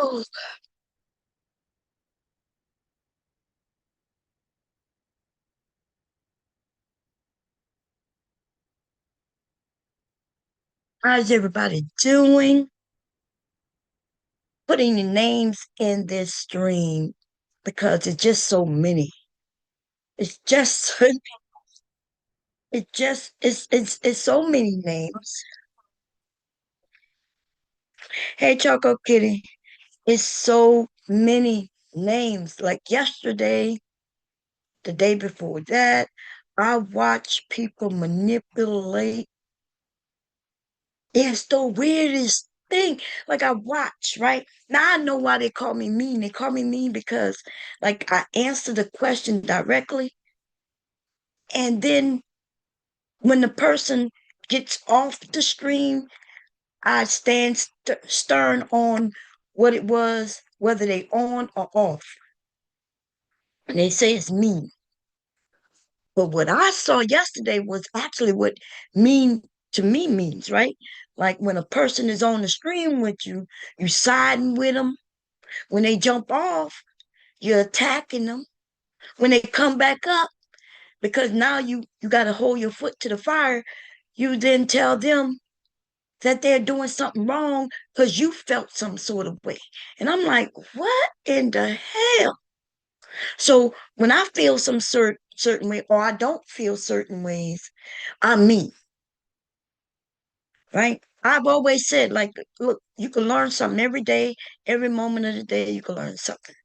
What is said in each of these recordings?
Oh, how's everybody doing? Putting your names in this stream because it's just so many. It's just it's so many names. Hey Choco Kitty, it's so many names. Like yesterday, the day before that, I watched people manipulate. It's the weirdest thing. Like I watch, right? Now I know why they call me mean. They call me mean because like I answer the question directly. And then when the person gets off the stream, I stand stern on what it was, whether they on or off. And they say it's mean. But what I saw yesterday was actually what mean to me means, right? Like when a person is on the stream with you, you siding with them. When they jump off, you're attacking them. When they come back up, because now you got to hold your foot to the fire, you then tell them that they're doing something wrong because you felt some sort of way. And I'm like, what in the hell? So when I feel some certain way or I don't feel certain ways, I'm me, right? I've always said, like, look, you can learn something every day, every moment of the day, you can learn something.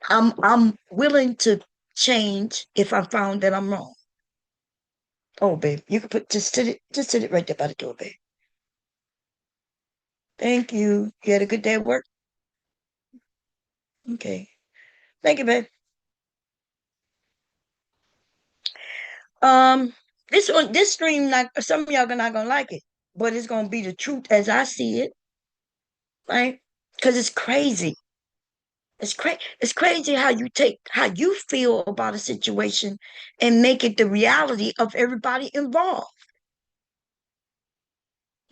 I'm willing to change if I found that I'm wrong. Oh, babe, you can put just sit it right there by the door, babe. Thank you. You had a good day at work? Okay. Thank you, babe. Um, this stream, not some of y'all are not gonna like it, but it's gonna be the truth as I see it, right? Because it's crazy. It's crazy how you take how you feel about a situation and make it the reality of everybody involved,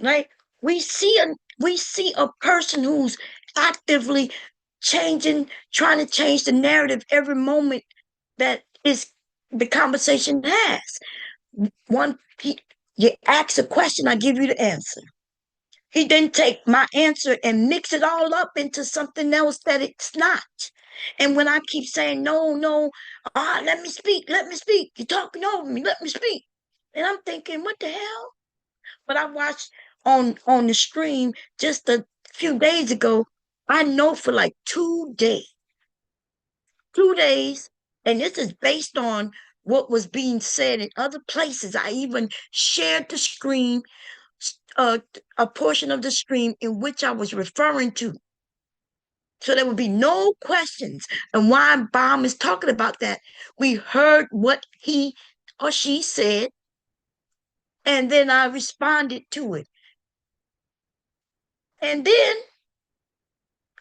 right? We see a person who's actively changing, trying to change the narrative every moment that is the conversation has. One, you ask a question, I give you the answer. He didn't take my answer and mix it all up into something else that it's not. And when I keep saying, no, no, let me speak. You're talking over me, let me speak. And I'm thinking, what the hell? But I watched on the stream just a few days ago. I know for like 2 days, and this is based on what was being said in other places. I even shared the screen, uh, a portion of the stream in which I was referring to. So there would be no questions. And why Baum is talking about that, we heard what he or she said, and then I responded to it. And then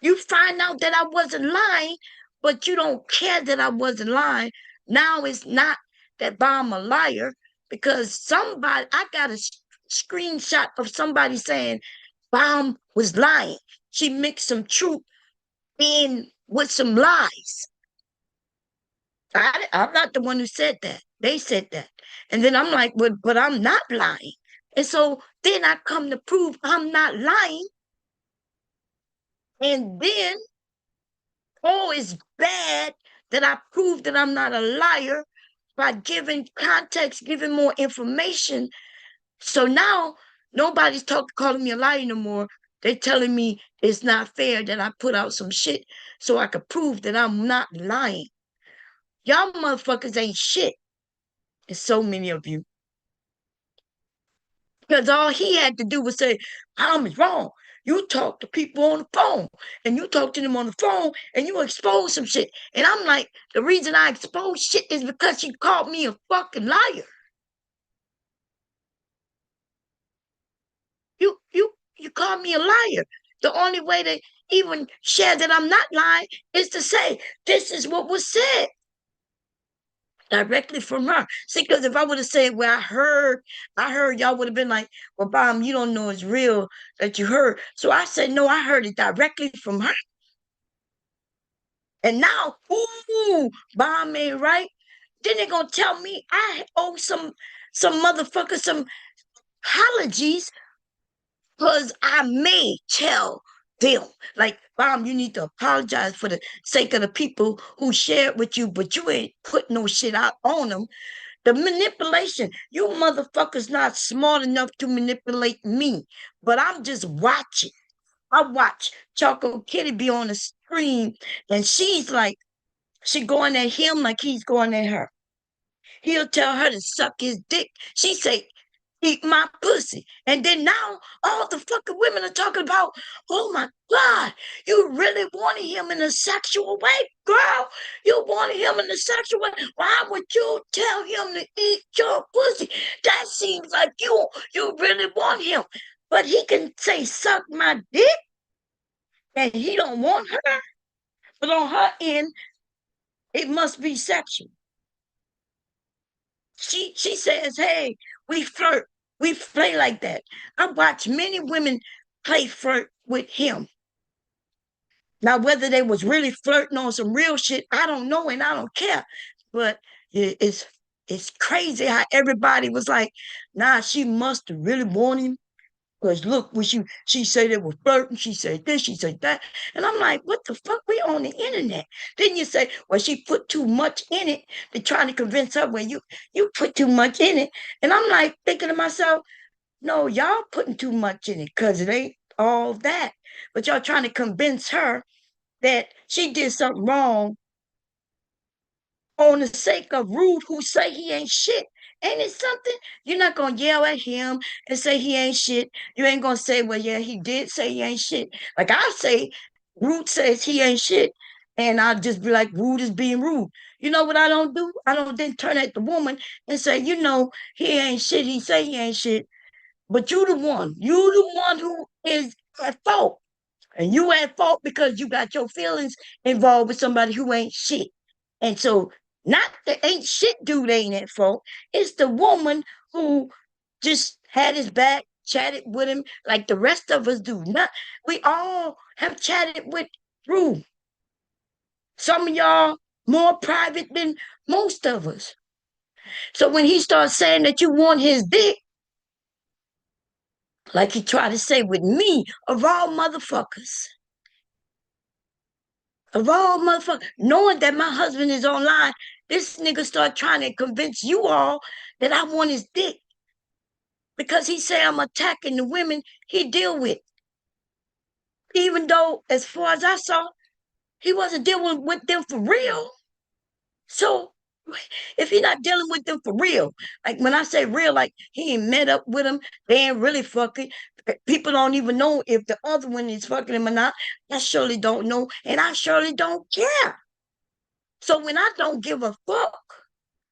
you find out that I wasn't lying, but you don't care that I wasn't lying. Now it's not that I'm a liar because I got a screenshot of somebody saying Baum was lying. She mixed some truth in with some lies. I'm not the one who said that. They said that. And then I'm like, but I'm not lying. And so then I come to prove I'm not lying. And then oh, it's bad that I proved that I'm not a liar by giving context, giving more information. So now nobody's calling me a liar no more. They're telling me it's not fair that I put out some shit so I could prove that I'm not lying. Y'all motherfuckers ain't shit. There's so many of you. Because all he had to do was say, Tom is wrong. You talk to people on the phone and you talk to them on the phone and you expose some shit. And I'm like, the reason I expose shit is because you called me a fucking liar. You called me a liar. The only way to even share that I'm not lying is to say, this is what was said. directly from her. See, because if I would have said, well, I heard, y'all would have been like, well, Bomb, you don't know it's real that you heard. So I said, no, I heard it directly from her. And now, ooh, Bomb ain't right. Then they're gonna tell me I owe some motherfucker some apologies because I may tell them, like, Bomb, you need to apologize for the sake of the people who shared with you, but you ain't put no shit out on them. The manipulation, you motherfuckers not smart enough to manipulate me, but I'm just watching. I watch Choco Kitty be on the screen, and she's like, she going at him like he's going at her. He'll tell her to suck his dick. She say, eat my pussy. And then now all the fucking women are talking about, oh my God, you really wanted him in a sexual way, girl. You wanted him in a sexual way. Why would you tell him to eat your pussy? That seems like you really want him. But he can say suck my dick and he don't want her. But on her end, it must be sexual. She says, hey, we flirt, we play like that. I watch many women play flirt with him. Now, whether they was really flirting on some real shit, I don't know, and I don't care. But it's crazy how everybody was like, nah, she must have really want him. Because look, when she said it was flirting, she said this, she said that. And I'm like, what the fuck? We on the internet. Then you say, well, she put too much in it. They're trying to convince her, well, you put too much in it. And I'm like thinking to myself, no, y'all putting too much in it because it ain't all that. But y'all trying to convince her that she did something wrong on the sake of Rude, who say he ain't shit. Ain't it something? You're not gonna yell at him and say he ain't shit. You ain't gonna say, well, yeah, he did say he ain't shit. Like I say, Rude says he ain't shit, and I'll just be like, Rude is being rude. You know what I don't do? I don't then turn at the woman and say, you know, he ain't shit. He say he ain't shit, but you the one. You the one who is at fault. And you at fault because you got your feelings involved with somebody who ain't shit. And so, not the ain't shit dude ain't at fault. It's the woman who just had his back, chatted with him like the rest of us do. Not we all have chatted with Rue. Some of y'all more private than most of us. So when he starts saying that you want his dick, like he tried to say with me, of all motherfuckers, of all motherfuckers, knowing that my husband is online, this nigga start trying to convince you all that I want his dick because he say I'm attacking the women he deal with. Even though, as far as I saw, he wasn't dealing with them for real. So if he not dealing with them for real, like when I say real, like he ain't met up with them, they ain't really fucking. People don't even know if the other one is fucking him or not. I surely don't know, and I surely don't care. So when I don't give a fuck,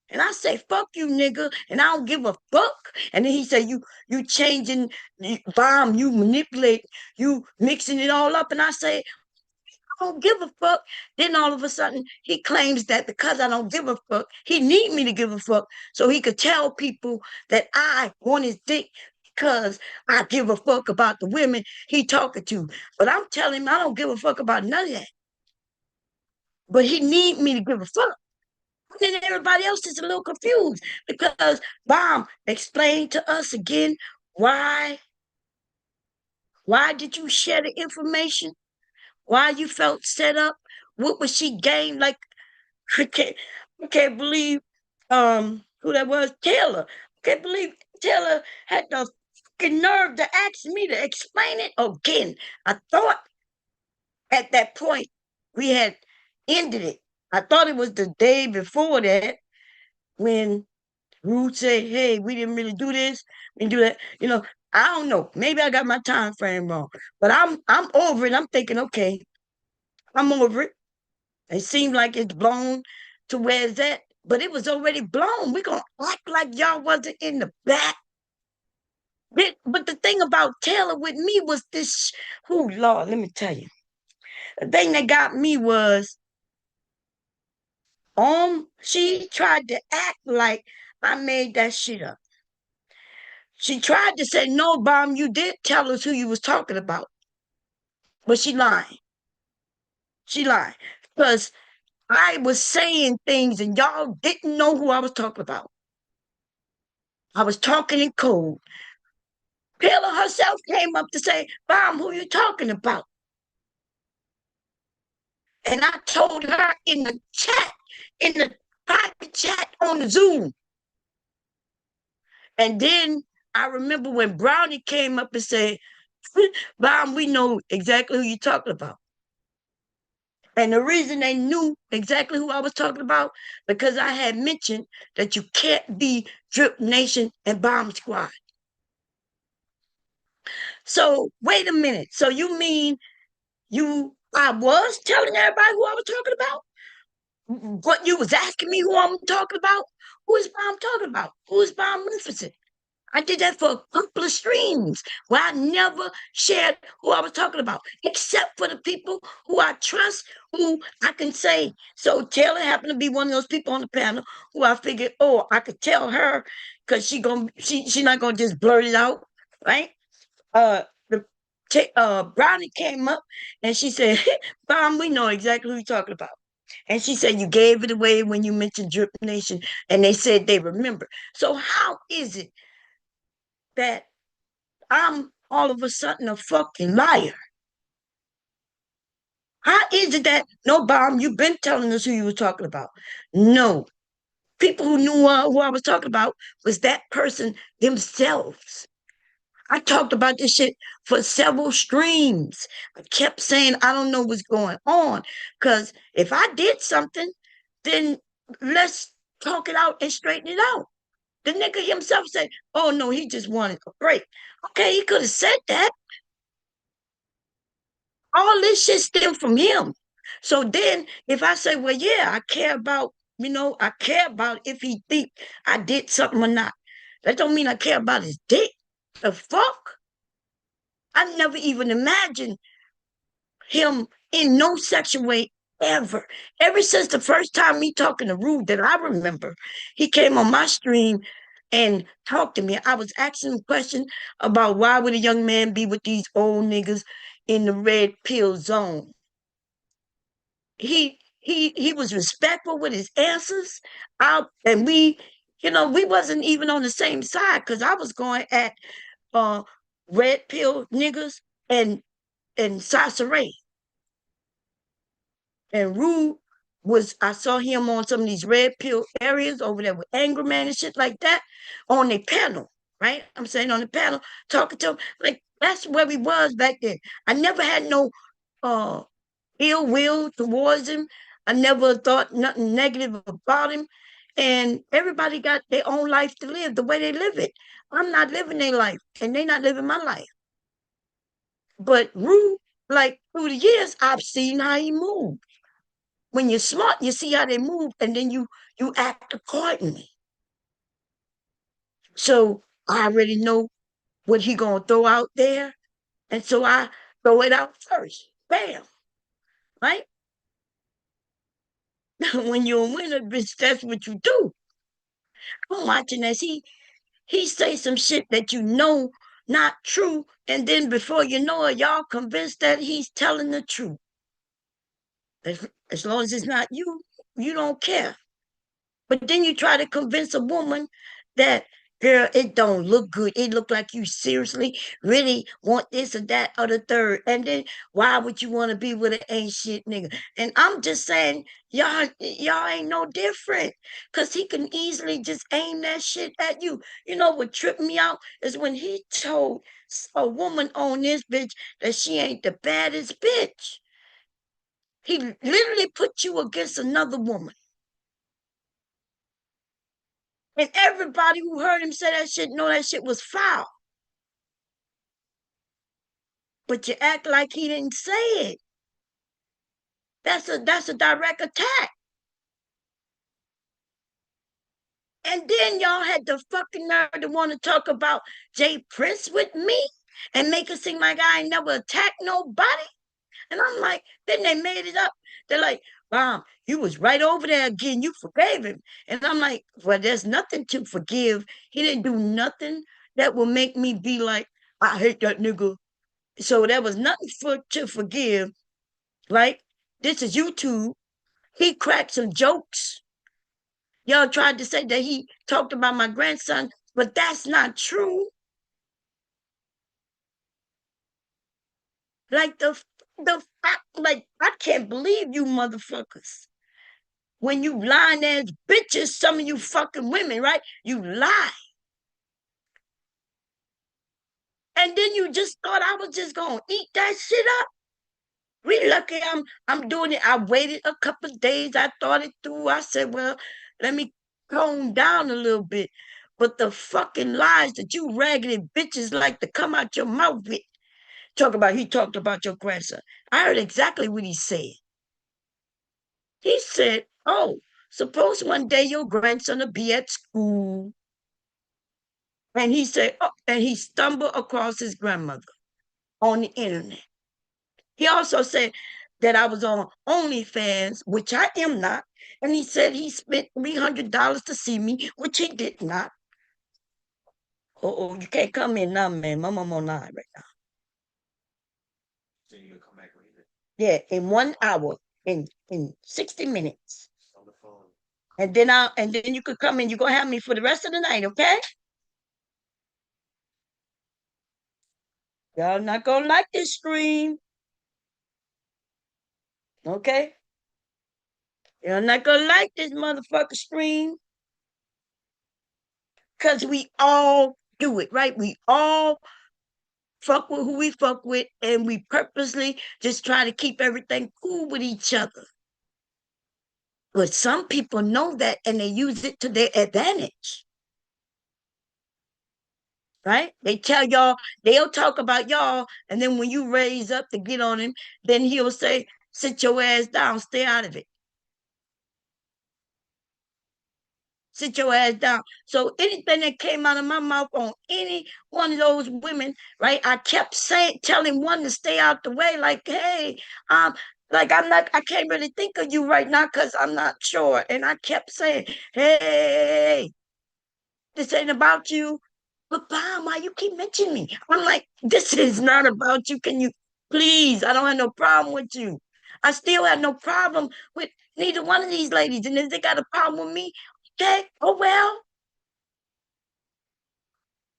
and I say fuck you, nigga, and I don't give a fuck, and then he say you changing, Bomb, you manipulate, you mixing it all up, and I say I don't give a fuck. Then all of a sudden he claims that because I don't give a fuck, he need me to give a fuck so he could tell people that I want his dick because I give a fuck about the women he talking to. But I'm telling him I don't give a fuck about none of that. But he need me to give a fuck. And then everybody else is a little confused because Bomb explain to us again why did you share the information? Why you felt set up? What was she game like? I can't believe who that was, Taylor. I can't believe Taylor had the fucking nerve to ask me to explain it again. I thought at that point we had ended it. I thought it was the day before that when Rude said, hey, we didn't really do this and do that. You know, I don't know. Maybe I got my time frame wrong. But I'm over it. I'm thinking, okay, I'm over it. It seemed like it's blown to where it's at, but it was already blown. We're gonna act like y'all wasn't in the back. But the thing about Taylor with me was this, oh Lord, let me tell you. The thing that got me was She tried to act like I made that shit up. She tried to say, no, Bomb, you did tell us who you was talking about. But she lied. She lied. Because I was saying things and y'all didn't know who I was talking about. I was talking in code. Paula herself came up to say, Bomb, who you talking about? And I told her in the chat, in the private chat on the Zoom. And then I remember when Brownie came up and said, Bomb, we know exactly who you're talking about. And the reason they knew exactly who I was talking about, because I had mentioned that you can't be Drip Nation and Bomb Squad. So wait a minute. So you mean I was telling everybody who I was talking about? But you was asking me who I'm talking about? Who is Bomb talking about? Who is Bomb referencing? I did that for a couple of streams where I never shared who I was talking about, except for the people who I trust, who I can say. So Taylor happened to be one of those people on the panel who I figured, oh, I could tell her because she's not gonna just blurt it out, right? The Brownie came up and she said, Bomb, we know exactly who you're talking about. And she said, you gave it away when you mentioned Drip Nation, and they said they remember. So how is it that I'm all of a sudden a fucking liar? How is it that no, Bomb, you've been telling us who you were talking about? No, people who knew who I was talking about was that person themselves. I talked about this shit for several streams. I kept saying I don't know what's going on, because if I did something, then let's talk it out and straighten it out. The nigga himself said, "Oh no, he just wanted a break." Okay, he could have said that. All this shit stemmed from him. So then if I say, well, yeah, I care about, I care about if he think I did something or not. That don't mean I care about his dick. The fuck? I never even imagined him in no sexual way ever. Ever since the first time me talking to Rude that I remember, he came on my stream and talked to me. I was asking him questions about why would a young man be with these old niggas in the red pill zone. He was respectful with his answers. And we wasn't even on the same side because I was going at uh red pill niggas and Sasha and Rue I saw him on some of these red pill areas over there with Anger Man and shit like that on the panel, right? I'm saying on the panel, talking to him. Like that's where we was back then. I never had no uh ill will towards him. I never thought nothing negative about him. And everybody got their own life to live the way they live it. I'm not living their life, and they not living my life. But Rue, like through the years, I've seen how he moved. When you're smart, you see how they move, and then you act accordingly. So I already know what he gonna throw out there, and so I throw it out first. Bam, right? When you're a winner, bitch, that's what you do. I'm watching as he say some shit that not true, and then before you know it, y'all convinced that he's telling the truth. As long as it's not you, you don't care. But then you try to convince a woman that, girl, it don't look good. It look like you seriously really want this or that or the third. And then why would you want to be with an ain't shit nigga? And I'm just saying, y'all ain't no different. Cause he can easily just aim that shit at you. You know what tripped me out is when he told a woman on this bitch that she ain't the baddest bitch. He literally put you against another woman. And everybody who heard him say that shit know that shit was foul. But you act like he didn't say it. That's a direct attack. And then y'all had the fucking nerve to want to talk about Jay Prince with me and make it seem like I ain't never attacked nobody. And I'm like, then they made it up. They're like, Mom, you was right over there again. You forgave him. And I'm like, well, there's nothing to forgive. He didn't do nothing that will make me be like, I hate that nigga. So there was nothing for to forgive. Like, this is YouTube. He cracked some jokes. Y'all tried to say that he talked about my grandson, but that's not true. Like the fact, like I can't believe you motherfuckers. When you lying ass bitches, some of you fucking women, right? You lie. And then you just thought I was just gonna eat that shit up. We lucky I'm doing it. I waited a couple of days. I thought it through. I said, well, let me tone down a little bit. But the fucking lies that you raggedy bitches like to come out your mouth with. He talked about your grandson. I heard exactly what he said. He said, oh, suppose one day your grandson will be at school. And he said, oh, and he stumbled across his grandmother on the internet. He also said that I was on OnlyFans, which I am not. And he said he spent $300 to see me, which he did not. Oh, you can't come in now, man. My mom online right now. Yeah, in 1 hour, in 60 minutes. And then you could come in. You're gonna have me for the rest of the night, okay? Y'all not gonna like this stream, okay? Y'all not gonna like this motherfucker stream. Cause we all do it, right? We all fuck with who we fuck with, and we purposely just try to keep everything cool with each other. But some people know that and they use it to their advantage, right? They tell y'all, they'll talk about y'all, and then when you raise up to get on him, then he'll say, sit your ass down, stay out of it. Sit your ass down. So anything that came out of my mouth on any one of those women, right? I kept saying, telling one to stay out the way, like, hey, like I can't really think of you right now because I'm not sure. And I kept saying, hey, this ain't about you. But Bob, why you keep mentioning me? I'm like, this is not about you. Can you please? I don't have no problem with you. I still have no problem with neither one of these ladies. And if they got a problem with me, okay, oh well.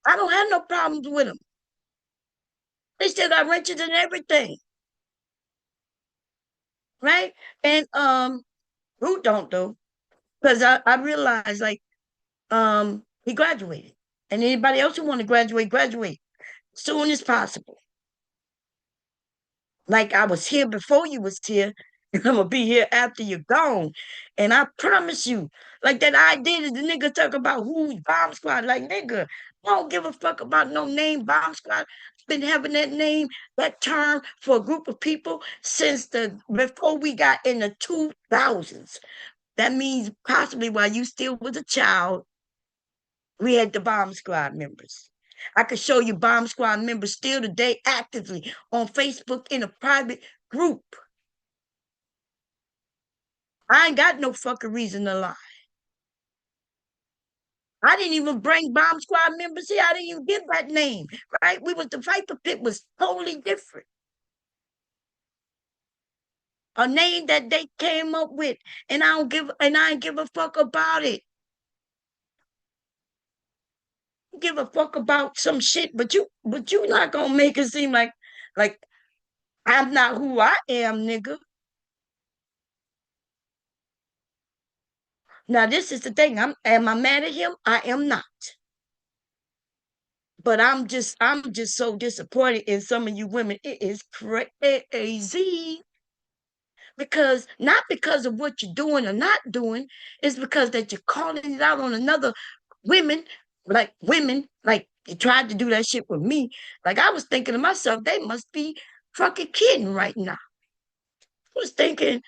I don't have no problems with them. They still got wrenches and everything, right? And who don't though? Because I realized like he graduated. And anybody else who want to graduate, graduate soon as possible. Like I was here before you was here, and I'm gonna be here after you're gone. And I promise you, like that idea that the nigga talk about who's bomb squad, like nigga, I don't give a fuck about no name bomb squad. Been having that name, that term for a group of people since the before we got in the 2000s. That means possibly while you still was a child, we had the bomb squad members. I could show you bomb squad members still today actively on Facebook in a private group. I ain't got no fucking reason to lie. I didn't even bring bomb squad members here. I didn't even give that name, right? We was the Viper Pit was totally different. A name that they came up with, and I ain't give a fuck about it. Give a fuck about some shit, but you not gonna make it seem like I'm not who I am, nigga. Now this is the thing. Am I mad at him? I am not. But I'm just so disappointed in some of you women. It is crazy. Because not because of what you're doing or not doing, it's because that you're calling it out on another women, like you tried to do that shit with me. Like I was thinking to myself, they must be fucking kidding right now. I was thinking,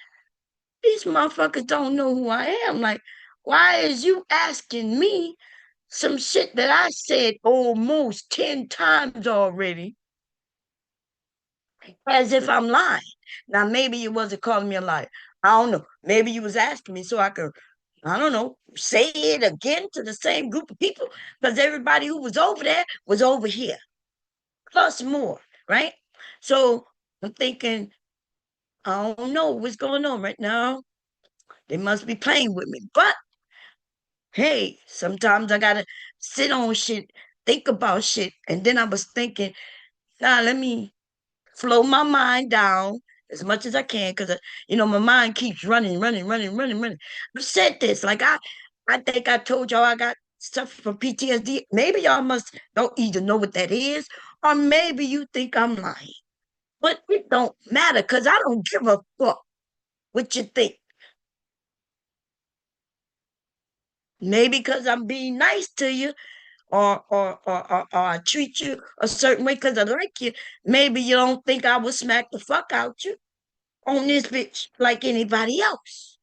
these motherfuckers don't know who I am. Like, why is you asking me some shit that I said almost 10 times already as if I'm lying? Now, maybe you wasn't calling me a liar. I don't know. Maybe you was asking me so I could, I don't know, say it again to the same group of people because everybody who was over there was over here, plus more, right? So I'm thinking, I don't know what's going on right now. They must be playing with me. But hey, sometimes I gotta sit on shit, think about shit. And then I was thinking, nah, let me slow my mind down as much as I can because my mind keeps running, running, running, running, running. I've said this, like I think I told y'all I got stuff from PTSD. Maybe y'all must don't either know what that is, or maybe you think I'm lying. But it don't matter because I don't give a fuck what you think. Maybe because I'm being nice to you, or I treat you a certain way because I like you. Maybe you don't think I would smack the fuck out you on this bitch like anybody else.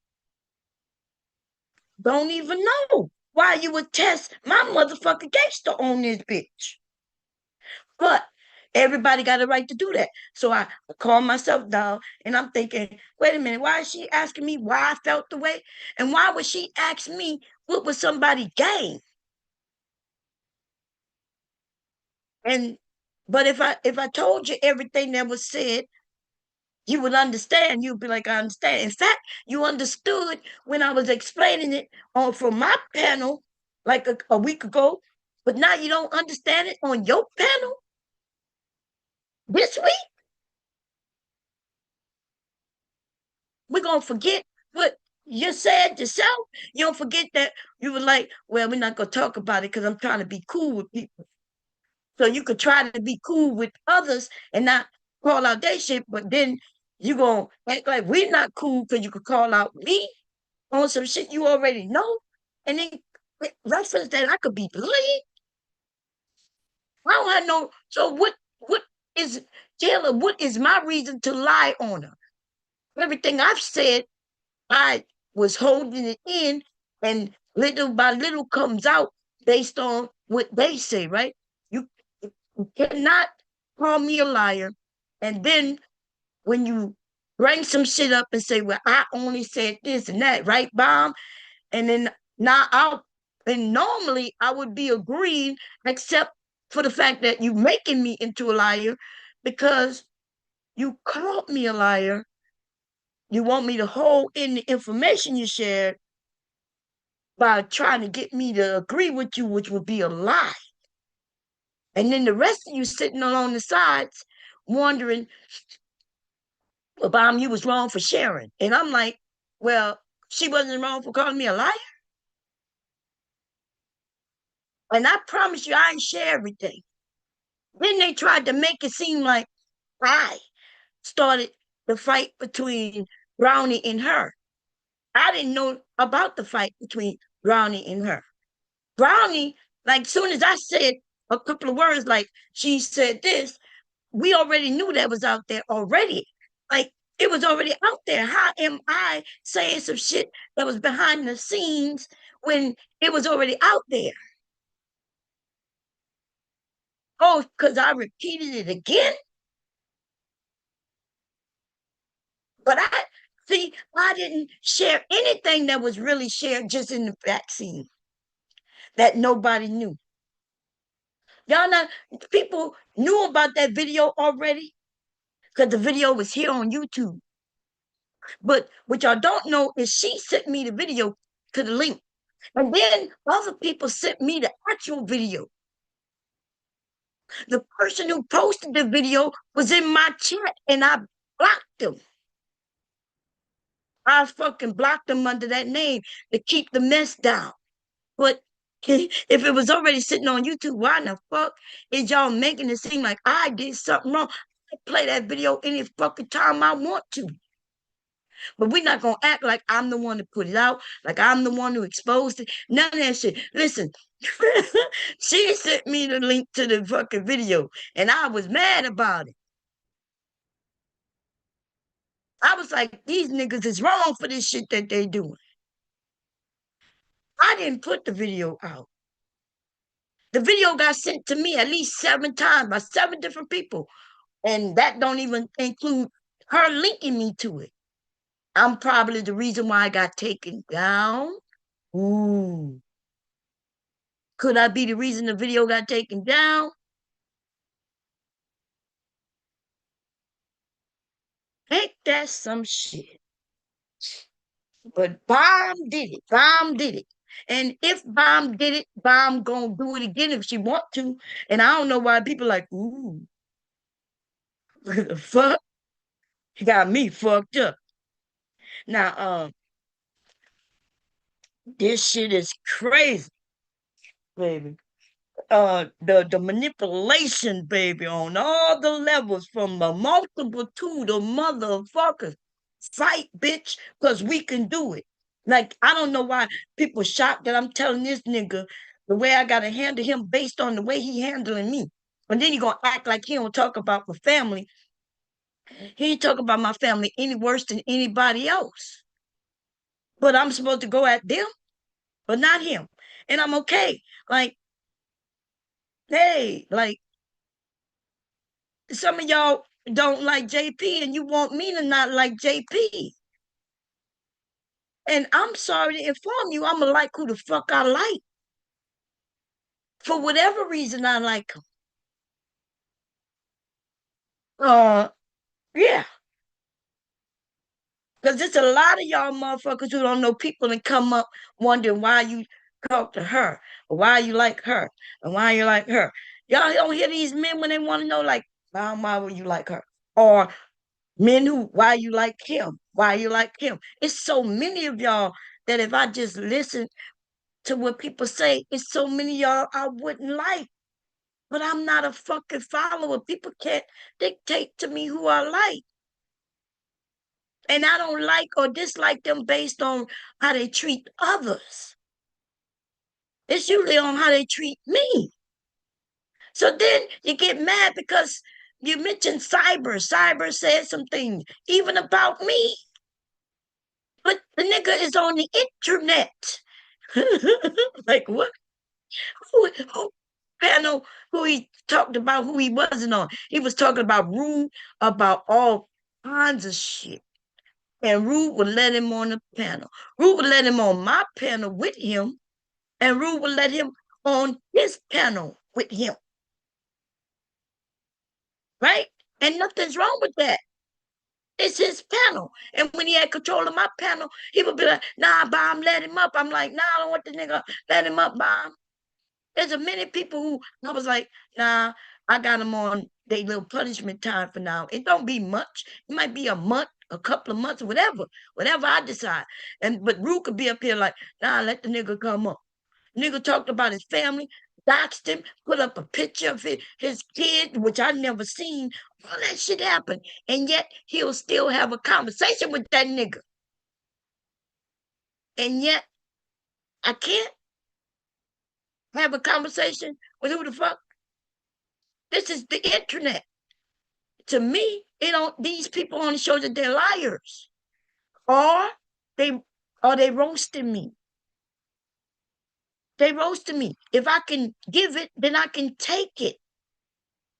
Don't even know why you would test my motherfucking gangster on this bitch. But everybody got a right to do that. So I calm myself down and I'm thinking, wait a minute, why is she asking me why I felt the way? And why would she ask me what was somebody gain? And but if I told you everything that was said, you would understand. You'd be like, I understand. In fact, you understood when I was explaining it on from my panel like a week ago, but now you don't understand it on your panel this week. We're gonna forget what you said yourself. You don't forget that you were like, well, we're not gonna talk about it because I'm trying to be cool with people. So you could try to be cool with others and not call out their shit, but then you gonna act like we're not cool because you could call out me on some shit you already know, and then reference that I could be bullied. I don't have no. So what is Taylor? What is my reason to lie on her? Everything I've said, I was holding it in, and little by little comes out based on what they say. Right? You, you cannot call me a liar, and then when you bring some shit up and say, "Well, I only said this and that," right, Bomb? And then now I'll and normally I would be agreeing, except for the fact that you making me into a liar because you called me a liar. You want me to hold in the information you shared by trying to get me to agree with you, which would be a lie. And then the rest of you sitting on the sides wondering, well, Bomb, you was wrong for sharing. And I'm like, well, she wasn't wrong for calling me a liar. And I promise you, I ain't share everything. Then they tried to make it seem like I started the fight between Brownie and her. I didn't know about the fight between Brownie and her. Brownie, like soon as I said a couple of words, like she said this, we already knew that was out there already. Like it was already out there. How am I saying some shit that was behind the scenes when it was already out there? Oh, because I repeated it again. But I see, I didn't share anything that was really shared just in the vaccine that nobody knew. Y'all not people knew about that video already because the video was here on YouTube. But what y'all don't know is she sent me the video to the link. And then other people sent me the actual video. The person who posted the video was in my chat and I blocked them. I fucking blocked them under that name to keep the mess down. But if it was already sitting on YouTube, why in the fuck is y'all making it seem like I did something wrong? I play that video any fucking time I want to. But we're not gonna act like I'm the one to put it out, like I'm the one who exposed it. None of that shit. Listen, she sent me the link to the fucking video, and I was mad about it. I was like, these niggas is wrong for this shit that they doing. I didn't put the video out. The video got sent to me at least 7 times by 7 different people. And that don't even include her linking me to it. I'm probably the reason why I got taken down. Ooh. Could I be the reason the video got taken down? Ain't that some shit? But Bomb did it. Bomb did it. And if Bomb did it, Bomb gonna do it again if she want to. And I don't know why people like, ooh, the fuck? He got me fucked up. Now, this shit is crazy, baby. The manipulation, baby, on all the levels from the multiple to the motherfuckers. Fight, bitch, because we can do it. Like, I don't know why people shocked that I'm telling this nigga the way I gotta handle him based on the way he handling me. And then you gonna act like he don't talk about my family. He ain't talk about my family any worse than anybody else. But I'm supposed to go at them, but not him. And I'm okay. Like, hey, like some of y'all don't like JP and you want me to not like JP. And I'm sorry to inform you, I'm gonna like who the fuck I like. For whatever reason, I like him. Uh, yeah. Because there's a lot of y'all motherfuckers who don't know people and come up wondering why you talk to her, or why you like her, and why you like her. Y'all don't hear these men when they want to know, like, why would you like her? Or men who, why you like him? Why you like him? It's so many of y'all that if I just listen to what people say, it's so many y'all I wouldn't like. But I'm not a fucking follower. People can't dictate to me who I like. And I don't like or dislike them based on how they treat others. It's usually on how they treat me. So then you get mad because you mentioned cyber. Cyber said some things, even about me. But the nigga is on the internet. Like what? Who panel who he talked about who he wasn't on? He was talking about Rude, about all kinds of shit. And Rude would let him on the panel. Rude would let him on my panel with him, and Rude would let him on his panel with him, right? And nothing's wrong with that. It's his panel. And when he had control of my panel, he would be like, nah, Bomb, let him up. I'm like, nah, I don't want the nigga, let him up, Bomb. There's a many people who I was like, nah, I got them on their little punishment time for now. It don't be much. It might be a month, a couple of months, whatever I decide. And but Rue could be up here like, nah, let the nigga come up. Nigga talked about his family, doxed him, put up a picture of his kid, which I never seen. All that shit happened. And yet he'll still have a conversation with that nigga. And yet I can't have a conversation with who the fuck? This is the internet. To me, it don't these people only show that they're liars. Or they they roasting me. They roasting me. If I can give it, then I can take it.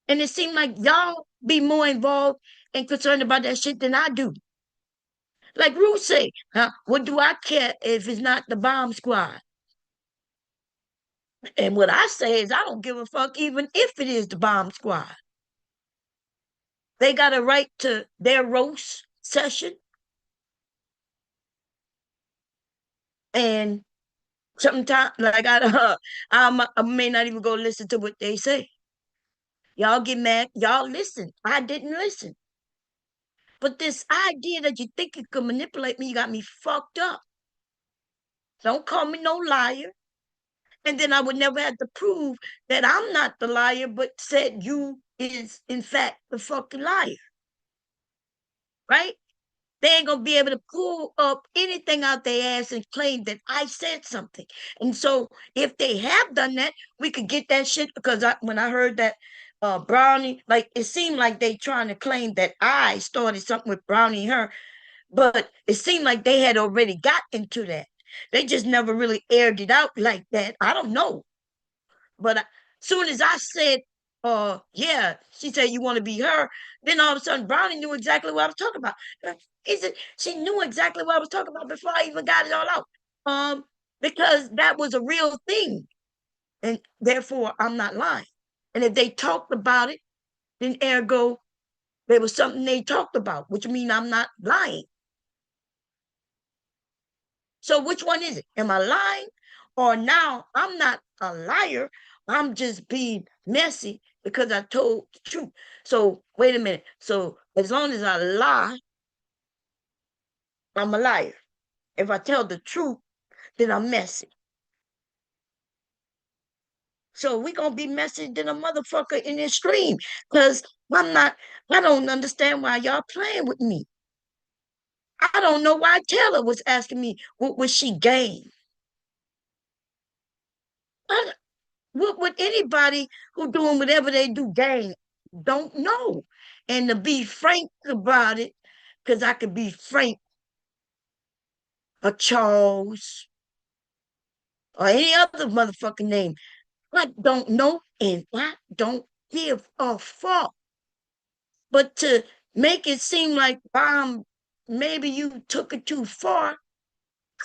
And it seems like y'all be more involved and concerned about that shit than I do. Like Ruth say, huh? What do I care if it's not the bomb squad? And what I say is I don't give a fuck even if it is the bomb squad. They got a right to their roast session. And sometimes, like I may not even go listen to what they say. Y'all get mad. Y'all listen. I didn't listen. But this idea that you think you can manipulate me, you got me fucked up. Don't call me no liar. And then I would never have to prove that I'm not the liar, but said you is in fact the fucking liar. Right? They ain't gonna be able to pull up anything out their ass and claim that I said something. And so if they have done that, we could get that shit because when I heard that Brownie, like it seemed like they trying to claim that I started something with Brownie and her, but it seemed like they had already got into that. They just never really aired it out like that. I don't know. But soon as I said Yeah, she said you want to be her. Then all of a sudden, Brownie knew exactly what I was talking about. Is it? She knew exactly what I was talking about before I even got it all out. Um, because that was a real thing, and therefore I'm not lying. And if they talked about it, then ergo there was something they talked about, which means I'm not lying. So which one is it? Am I lying? Or now I'm not a liar. I'm just being messy because I told the truth. So wait a minute. So as long as I lie, I'm a liar. If I tell the truth, then I'm messy. So we gonna be messy than a motherfucker in this stream. Cause I'm not, I don't understand why y'all playing with me. I don't know why Taylor was asking me what was she gain. What would anybody who doing whatever they do gain? Don't know. And to be frank about it, because I could be frank, a Charles, or any other motherfucking name. I don't know, and I don't give a fuck. But to make it seem like maybe you took it too far,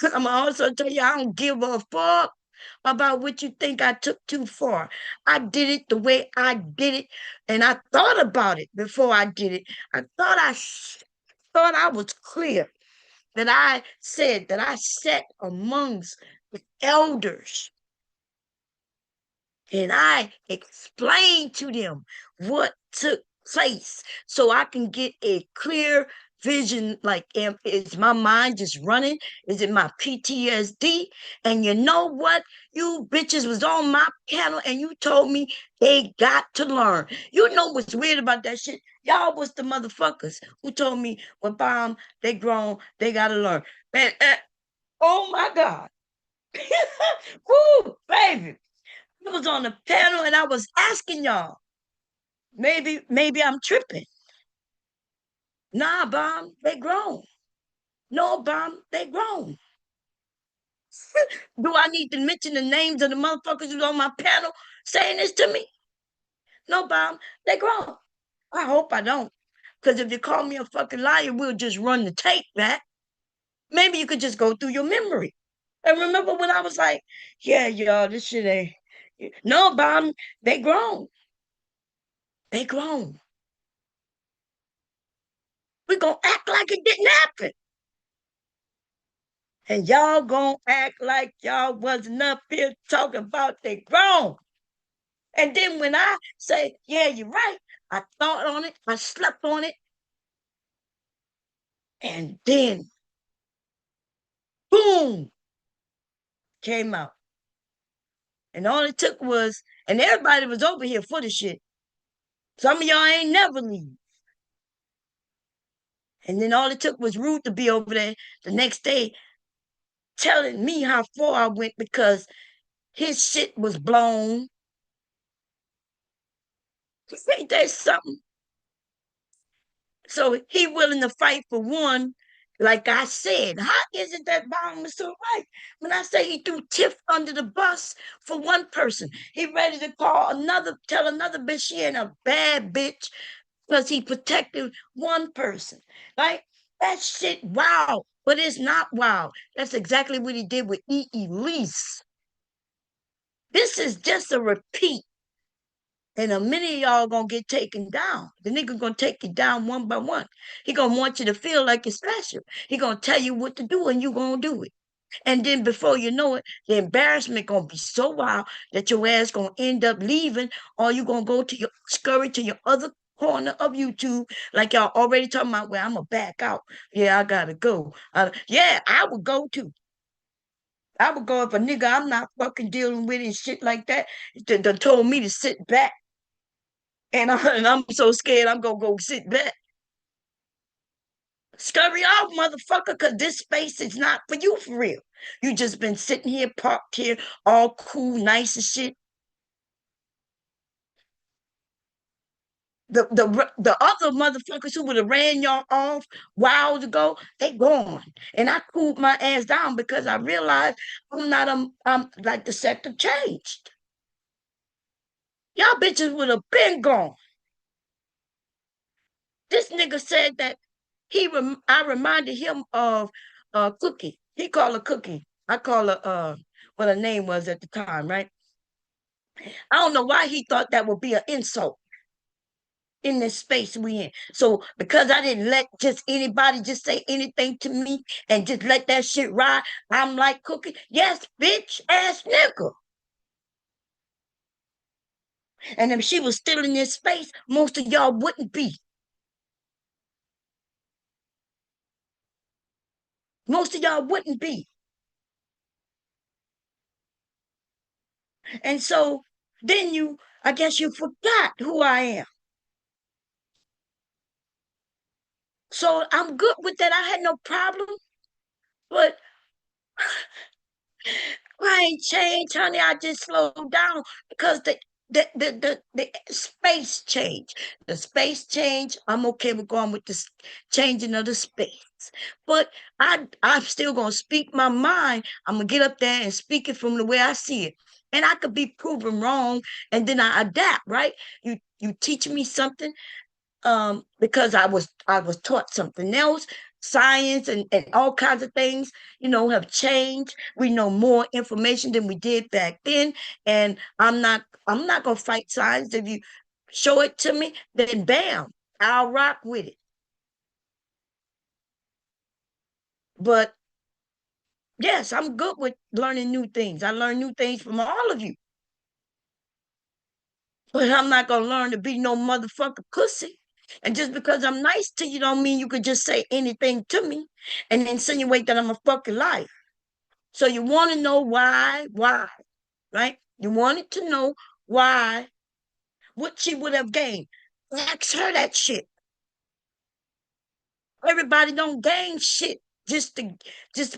I'm also tell you I don't give a fuck about what you think I took too far. I did it the way I did it, and I thought about it before I did it. Thought I was clear that I said that I sat amongst the elders and I explained to them what took place so I can get a clear vision. Like, is my mind just running? Is it my PTSD? And you know what? You bitches was on my panel and you told me they got to learn. You know what's weird about that shit? Y'all was the motherfuckers who told me, well, bomb, they grown, they got to learn. Man, oh my God. Woo, baby. I was on the panel and I was asking y'all. Maybe I'm tripping. Nah, bomb, they grown. No, bomb, they grown. Do I need to mention the names of the motherfuckers who's on my panel saying this to me? No, bomb, they grown. I hope I don't. Because if you call me a fucking liar, we'll just run the tape back. Maybe you could just go through your memory. And remember when I was like, yeah, y'all, this shit ain't. No, bomb, they grown. They grown. We gonna act like it didn't happen. And y'all gonna act like y'all wasn't up here talking about they grown. And then when I say, yeah, you're right, I thought on it, I slept on it, and then boom, came out. And all it took was, and everybody was over here for the shit. Some of y'all ain't never leave. And then all it took was Rude to be over there the next day telling me how far I went because his shit was blown. Ain't that something? So he willing to fight for one, like I said. How is it that Biden was so right? When I say he threw Tiff under the bus for one person, he ready to tell another bitch she ain't a bad bitch because he protected one person. Right? That shit, wow. But it's not wow. That's exactly what he did with Elise. This is just a repeat. And a many of y'all gonna get taken down. The nigga gonna take you down one by one. He gonna want you to feel like you're special. He gonna tell you what to do and you gonna do it. And then before you know it, the embarrassment gonna be so wild that your ass gonna end up leaving, or you gonna go to your scurry to your other corner of YouTube, like y'all already talking about. Well, I'm gonna back out. Yeah, I gotta go. Yeah, I would go too. I would go if a nigga I'm not fucking dealing with and shit like that told me to sit back. And I'm so scared I'm gonna go sit back. Scurry off, motherfucker, because this space is not for you for real. You just been sitting here, parked here, all cool, nice and shit. The other motherfuckers who would have ran y'all off whiles ago, they gone. And I cooled my ass down because I realized I'm not I'm like the sector changed. Y'all bitches would have been gone. This nigga said that I reminded him of Cookie. He called her Cookie. I call her what her name was at the time, right? I don't know why he thought that would be an insult in this space we in. So because I didn't let just anybody just say anything to me and just let that shit ride, I'm like Cookie. Yes, bitch ass nigga. And if she was still in this space, most of y'all wouldn't be. Most of y'all wouldn't be. And so then I guess you forgot who I am. So I'm good with that. I had no problem. But I ain't changed, honey. I just slowed down because the space change. The space change. I'm okay with going with the changing of the space. But I'm still gonna speak my mind. I'm gonna get up there and speak it from the way I see it. And I could be proven wrong, and then I adapt, right? You teach me something, because I was taught something else. Science and all kinds of things, have changed. We know more information than we did back then. And I'm not gonna fight science. If you show it to me, then bam, I'll rock with it. But yes, I'm good with learning new things. I learn new things from all of you. But I'm not gonna learn to be no motherfucker pussy. And just because I'm nice to you don't mean you could just say anything to me and insinuate that I'm a fucking liar. So you want to know why, right? You wanted to know why, what she would have gained. Ask her that shit. Everybody don't gain shit just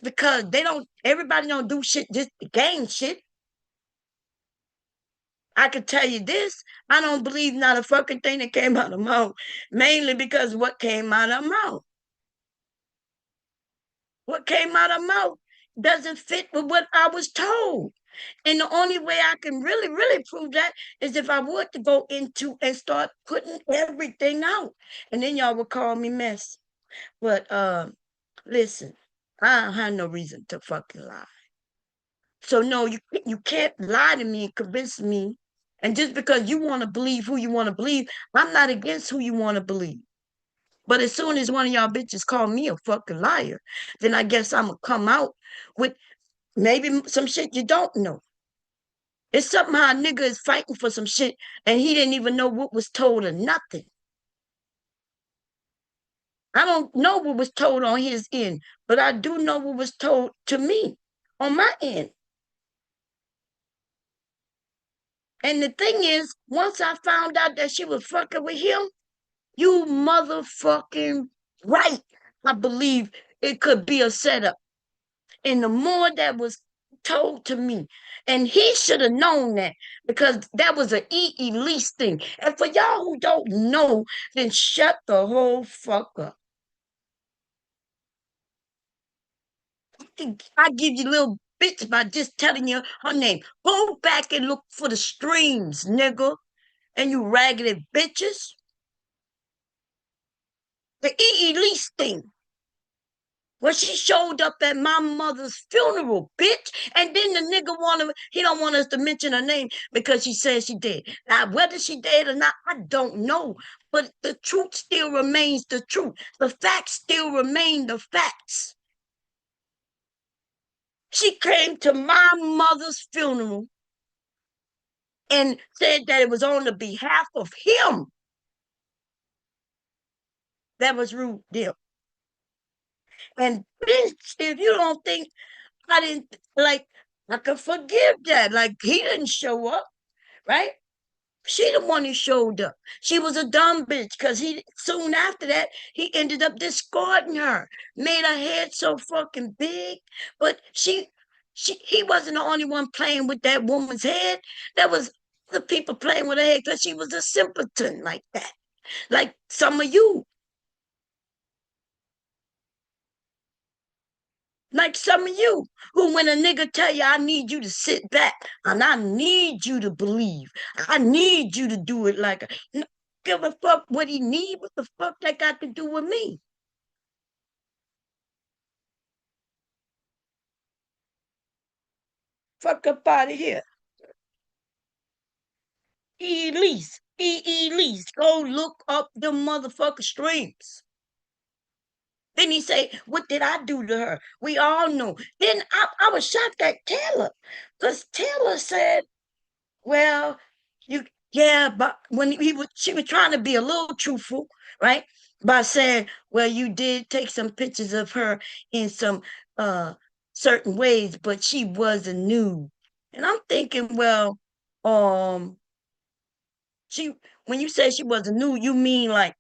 because they don't. Everybody don't do shit just to gain shit. I could tell you this, I don't believe not a fucking thing that came out of mouth, mainly because what came out of mouth. What came out of mouth doesn't fit with what I was told. And the only way I can really, really prove that is if I were to go into and start putting everything out. And then y'all would call me mess. But listen, I don't have no reason to fucking lie. So no, you can't lie to me and convince me. And just because you want to believe who you want to believe, I'm not against who you want to believe. But as soon as one of y'all bitches call me a fucking liar, then I guess I'm gonna come out with maybe some shit you don't know. It's something how a nigga is fighting for some shit and he didn't even know what was told or nothing. I don't know what was told on his end, but I do know what was told to me on my end. And the thing is, once I found out that she was fucking with him, you motherfucking right. I believe it could be a setup. And the more that was told to me, and he should have known that because that was an Elise thing. And for y'all who don't know, then shut the whole fuck up. I give you little bits by just telling you her name. Go back and look for the streams, nigga. And you raggedy bitches. The Elise thing. Well, she showed up at my mother's funeral, bitch. And then the nigga he don't want us to mention her name because she says she did. Now, whether she did or not, I don't know. But the truth still remains the truth. The facts still remain the facts. She came to my mother's funeral and said that it was on the behalf of him that was rude deal. And bitch, if you don't think I didn't like, I could forgive that. Like he didn't show up, right? She the one who showed up. She was a dumb bitch because he soon after that he ended up discarding her, made her head so fucking big. But he wasn't the only one playing with that woman's head. There was the people playing with her head because she was a simpleton like that, like some of you. Like some of you, who when a nigga tell you, I need you to sit back and I need you to believe, I need you to do it like give a fuck what he need, what the fuck that got to do with me? Fuck up out of here. Elise, Elise, go look up the motherfucker streams. Then he say, what did I do to her? We all know. Then I was shocked at Taylor, because Taylor said, well, you yeah, but when she was trying to be a little truthful, right? By saying, well, you did take some pictures of her in some uh certain ways, but she wasn't nude. And I'm thinking, well, um, she when you say she wasn't nude, you mean like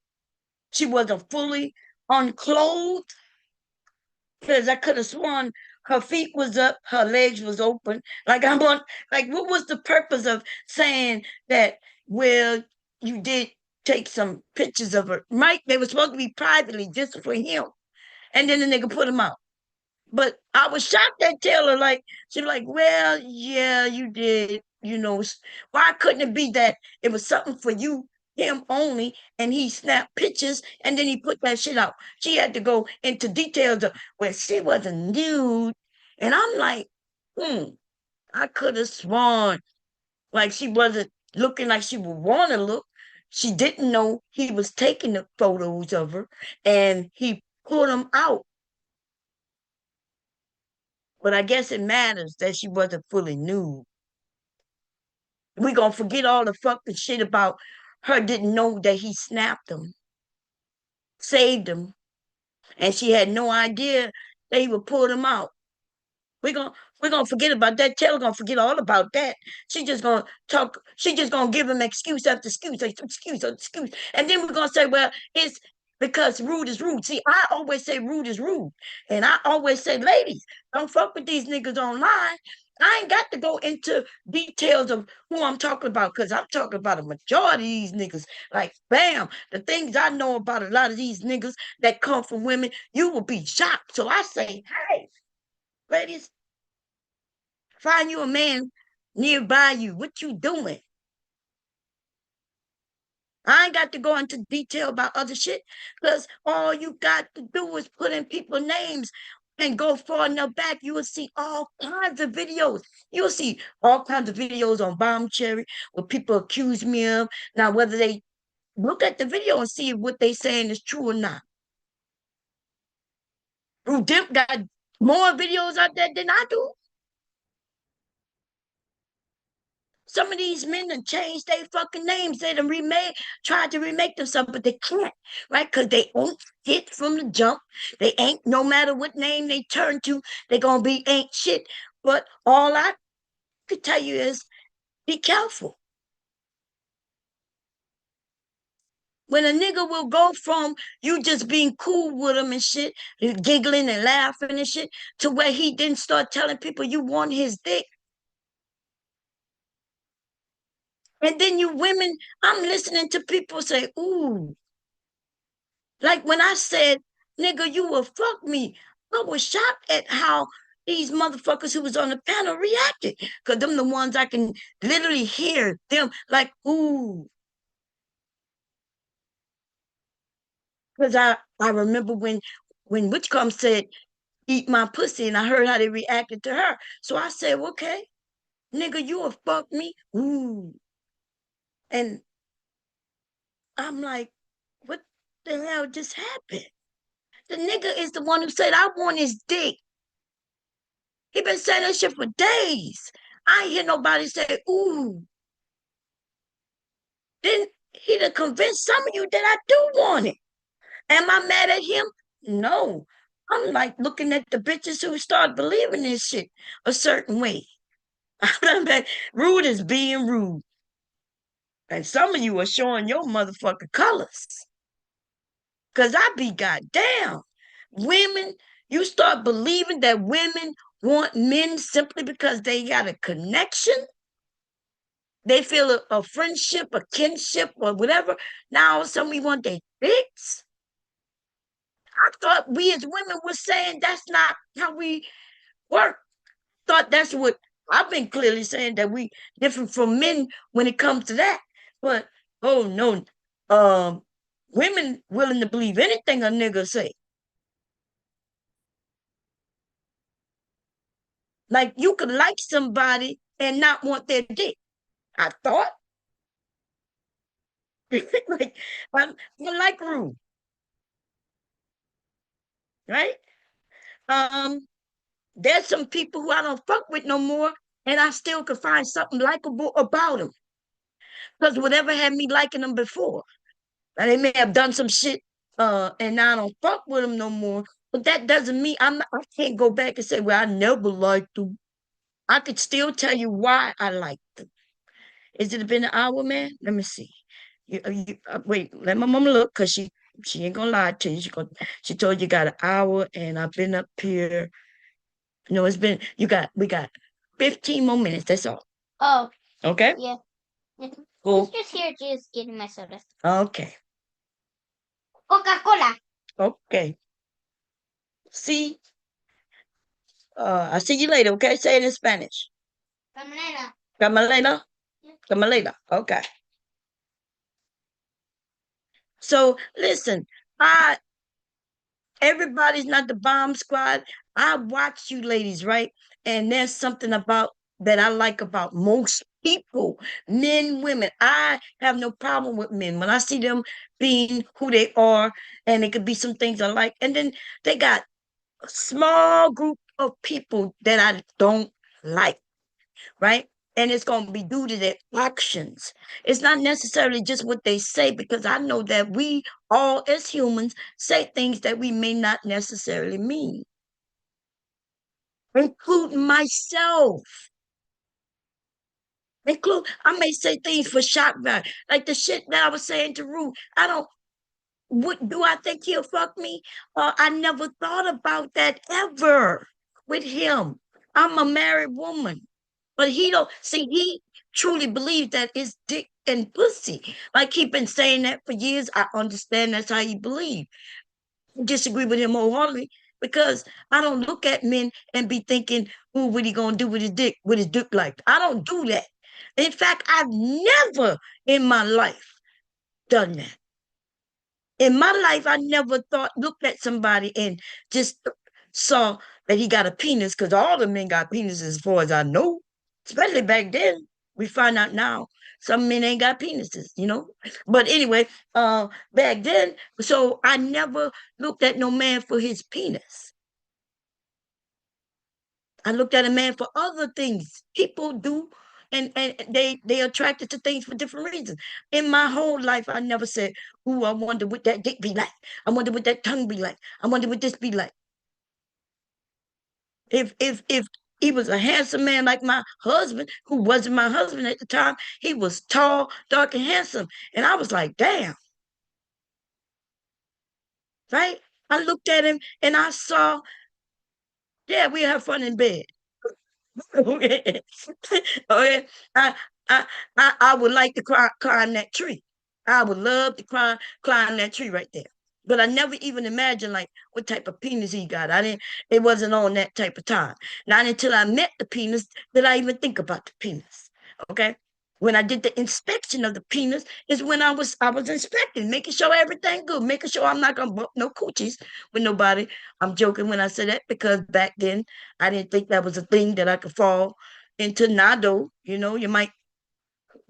she wasn't fully unclothed? Because I could have sworn her feet was up, her legs was open. Like I'm on, like what was the purpose of saying that? Well, you did take some pictures of her. Mike, they were supposed to be privately just for him, and then the nigga put them out. But I was shocked at Taylor. Like she was like, "Well, yeah, you did. You know, why couldn't it be that it was something for you, him only, and he snapped pictures and then he put that shit out? She had to go into details of where she wasn't nude, and I'm like, I could have sworn like she wasn't looking like she would want to look. She didn't know he was taking the photos of her, and he pulled them out, but I guess it matters that she wasn't fully nude. We gonna forget all the fucking shit about her didn't know that he snapped them, saved them, and she had no idea that he would pull them out. We're gonna we're gonna forget about that. Taylor gonna forget all about that. She just gonna talk, she just gonna give him excuse after excuse, like excuse after excuse. And then we're gonna say, well, it's because rude is rude. See, I always say rude is rude. And I always say, ladies, don't fuck with these niggas online. I ain't got to go into details of who I'm talking about because I'm talking about a majority of these niggas. Like, bam, the things I know about a lot of these niggas that come from women, you will be shocked. So I say, hey, ladies, find you a man nearby you. What you doing? I ain't got to go into detail about other shit because all you got to do is put in people names and go far enough back. You will see all kinds of videos. You'll see all kinds of videos on Bomb Cherry where people accuse me of. Now, whether they look at the video and see if what they saying is true or not. Who Dip got more videos out there than I do. Some of these men have changed their fucking names. They done remade, tried to remake themselves, but they can't, right? Because they ain't shit from the jump. They ain't, no matter what name they turn to, they gonna be ain't shit. But all I could tell you is be careful. When a nigga will go from you just being cool with him and shit, giggling and laughing and shit, to where he didn't start telling people you want his dick. And then you women, I'm listening to people say, ooh, like when I said, nigga, you will fuck me. I was shocked at how these motherfuckers who was on the panel reacted. Cause them the ones I can literally hear them like, ooh. Cause I remember when Witchcom said, eat my pussy, and I heard how they reacted to her. So I said, okay, nigga, you will fuck me. Ooh. And I'm like, what the hell just happened? The nigga is the one who said I want his dick. He been saying that shit for days. I ain't hear nobody say, ooh. Then he done convinced some of you that I do want it. Am I mad at him? No. I'm like looking at the bitches who start believing this shit a certain way. Rude is being rude. And some of you are showing your motherfucking colors. Cause I be goddamn. Women, you start believing that women want men simply because they got a connection. They feel a friendship, a kinship, or whatever. Now some of you want their dicks. I thought we as women were saying that's not how we work. Thought that's what I've been clearly saying, that we different from men when it comes to that. But oh no, um, women willing to believe anything a nigga say. Like you could like somebody and not want their dick. I thought. Like I like rude, right? Um, there's some people who I don't fuck with no more, and I still could find something likable about them. Because whatever had me liking them before. Now, they may have done some shit, and now I don't fuck with them no more. But that doesn't mean I can't go back and say, well, I never liked them. I could still tell you why I liked them. Is it been an hour, man? Let me see. Wait, let my mama look, because she ain't gonna lie to you. She told you got an hour, and I've been up here. No, it's been we got 15 more minutes. That's all. Oh, Okay? yeah. Cool. Just here, just getting my soda. Okay. Coca-Cola. Okay. See, I see you later, okay? Say it in Spanish. Camarera. Camalena? Camalena. Okay. So listen, I everybody's not the bomb squad. I watch you ladies, right? And there's something about that I like about most people, men, women. I have no problem with men when I see them being who they are, and it could be some things I like. And then they got a small group of people that I don't like, right? And it's going to be due to their actions. It's not necessarily just what they say, because I know that we all, as humans, say things that we may not necessarily mean, including myself. I may say things for shock value, like the shit that I was saying to Ruth. I don't. What do I think he'll fuck me? I never thought about that ever with him. I'm a married woman. But he don't see, he truly believes that it's dick and pussy. Like he been saying that for years. I understand that's how he believes. Disagree with him wholeheartedly, because I don't look at men and be thinking, "Ooh, what he gonna do with his dick? With his dick like?" I don't do that. In fact, I've never in my life done that. In my life, I never looked at somebody and just saw that he got a penis, because all the men got penises as far as I know, especially back then. We find out now some men ain't got penises, you know. But anyway, back then, so I never looked at no man for his penis. I looked at a man for other things. People do, and they attracted to things for different reasons. In my whole life, I never said, "Ooh, I wonder what that dick be like. I wonder what that tongue be like. I wonder what this be like." If he was a handsome man like my husband, who wasn't my husband at the time, he was tall, dark, and handsome, and I was like, "Damn!" Right? I looked at him and I saw, yeah, we have fun in bed. Okay. Okay. I, I would like to climb that tree. I would love to climb that tree right there. But I never even imagined like what type of penis he got. It wasn't on that type of time. Not until I met the penis did I even think about the penis. Okay. When I did the inspection of the penis is when I was inspecting, making sure everything good, making sure I'm not gonna bump no coochies with nobody. I'm joking when I say that, because back then I didn't think that was a thing that I could fall into Nado. You know, you might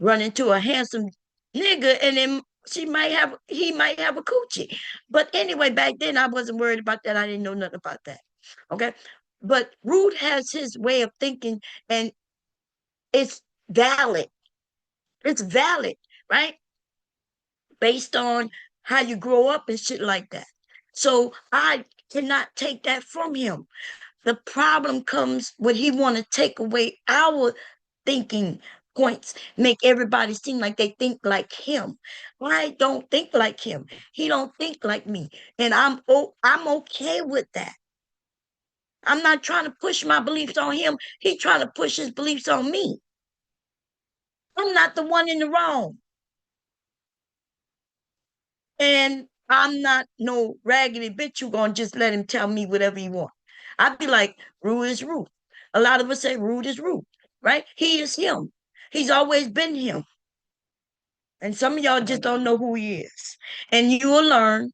run into a handsome nigga and then he might have a coochie. But anyway, back then I wasn't worried about that. I didn't know nothing about that. Okay. But Rude has his way of thinking, and it's valid. It's valid, right? Based on how you grow up and shit like that. So I cannot take that from him. The problem comes when he want to take away our thinking points, make everybody seem like they think like him. I don't think like him. He don't think like me, and I'm okay with that. I'm not trying to push my beliefs on him. He trying to push his beliefs on me. I'm not the one in the wrong. And I'm not no raggedy bitch you gonna just let him tell me whatever he want. I'd be like, rude is rude. A lot of us say rude is rude, right? He is him. He's always been him. And some of y'all just don't know who he is. And you will learn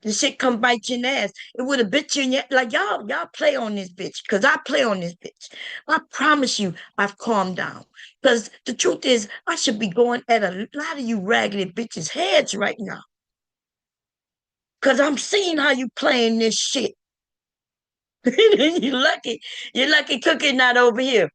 the shit come bite you in the ass. It would have bit you in your like y'all play on this bitch. Cause I play on this bitch. I promise you I've calmed down. Cause the truth is I should be going at a lot of you raggedy bitches' heads right now. Cause I'm seeing how you playing this shit. you lucky. You're lucky Cookie not over here.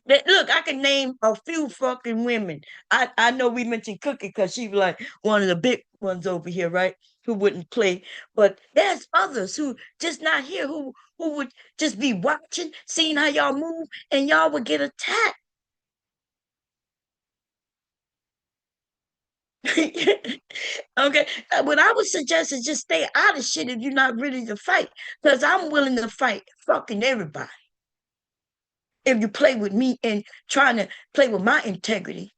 Look, I can name a few fucking women. I know we mentioned Cookie because she was like one of the big ones over here, right? Who wouldn't play. But there's others who just not here who would just be watching, seeing how y'all move, and y'all would get attacked. Okay. What I would suggest is just stay out of shit if you're not ready to fight. Because I'm willing to fight fucking everybody. If you play with me and trying to play with my integrity,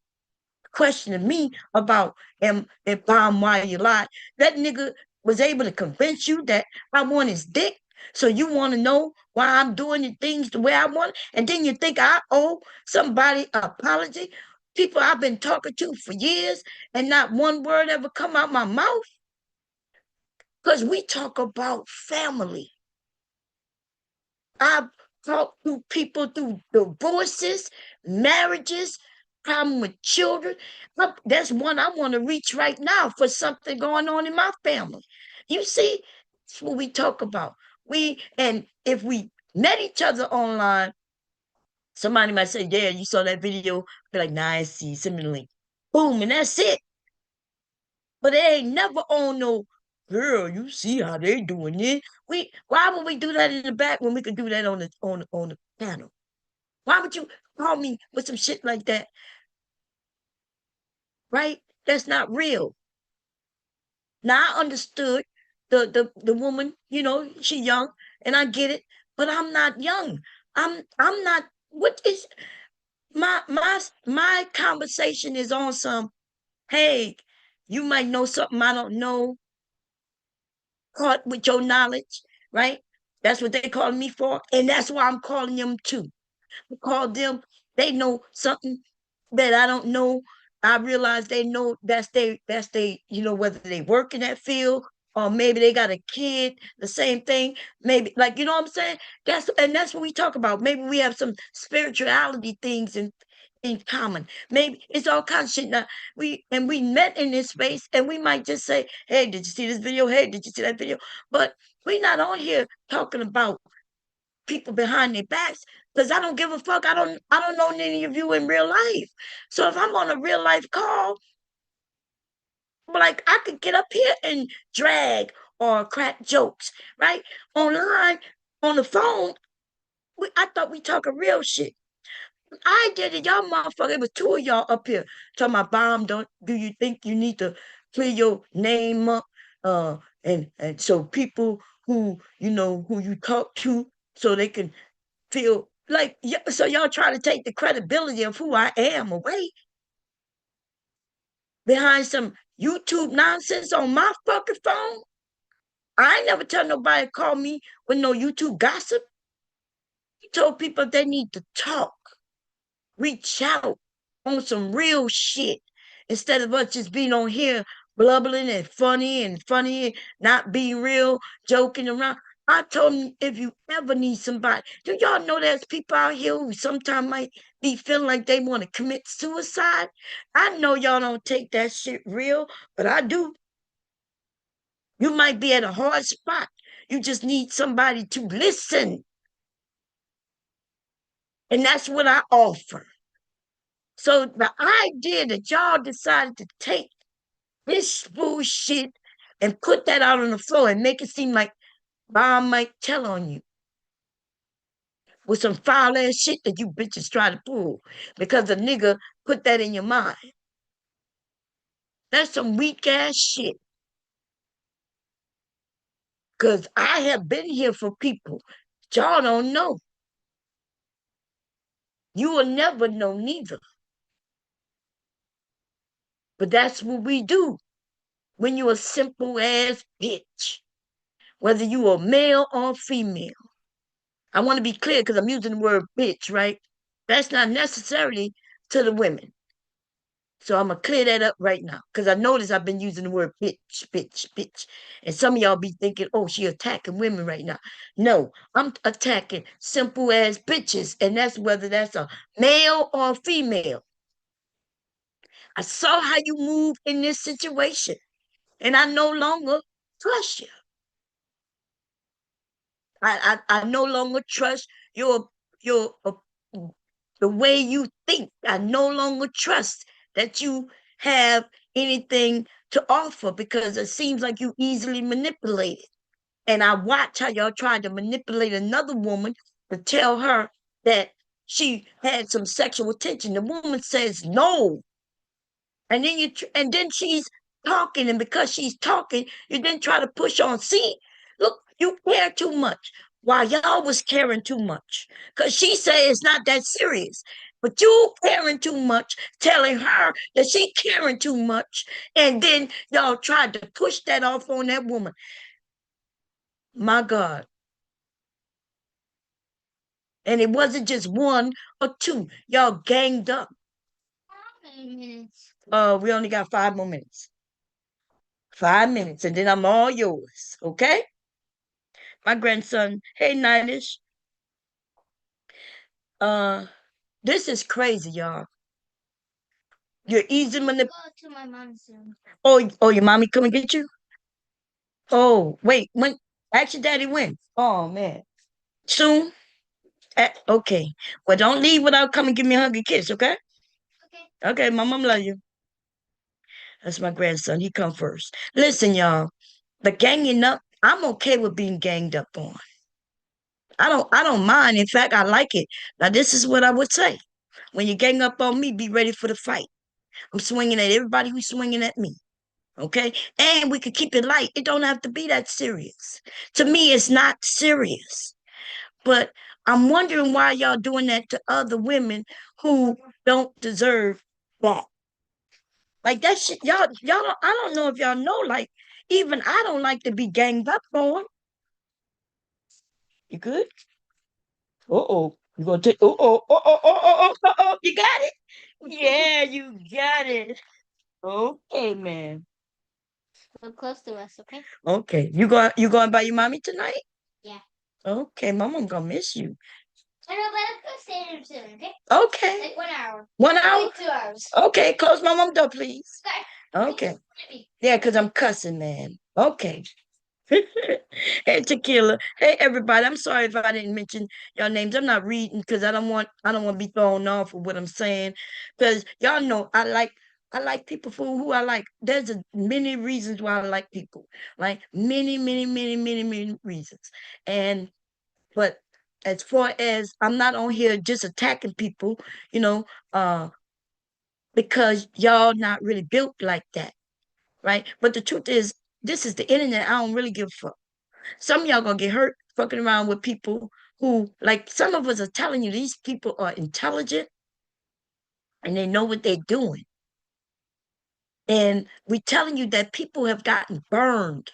questioning me about if I'm why you lie. That nigga was able to convince you that I want his dick. So you want to know why I'm doing the things the way I want, and then you think I owe somebody an apology? People I've been talking to for years, and not one word ever come out my mouth. Because we talk about family. I've talked to people through divorces, marriages, problem with children. That's one I want to reach right now for something going on in my family. You see, that's what we talk about. And if we met each other online, somebody might say, "Yeah, you saw that video." Be like, "Nah, I see. Send me the link." Boom, and that's it. But it ain't never on no girl. You see how they doing it. Why would we do that in the back when we could do that on the panel? Why would you call me with some shit like that? Right? That's not real. Now I understood the woman, she young, and I get it, but I'm not young. I'm not. What is my conversation is on some? Hey, you might know something I don't know. Caught with your knowledge, right? That's what they calling me for, and that's why I'm calling them too. I call them. They know something that I don't know. I realize they know that's they, whether they work in that field or maybe they got a kid, the same thing. Maybe like what I'm saying? That's what we talk about. Maybe we have some spirituality things in common. Maybe it's all kinds of shit. Now we met in this space and we might just say, hey, did you see this video? Hey, did you see that video? But we're not on here talking about people behind their backs because I don't give a fuck. I don't know any of you in real life. So if I'm on a real life call, like I could get up here and drag or crack jokes, right? Online, on the phone, I thought we talking real shit. I did it, y'all motherfucker. It was two of y'all up here talking about bomb. Don't do you think you need to clear your name up? And so people who you talk to so they can feel like so y'all try to take the credibility of who I am away behind some YouTube nonsense on my fucking phone. I ain't never tell nobody to call me with no YouTube gossip. I told people they need to talk, reach out on some real shit instead of us just being on here blubbering and funny, not being real, joking around. I told them if you ever need somebody, do y'all know there's people out here who sometimes might be feeling like they want to commit suicide? I know y'all don't take that shit real, but I do. You might be at a hard spot. You just need somebody to listen. And that's what I offer. So the idea that y'all decided to take this bullshit and put that out on the floor and make it seem like Bob might tell on you with some foul ass shit that you bitches try to pull because a nigga put that in your mind. That's some weak ass shit. Cause I have been here for people. Y'all don't know. You will never know neither. But that's what we do. when you a simple ass bitch, whether you a male or female. I want to be clear because I'm using the word bitch, right? That's not necessarily to the women. So I'm gonna clear that up right now because I notice I've been using the word bitch, bitch, bitch. And some of y'all be thinking, oh, she attacking women right now. No, I'm attacking simple ass bitches, and that's whether that's a male or a female. I saw how you move in this situation, and I no longer trust you. I no longer trust your the way you think. I no longer trust that you have anything to offer because it seems like you easily manipulated. And I watch how y'all tried to manipulate another woman to tell her that she had some sexual attention. The woman says no. And then she's talking, and because she's talking, you then try to push on. See, look, you care too much. While y'all was caring too much, because she said it's not that serious. But you caring too much, telling her that she caring too much, and then y'all tried to push that off on that woman. My God. And it wasn't just one or two. Y'all ganged up. How many minutes? We only got 5 more minutes. 5 minutes, and then I'm all yours. Okay? My grandson, hey Ninish. Uh, this is crazy, y'all. You're easy Let's manip. go to my mom's room. Oh, your mommy come and get you? Oh, wait, when? Actually, daddy, when? Oh man, soon. Okay. Well, don't leave without coming give me a hug and kiss. Okay? Okay. Okay, my mom love you. That's my grandson. He come first. Listen, y'all. The ganging up. I'm okay with being ganged up on. I don't mind. In fact, I like it. Now, this is what I would say. When you gang up on me, be ready for the fight. I'm swinging at everybody who's swinging at me. Okay? And we could keep it light. It don't have to be that serious. To me, it's not serious. But I'm wondering why y'all doing that to other women who don't deserve that. Like that shit, y'all don't, I don't know if y'all know, like, even I don't like to be ganged up on. You good? Uh-oh. You gonna take you got it? Yeah, you got it. Okay, man. So close to us, okay? Okay. You going by your mommy tonight? Yeah. Okay, mama gonna miss you. I know, but let's go stay there soon, okay? Okay. Like 1 hour. 1 hour? Like 2 hours. Okay, close my mom door, please. Okay. Okay. Maybe. Yeah, because I'm cussing, man. Okay. Hey, Tequila. Hey, everybody. I'm sorry if I didn't mention your names. I'm not reading because I don't want to be thrown off of what I'm saying. Because y'all know I like people for who I like. There's many reasons why I like people. Like many, many, many, many, many reasons. And but as far as I'm not on here just attacking people, you know, uh, because y'all not really built like that, right? But the truth is, this is the internet. I don't really give a fuck. Some of y'all gonna get hurt fucking around with people who, like, some of us are telling you these people are intelligent and they know what they're doing. And we're telling you that people have gotten burned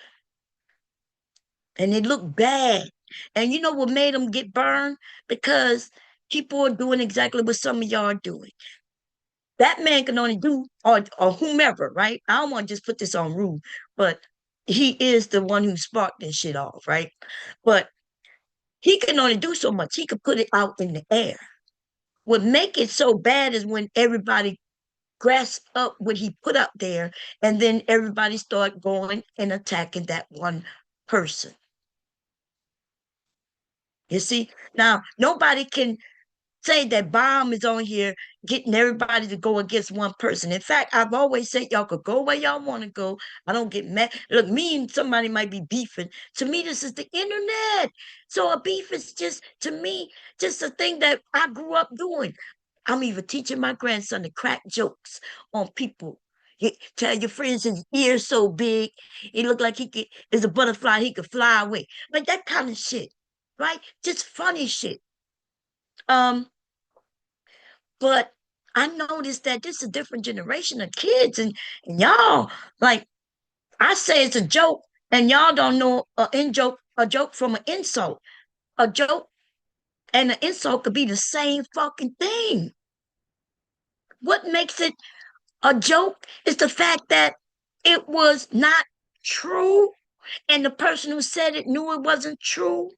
and they look bad. And you know what made them get burned? Because people are doing exactly what some of y'all are doing. That man can only do, or whomever, right? I don't want to just put this on Rue, but he is the one who sparked this shit off, right? But he can only do so much. He could put it out in the air. What make it so bad is when everybody grasp up what he put up there, and then everybody start going and attacking that one person. You see, now nobody can say that bomb is on here getting everybody to go against one person. In fact, I've always said y'all could go where y'all want to go. I don't get mad. Look, me and somebody might be beefing. To me, this is the internet. So a beef is just, to me, just a thing that I grew up doing. I'm even teaching my grandson to crack jokes on people. You tell your friends his ears so big, he look like is a butterfly, he could fly away. Like that kind of shit, right? Just funny shit. Um, but I noticed that this is a different generation of kids, and y'all, like, I say it's a joke, and y'all don't know a joke from an insult. A joke and an insult could be the same fucking thing. What makes it a joke is the fact that it was not true, and the person who said it knew it wasn't true.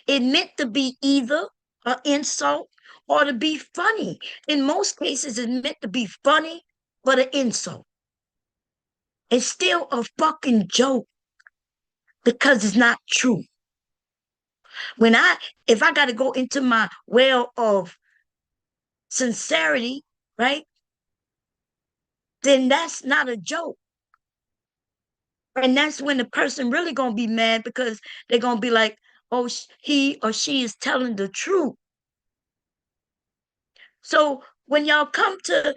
It meant to be either an insult or to be funny. In most cases, it meant to be funny, but an insult. It's still a fucking joke because it's not true. When if I got to go into my well of sincerity, right, then that's not a joke. And that's when the person really gonna be mad because they're gonna be like, oh, he or she is telling the truth. So when y'all come to,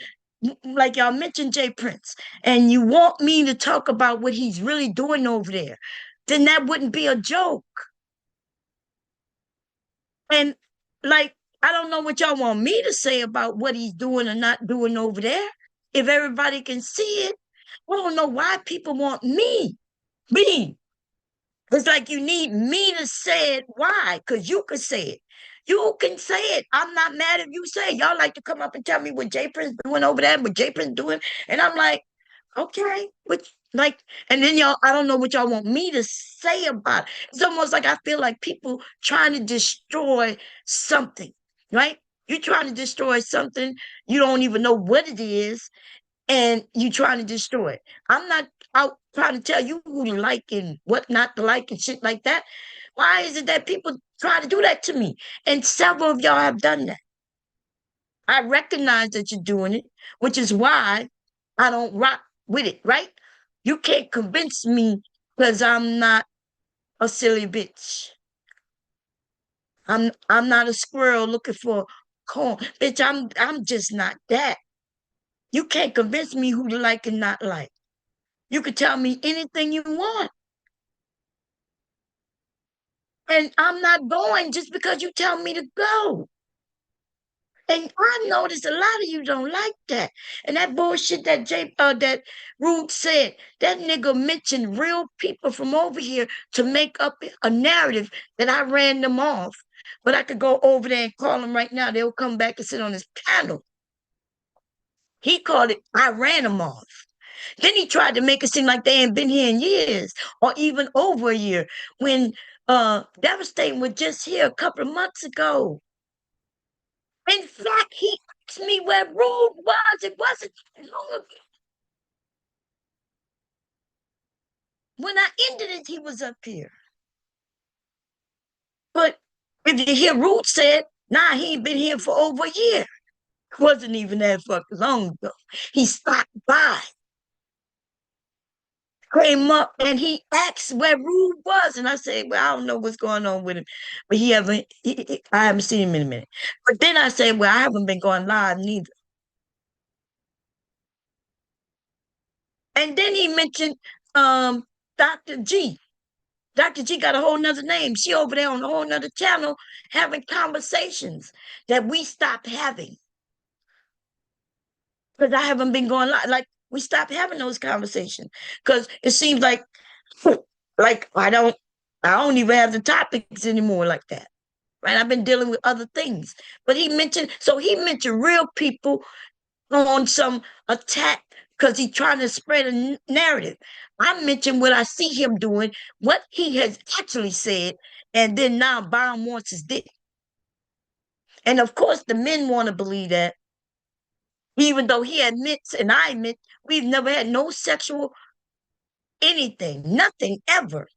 like y'all mentioned Jay Prince, and you want me to talk about what he's really doing over there, then that wouldn't be a joke. And like, I don't know what y'all want me to say about what he's doing or not doing over there. If everybody can see it, I don't know why people want me. It's like you need me to say it. Why? Because you can say it. You can say it. I'm not mad if you say it. Y'all like to come up and tell me what Jay Prince doing over there, what Jay Prince doing. And I'm like, okay, which like, and then y'all, I don't know what y'all want me to say about it. It's almost like I feel like people trying to destroy something, right? You're trying to destroy something, you don't even know what it is, and you trying to destroy it. I'm not out trying to tell you who to like and what not to like and shit like that. Why is it that people try to do that to me? And several of y'all have done that. I recognize that you're doing it, which is why I don't rock with it, right? You can't convince me because I'm not a silly bitch. I'm not a squirrel looking for corn. Bitch, I'm just not that. You can't convince me who to like and not like. You could tell me anything you want. And I'm not going just because you tell me to go. And I noticed a lot of you don't like that. And that bullshit that Rude said, that nigga mentioned real people from over here to make up a narrative that I ran them off. But I could go over there and call them right now. They'll come back and sit on this panel. He called it, I ran them off. Then he tried to make it seem like they ain't been here in years or even over a year when Devastating was just here a couple of months ago. In fact, he asked me where Rude was. It wasn't long ago. When I ended it, he was up here. But if you hear Rude said, nah, he ain't been here for over a year. It wasn't even that fucking long ago. He stopped by, came up, and he asked where Rude was. And I said, well, I don't know what's going on with him. But I haven't seen him in a minute. But then I said, well, I haven't been going live neither. And then he mentioned Dr. G. Dr. G got a whole nother name. She over there on a whole nother channel having conversations that we stopped having. Because I haven't been going live. Like we stopped having those conversations. Because it seems like I don't even have the topics anymore like that. Right. I've been dealing with other things. But he mentioned real people on some attack because he's trying to spread a narrative. I mentioned what I see him doing, what he has actually said, and then now Byron wants his dick. And of course, the men want to believe that, even though he admits and I admit we've never had no sexual anything, nothing ever,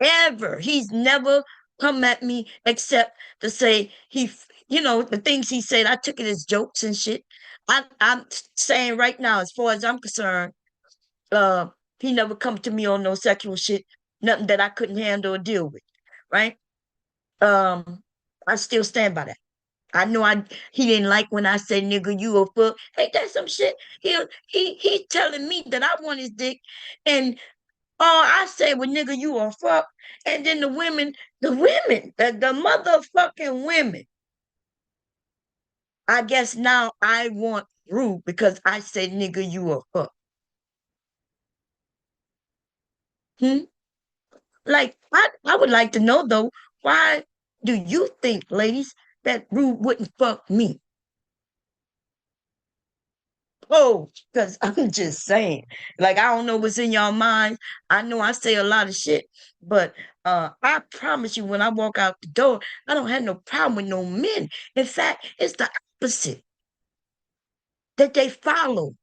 ever. He's never come at me except to say the things he said. I took it as jokes and shit. I'm saying right now, as far as I'm concerned, uh, he never come to me on no sexual shit, nothing that I couldn't handle or deal with, right? Um, I still stand by that. I know he didn't like when I said nigga you a fuck. Hey, that's some shit. He's telling me that I want his dick, and all I say well nigga you a fuck, and then the motherfucking women. I guess now I want rude because I said nigga you a fuck. Hmm? Like, I would like to know though, why do you think, ladies, that Rude wouldn't fuck me? Oh, because I'm just saying. Like, I don't know what's in y'all minds. I know I say a lot of shit, but I promise you, when I walk out the door, I don't have no problem with no men. In fact, it's the opposite that they follow.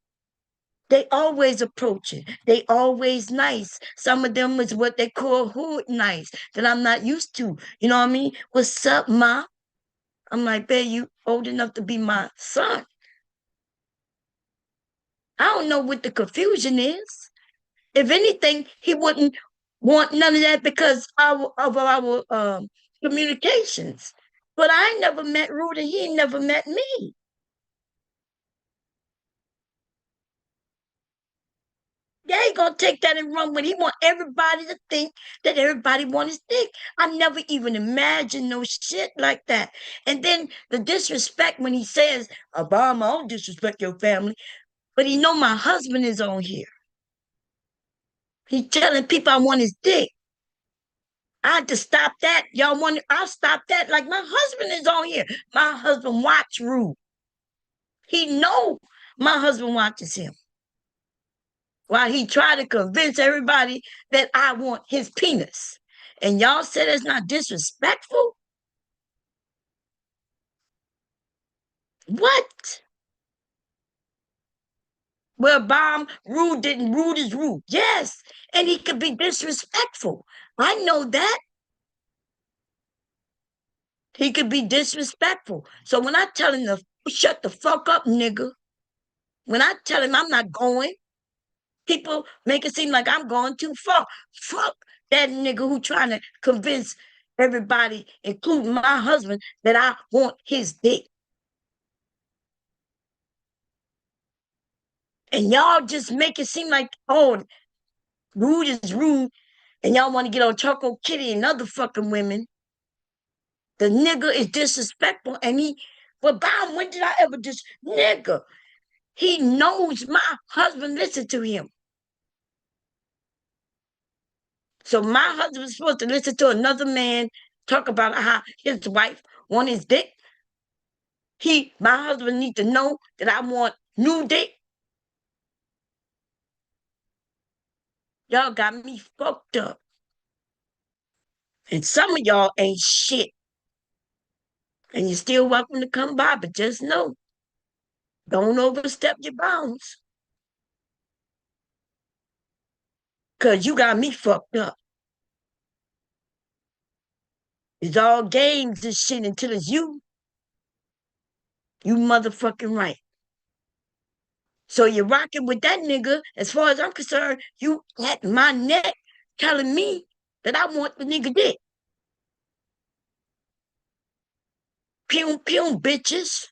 They always approaching. They always nice. Some of them is what they call hood nice that I'm not used to. You know what I mean? What's up, ma? I'm like, babe, you old enough to be my son. I don't know what the confusion is. If anything, he wouldn't want none of that because of our communications. But I never met Rudy. He never met me. Yeah, he gonna take that and run with it. He want everybody to think that everybody want his dick. I never even imagined no shit like that. And then the disrespect when he says, Obama, I don't disrespect your family. But he know my husband is on here. He telling people I want his dick. I had to stop that. Y'all want I'll stop that. Like my husband is on here. My husband watch Rude. He know my husband watches him. While he tried to convince everybody that I want his penis. And y'all said it's not disrespectful? What? Well, Bomb, rude didn't rude is rude. Yes. And he could be disrespectful. I know that. He could be disrespectful. So when I tell him to shut the fuck up, nigga, when I tell him I'm not going, people make it seem like I'm going too far. Fuck that nigga who trying to convince everybody, including my husband, that I want his dick. And y'all just make it seem like, oh, rude is rude, and y'all want to get on Choco Kitty and other fucking women. The nigga is disrespectful, and well, Bob, when did I ever just, nigga? He knows my husband listen to him. So my husband's supposed to listen to another man talk about how his wife want his dick. My husband need to know that I want new dick. Y'all got me fucked up. And some of y'all ain't shit. And you're still welcome to come by, but just know, don't overstep your bounds. Cause you got me fucked up. It's all games and shit until it's you. You motherfucking right. So you're rocking with that nigga. As far as I'm concerned, you at my neck telling me that I want the nigga dick. Pew pew bitches.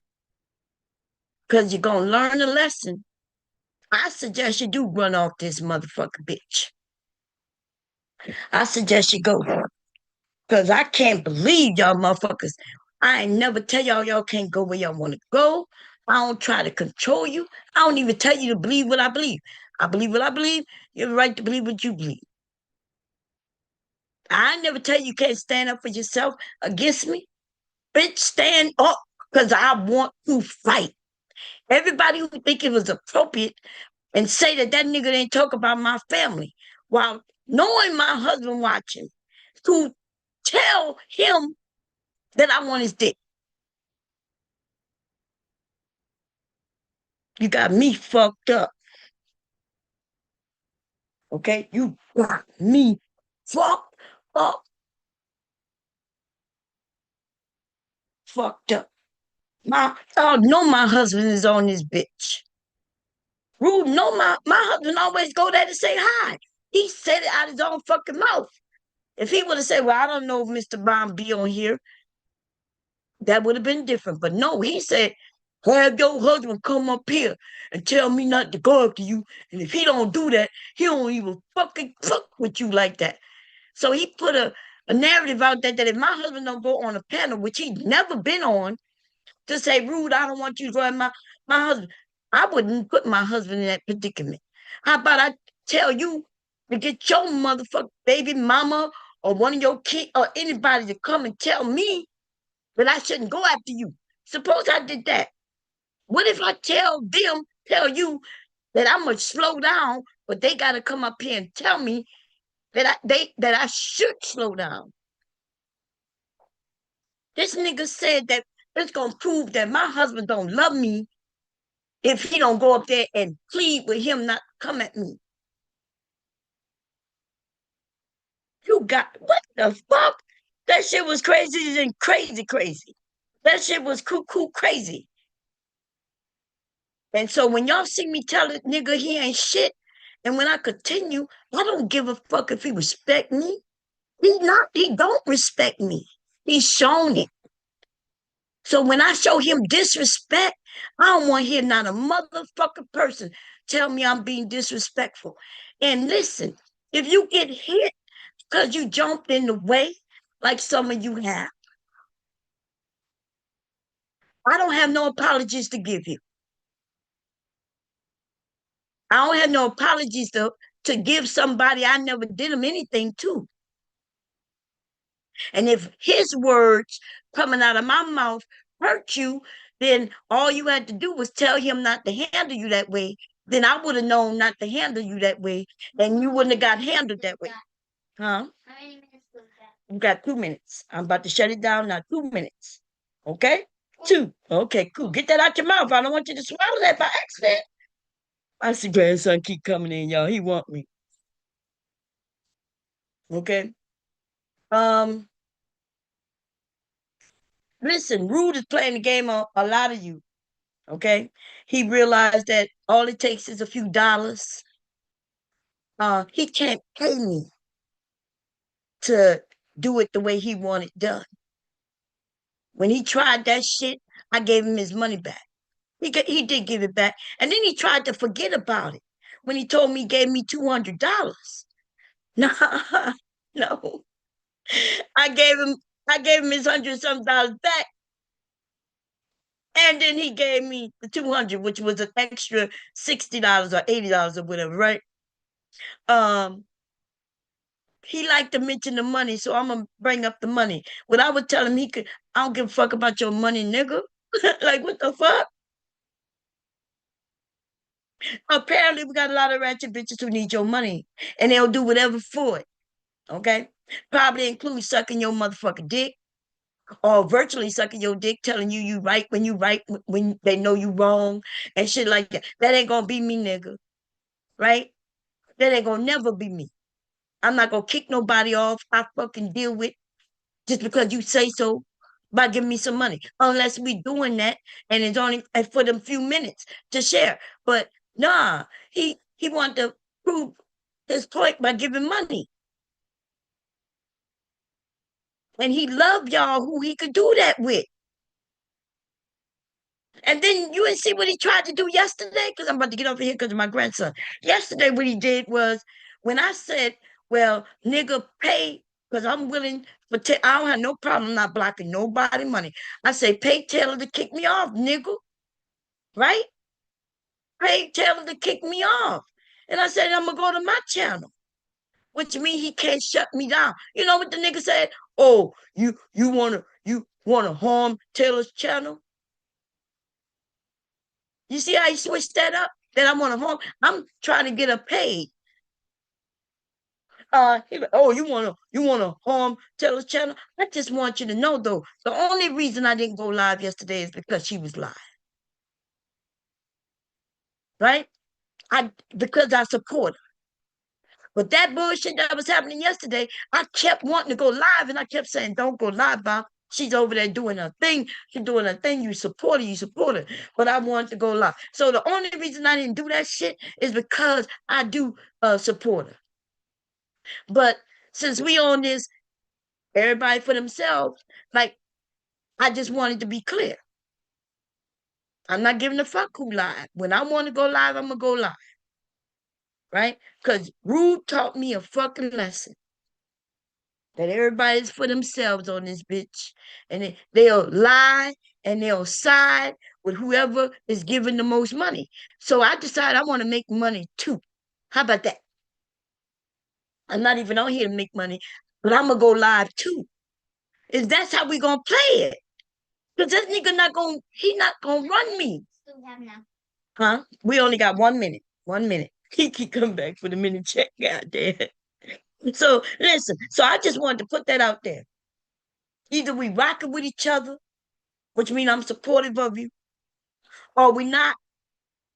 Cause you're gonna learn a lesson. I suggest you do run off this motherfucker bitch. I suggest you go. Cause I can't believe y'all motherfuckers. I ain't never tell y'all can't go where y'all want to go. I don't try to control you. I don't even tell you to believe what I believe. I believe what I believe. You have a right to believe what you believe. I never tell you can't stand up for yourself against me. Bitch, stand up because I want to fight. Everybody who think it was appropriate and say that that nigga didn't talk about my family while knowing my husband watching to tell him that I want his dick. You got me fucked up. Okay? You got me fucked up. Fucked up. I know my husband is on this bitch. Rude, no, my husband always go there to say hi. He said it out his own fucking mouth. If he would have said, well, I don't know if Mr. Bond be on here, that would have been different. But no, he said, have your husband come up here and tell me not to go after you. And if he don't do that, he don't even fucking fuck with you like that. So he put a narrative out there that if my husband don't go on a panel, which he'd never been on, to say, Rude, I don't want you to join my husband, I wouldn't put my husband in that predicament. How about I tell you to get your motherfucking baby mama or one of your kids or anybody to come and tell me that I shouldn't go after you. Suppose I did that. What if I tell you that I'm gonna slow down, but they gotta come up here and tell me that I should slow down. This nigga said that it's gonna prove that my husband don't love me if he don't go up there and plead with him not to come at me. You got what the fuck? That shit was crazy and crazy, crazy. That shit was cuckoo crazy. And so when y'all see me tell this nigga he ain't shit, and when I continue, I don't give a fuck if he respect me. He don't respect me. He's shown it. So when I show him disrespect, I don't want to hear not a motherfucking person tell me I'm being disrespectful. And listen, if you get hit because you jumped in the way, like some of you have, I don't have no apologies to give you. I don't have no apologies to give somebody I never did them anything to. And if his words coming out of my mouth hurt you, then all you had to do was tell him not to handle you that way. Then I would have known not to handle you that way, and you wouldn't have got handled that way. Huh? How many minutes was that? You got 2 minutes. I'm about to shut it down now. 2 minutes. Okay? Two. Okay, cool. Get that out your mouth. I don't want you to swallow that by accident. I see grandson keep coming in, y'all. He want me. Okay? Um, listen, Rude is playing the game on a lot of you. Okay? He realized that all it takes is a few dollars. He can't pay me to do it the way he wanted done. When he tried that shit, I gave him his money back. He did give it back. And then he tried to forget about it when he told me he gave me $200. No, no. I gave him I gave him his hundred some dollars back. And then he gave me the 200, which was an extra $60 or $80 or whatever, right? Um, he liked to mention the money, so I'm gonna bring up the money. What I would tell him, I don't give a fuck about your money, nigga. Like, what the fuck? Apparently, we got a lot of ratchet bitches who need your money, and they'll do whatever for it. Okay, probably include sucking your motherfucking dick, or virtually sucking your dick, telling you right when you right when they know you wrong and shit like that. That ain't gonna be me, nigga. Right? That ain't gonna never be me. I'm not gonna kick nobody off. I fucking deal with just because you say so by giving me some money. Unless we doing that and it's only for them few minutes to share. But nah, he wanted to prove his point by giving money. And he loved y'all who he could do that with. And then you didn't see what he tried to do yesterday? Because I'm about to get over here because of my grandson. Yesterday, what he did was when I said, well, nigga, pay, because I'm willing for, I don't have no problem not blocking nobody money. I say, pay Taylor to kick me off, nigga. Right? Pay Taylor to kick me off. And I said, I'm going to go to my channel, which means he can't shut me down. You know what the nigga said? Oh, you wanna harm Taylor's channel? You see how he switched that up? That I want to harm. I'm trying to get a paid. Oh, you wanna harm Taylor's channel? I just want you to know though, the only reason I didn't go live yesterday is because she was live, right? Because I support her. But that bullshit that was happening yesterday, I kept wanting to go live, and I kept saying, "Don't go live, Bob. She's over there doing her thing. She's doing her thing. You support her, you support her." But I wanted to go live. So the only reason I didn't do that shit is because I do support her. But since we on this, everybody for themselves, like I just wanted to be clear. I'm not giving a fuck who live. When I want to go live, I'm gonna go live, right? Because Rude taught me a fucking lesson that everybody's for themselves on this bitch, and they'll lie and they'll side with whoever is giving the most money. So I decided I want to make money too. How about that? I'm not even on here to make money, but I'm gonna go live too. Is that's how we gonna play it? Cause this nigga not gonna he not gonna run me. What do we have now? Huh? We only got 1 minute. 1 minute. He can come back for the minute check. God damn. So listen. So I just wanted to put that out there. Either we rocking with each other, which means I'm supportive of you, or we not.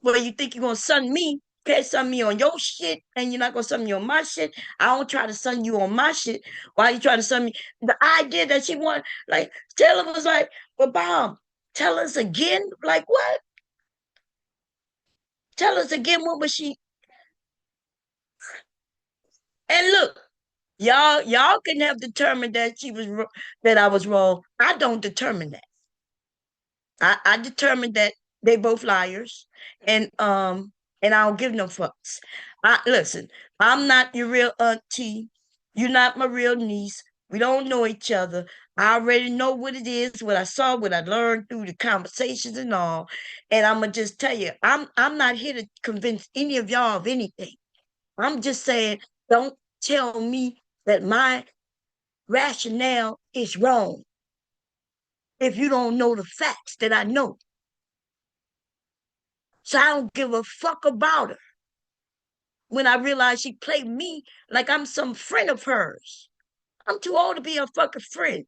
Well, you think you're gonna sun me, can't sun me on your shit, and you're not gonna sun me on my shit. I don't try to sun you on my shit. Why you trying to sun me? The idea that she want, like Taylor was like, well, Bob, tell us again. Like what? Tell us again what was she? And look, y'all can have determined that that I was wrong. I don't determine that. I determined that they both liars, and I don't give no fucks. I listen. I'm not your real auntie. You're not my real niece. We don't know each other. I already know what it is, what I saw, what I learned through the conversations and all. And I'm gonna just tell you, I'm not here to convince any of y'all of anything. I'm just saying, don't tell me that my rationale is wrong if you don't know the facts that I know. So I don't give a fuck about her. When I realized she played me like I'm some friend of hers. I'm too old to be a fucking friend.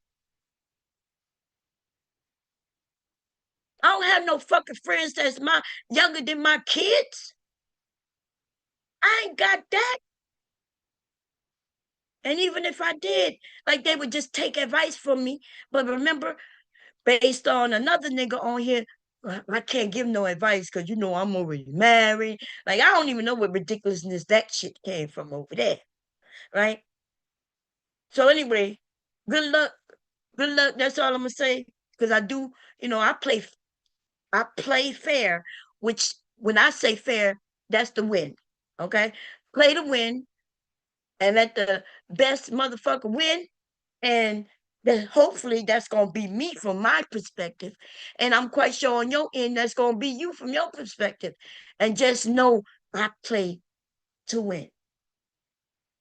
I don't have no fucking friends that's younger than my kids. I ain't got that. And even if I did, like they would just take advice from me. But remember, based on another nigga on here, I can't give no advice because you know I'm already married. Like I don't even know what ridiculousness that shit came from over there, right? So anyway, good luck. Good luck. That's all I'm gonna say. Because I do, I play fair, which when I say fair, that's the win. Okay? Play to win and let the best motherfucker win. And then hopefully that's gonna be me from my perspective. And I'm quite sure on your end that's gonna be you from your perspective. And just know I play to win.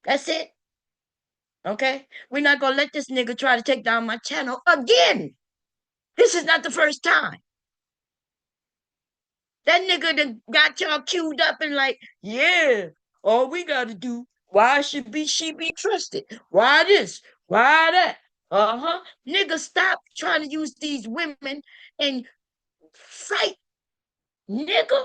That's it. Okay? We're not gonna let this nigga try to take down my channel again. This is not the first time. That nigga that got y'all queued up and like, yeah, all we gotta do, why should be she be trusted? Why this? Why that? Uh-huh. Nigga, stop trying to use these women and fight, nigga.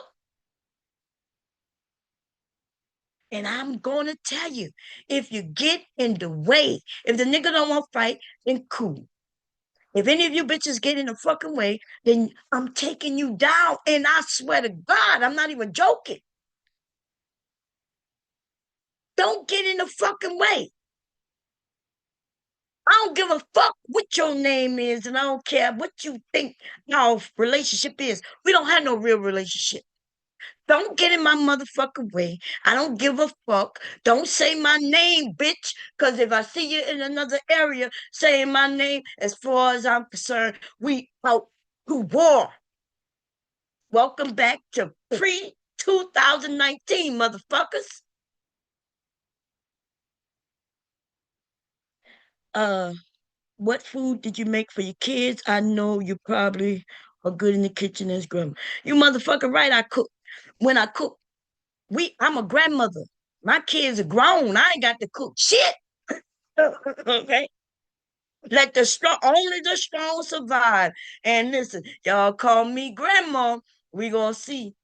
And I'm gonna tell you, if you get in the way, if the nigga don't want to fight, then cool. If any of you bitches get in the fucking way, then I'm taking you down. And I swear to God, I'm not even joking. Don't get in the fucking way. I don't give a fuck what your name is, and I don't care what you think our relationship is. We don't have no real relationship. Don't get in my motherfucking way. I don't give a fuck. Don't say my name, bitch. Because if I see you in another area saying my name, as far as I'm concerned, we out to war. Welcome back to pre 2019, motherfuckers. Uh, what food did you make for your kids? I know you probably are good in the kitchen as grandma. You motherfucker right, I cook. When I cook, I'm a grandmother. My kids are grown. I ain't got to cook shit. Okay. Let the strong, only the strong survive. And listen, y'all call me grandma. We gonna see.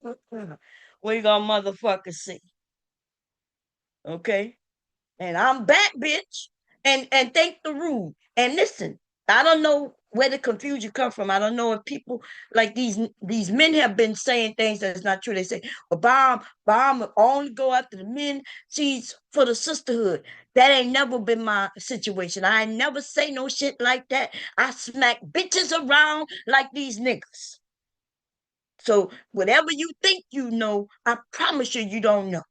We gonna motherfucker see. Okay. And I'm back, bitch. And thank the rule. And listen, I don't know where the confusion come from. I don't know if people like these men have been saying things that's not true. They say, well, bomb only go after the men. She's for the sisterhood. That ain't never been my situation. I ain't never say no shit like that. I smack bitches around like these niggas. So whatever you think you know, I promise you, you don't know.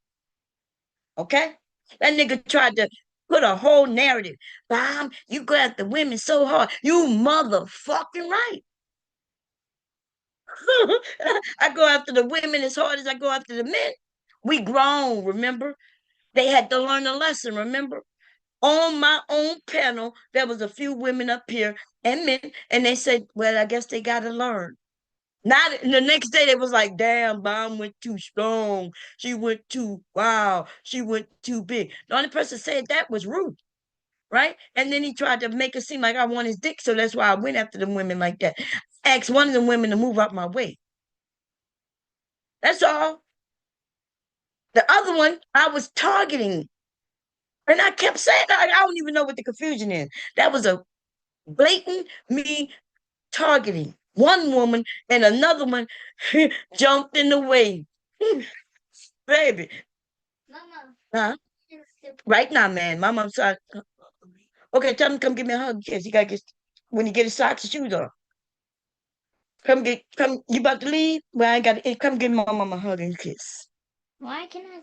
Okay? That nigga tried to put a whole narrative. Bomb, you go after women so hard. You motherfucking right. I go after the women as hard as I go after the men. We grown, remember? They had to learn a lesson, remember? On my own panel, there was a few women up here and men, and they said, well, I guess they got to learn. Not the next day, they was like, damn, Bomb went too strong. She went too, wow, she went too big. The only person said that was Ruth, right? And then he tried to make it seem like I want his dick, so that's why I went after them women like that. Asked one of the women to move out my way. That's all. The other one, I was targeting. And I kept saying, I don't even know what the confusion is. That was a blatant me targeting one woman, and another one jumped in the way. Baby. Mama. Huh? Right now, man. My mom's like, okay, tell him to come give me a hug. Yes, he gotta get when he get his socks and shoes on. Come, you about to leave? Well, I gotta come give my mama a hug and kiss. Why can I?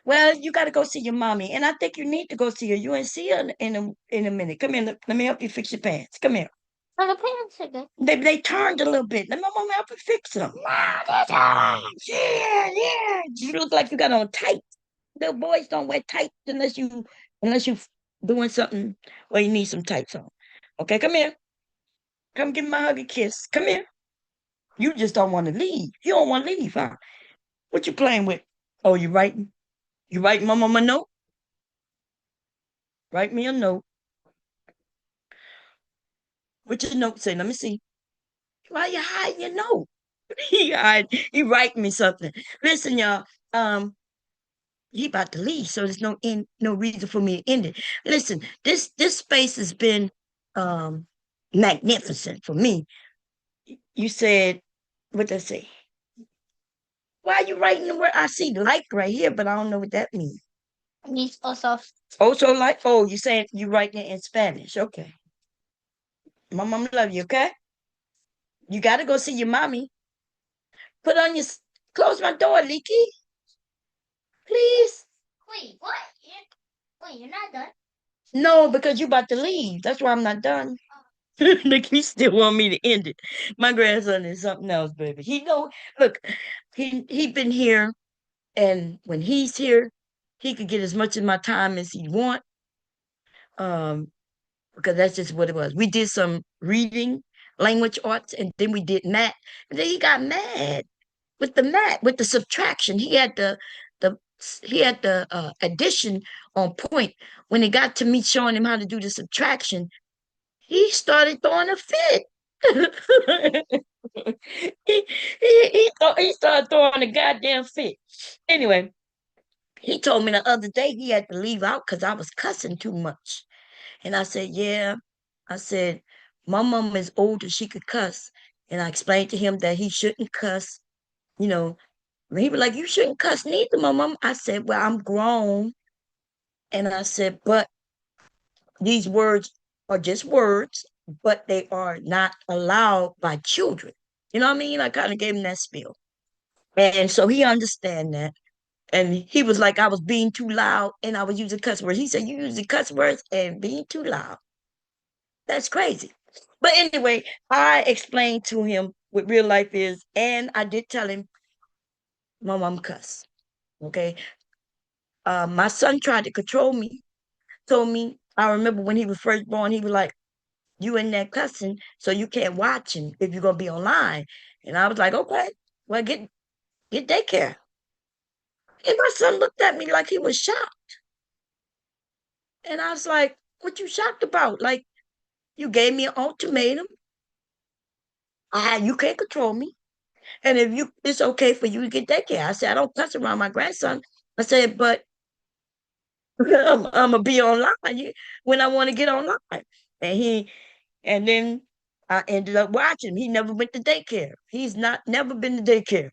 Well, you gotta go see your mommy. And I think you need to go see her. You ain't see her in a minute. Come here, let me help you fix your pants. Come here. Oh, the pants are good. They turned a little bit. Let my mama help you fix them. Yeah, yeah. You look like you got on tight. Little boys don't wear tights unless you doing something where you need some tights on. Okay, come here. Come give me my hug and kiss. Come here. You just don't want to leave. You don't want to leave, huh? What you playing with? Oh, you writing? You writing my mama a note? Write me a note. What your note say? Let me see. Why you hiding your note? He write me something. Listen, y'all. He about to leave, so there's no reason for me to end it. Listen, this space has been um magnificent for me. You said what did I say? Why are you writing the word? I see like right here, but I don't know what that means. These also. Also like, oh, you saying you writing it in Spanish. Okay. My mom love you, okay? You gotta go see your mommy. Put on your close my door, Leaky. Please. Wait, what? Wait, you're not done? No, because you about to leave. That's why I'm not done. Look, he still want me to end it. My grandson is something else, baby. He know. Look, he been here, and when he's here, he could get as much of my time as he want. Um, because that's just what it was. We did some reading, language arts, and then we did math. And then he got mad with the math, with the subtraction. The he had the addition on point. When it got to me showing him how to do the subtraction, he started throwing a fit. He started throwing a goddamn fit. Anyway, he told me the other day he had to leave out because I was cussing too much. And I said, yeah. I said, my mom is older, she could cuss. And I explained to him that he shouldn't cuss. You know, and he was like, you shouldn't cuss neither, my mom. I said, well, I'm grown. And I said, but these words are just words, but they are not allowed by children. You know what I mean? I kind of gave him that spiel. And so he understand that. And he was like, I was being too loud and I was using cuss words. He said, you using cuss words and being too loud. That's crazy. But anyway, I explained to him what real life is. And I did tell him my mom cuss. Okay. My son tried to control me, told me, I remember when he was first born, he was like, you in there cussing, so you can't watch him if you're gonna be online. And I was like, okay, well, get daycare. And my son looked at me like he was shocked. And I was like, what you shocked about? Like, you gave me an ultimatum. You can't control me. And if you it's okay for you to get daycare. I said, I don't cuss around my grandson. I said, but I'm gonna be online when I want to get online. And then I ended up watching. He never went to daycare. He's not never been to daycare.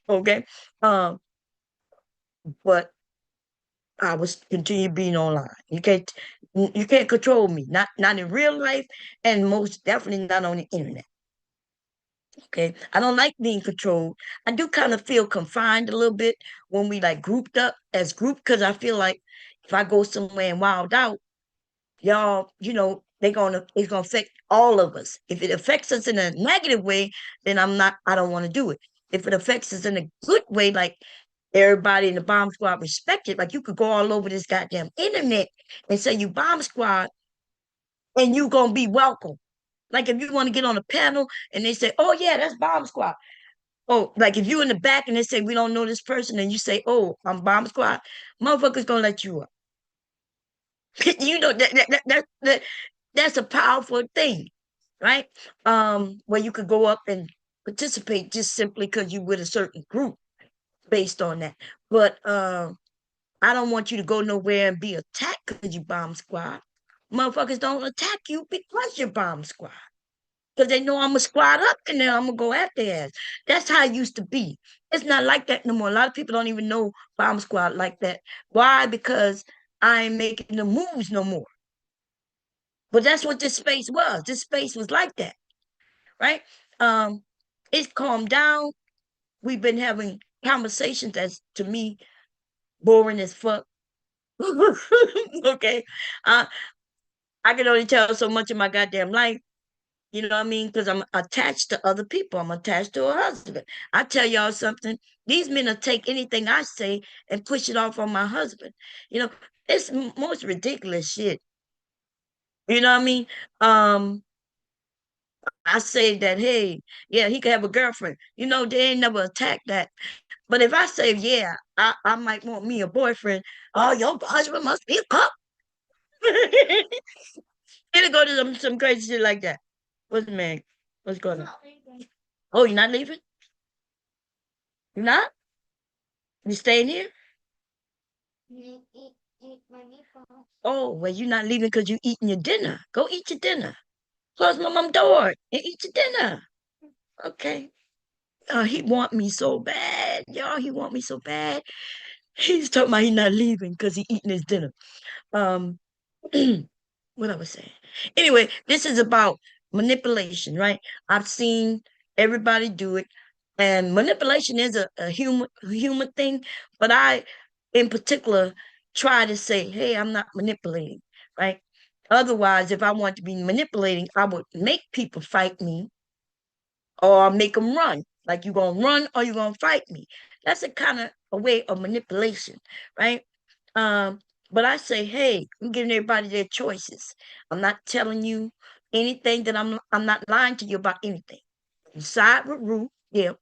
Okay. Um, but I was continue being online. You can't control me. Not in real life and most definitely not on the internet. Okay. I don't like being controlled. I do kind of feel confined a little bit when we like grouped up as group because I feel like if I go somewhere and wild out, y'all, it's gonna affect all of us. If it affects us in a negative way, then I don't want to do it. If it affects us in a good way, like Everybody in the bomb squad respected. Like you could go all over this goddamn internet and say you bomb squad and you gonna be welcome. Like if you want to get on a panel and they say, "Oh yeah, that's bomb squad." Oh, like if you in the back and they say we don't know this person, and you say, "Oh, I'm bomb squad," motherfuckers gonna let you up. You know that's a powerful thing, right? Where you could go up and participate just simply because you with a certain group based on that. But I don't want you to go nowhere and be attacked because you bomb squad. Motherfuckers don't attack you because you're bomb squad. Because they know I'm gonna squad up and then I'm gonna go after their ass. That's how it used to be. It's not like that no more. A lot of people don't even know bomb squad like that. Why? Because I ain't making the moves no more. But that's what this space was. This space was like that, right? Um, it's calmed down. We've been having conversations that's to me boring as fuck. Okay. Uh, I can only tell so much of my goddamn life. You know what I mean? Because I'm attached to other people. I'm attached to a husband. I tell y'all something. These men will take anything I say and push it off on my husband. You know, it's most ridiculous shit. You know what I mean? I say that, hey, yeah, he could have a girlfriend. You know, they ain't never attacked that. But if I say, yeah, I might want me a boyfriend, oh, your husband must be a cop. It'll go to some crazy shit like that. What's the man? What's going on? Oh, you're not leaving? You're not? You staying here? My meatballs. Oh, well, you're not leaving because you eating your dinner. Go eat your dinner. Close my mom door and eat your dinner. Okay. He want me so bad, y'all. He want me so bad. He's talking about he not leaving because he eating his dinner. Um, what I was saying. Anyway, this is about manipulation, right? I've seen everybody do it, and manipulation is a human thing. But I, in particular, try to say, "Hey, I'm not manipulating," right? Otherwise, if I want to be manipulating, I would make people fight me or make them run. Like you gonna run or you gonna fight me. That's a kind of a way of manipulation, right? Um, but I say, hey, I'm giving everybody their choices. I'm not telling you anything that I'm not lying to you about anything. You side with Ruth, yeah,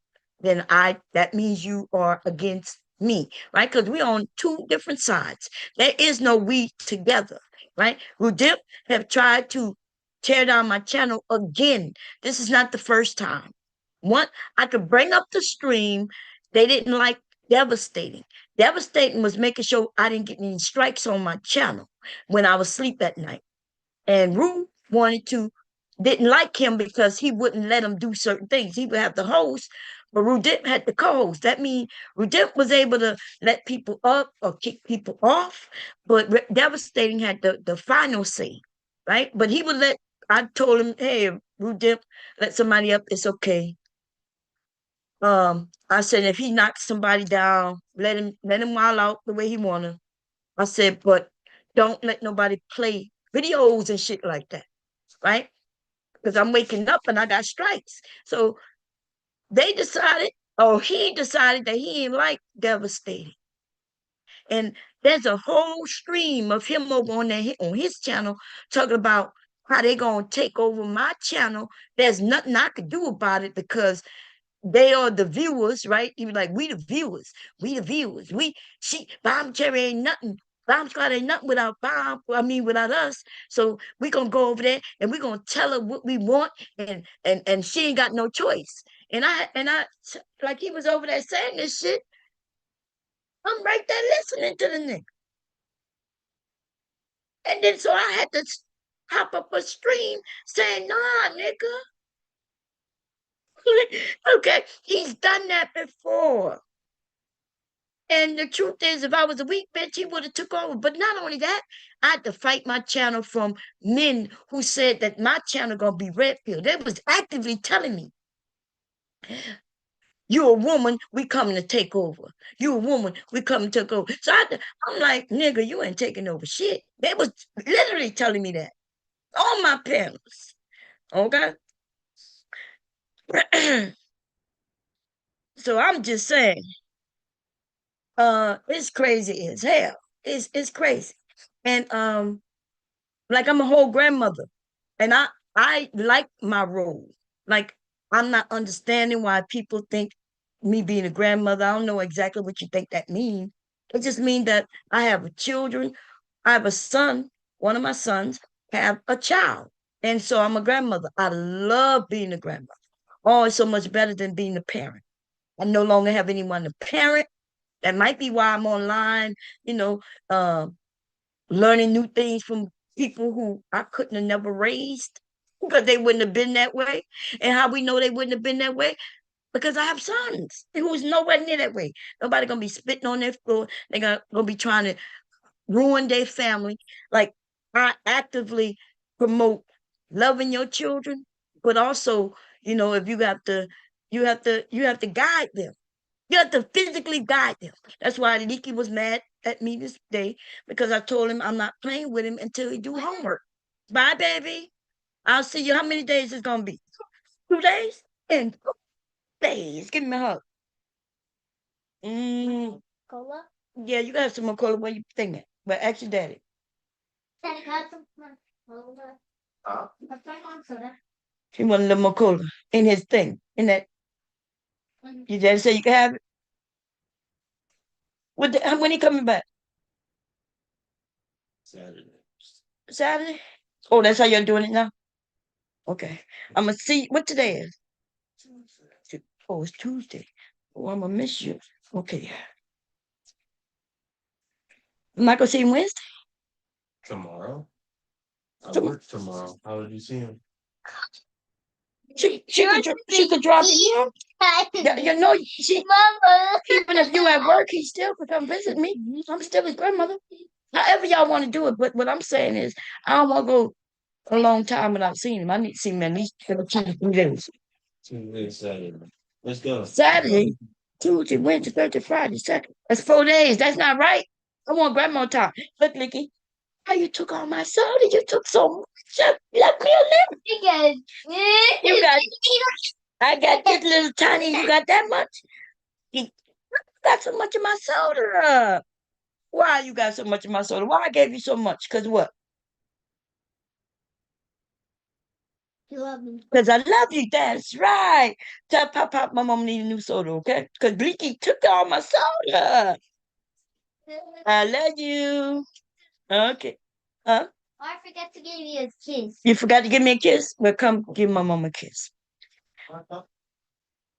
then that means you are against me, right? Because we're on two different sides. There is no we together, right? Rudip have tried to tear down my channel again. This is not the first time. One, I could bring up the stream. They didn't like devastating. Devastating was making sure I didn't get any strikes on my channel when I was asleep at night. And Rue didn't like him because he wouldn't let him do certain things. He would have the host, but Rudip had the co-host. That means Rudip was able to let people up or kick people off, but Devastating had the final say, right? But he would let, I told him, hey, Rudip, let somebody up, it's okay. I said if he knocks somebody down, let him wild out the way he wanna. I said, but don't let nobody play videos and shit like that, right? Because I'm waking up and I got strikes. So they decided, or he decided that he ain't like devastating. And there's a whole stream of him over on his channel talking about how they gonna take over my channel. There's nothing I could do about it because they are the viewers, right? You be like, we the viewers, we the viewers. Bomb Cherry ain't nothing. Bomb Squad ain't nothing without without us. So we gonna go over there and we gonna tell her what we want, and she ain't got no choice. And I like he was over there saying this shit. I'm right there listening to the nigga. And then so I had to hop up a stream saying, nah, nigga. Okay, he's done that before. And the truth is, if I was a weak bitch, he would have took over. But not only that, I had to fight my channel from men who said that my channel gonna be red pill. They was actively telling me, "You a woman, we coming to take over. You a woman, we coming to take over." So I'm like, nigga, you ain't taking over shit. They was literally telling me that on my panels. Okay. So I'm just saying, It's crazy as hell. It's crazy. And like I'm a whole grandmother. And I like my role. Like I'm not understanding why people think me being a grandmother. I don't know exactly what you think that means. It just means that I have children. I have a son. One of my sons have a child. And so I'm a grandmother. I love being a grandmother. Oh, it's so much better than being a parent. I no longer have anyone to parent. That might be why I'm online, you know, uh, learning new things from people who I couldn't have never raised because they wouldn't have been that way. And how we know they wouldn't have been that way? Because I have sons who's nowhere near that way. Nobody gonna be spitting on their floor. They're gonna be trying to ruin their family. Like I actively promote loving your children, but also, if you have to guide them. You have to physically guide them. That's why Leaky was mad at me this day because I told him I'm not playing with him until he do homework. Bye, baby. I'll see you. How many days it's gonna be? 2 days? And 2 days. Give me a hug. Mm, Cola? yeah, you got some more cola. What you thinking? But ask your daddy. Daddy got some cola. What's my mom soda? He want a little more cola in his thing. In that, your daddy say you can have it. When he coming back? Saturday? Oh, that's how you're doing it now? Okay. I'm gonna see what today is. Oh, it's Tuesday. Oh, I'm gonna miss you. Okay. I'm not gonna see him Wednesday. Tomorrow? I Tom- work tomorrow. How did you see him? She could drop you off. Yeah, Mama. even if you at work, he still could come visit me. I'm still his grandmother. However y'all want to do it, but what I'm saying is, I don't want to go a long time without seeing him. I need to see him at least every 2 to 3 days. Tuesday, Saturday. Let's go. Saturday, Tuesday, Wednesday, Thursday, Friday, Saturday. That's 4 days. That's not right. I want grandma time. Look, Licky, how you took all my soda? You took so much. Just let me live. Because You got, I got this little tiny. You got that much? You got so much of my soda. Why you got so much of my soda? Why I gave you so much? Cause what? you love me. Because I love you. That's right. Tell Pop my mom need a new soda, okay? Because Bleaky took all my soda. I love you. Okay. Huh? I forgot to give you a kiss. You forgot to give me a kiss? Well, come give my mom a kiss. So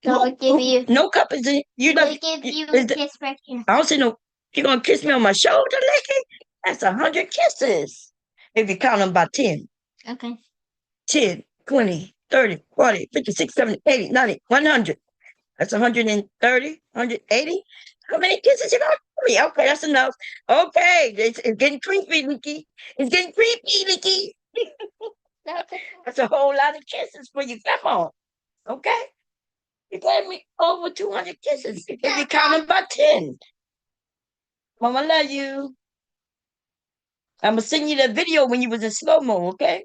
I'll give you. No cup is in. I'll give you a kiss right here. I don't see no. You gonna kiss me on my shoulder, Licky? That's 100 kisses. If you count them by 10. Okay. 10, 20, 30, 40, 50, 60, 70, 80, 90, 100. That's 130, 180. How many kisses you gonna give me? Okay, that's enough. Okay, it's getting creepy, Leaky. It's getting creepy, Leaky. That's a whole lot of kisses for you. Come on. Okay? You gave me over 200 kisses. If you count them by 10. Mama, love you. I'm gonna send you that video when you was in slow-mo, okay?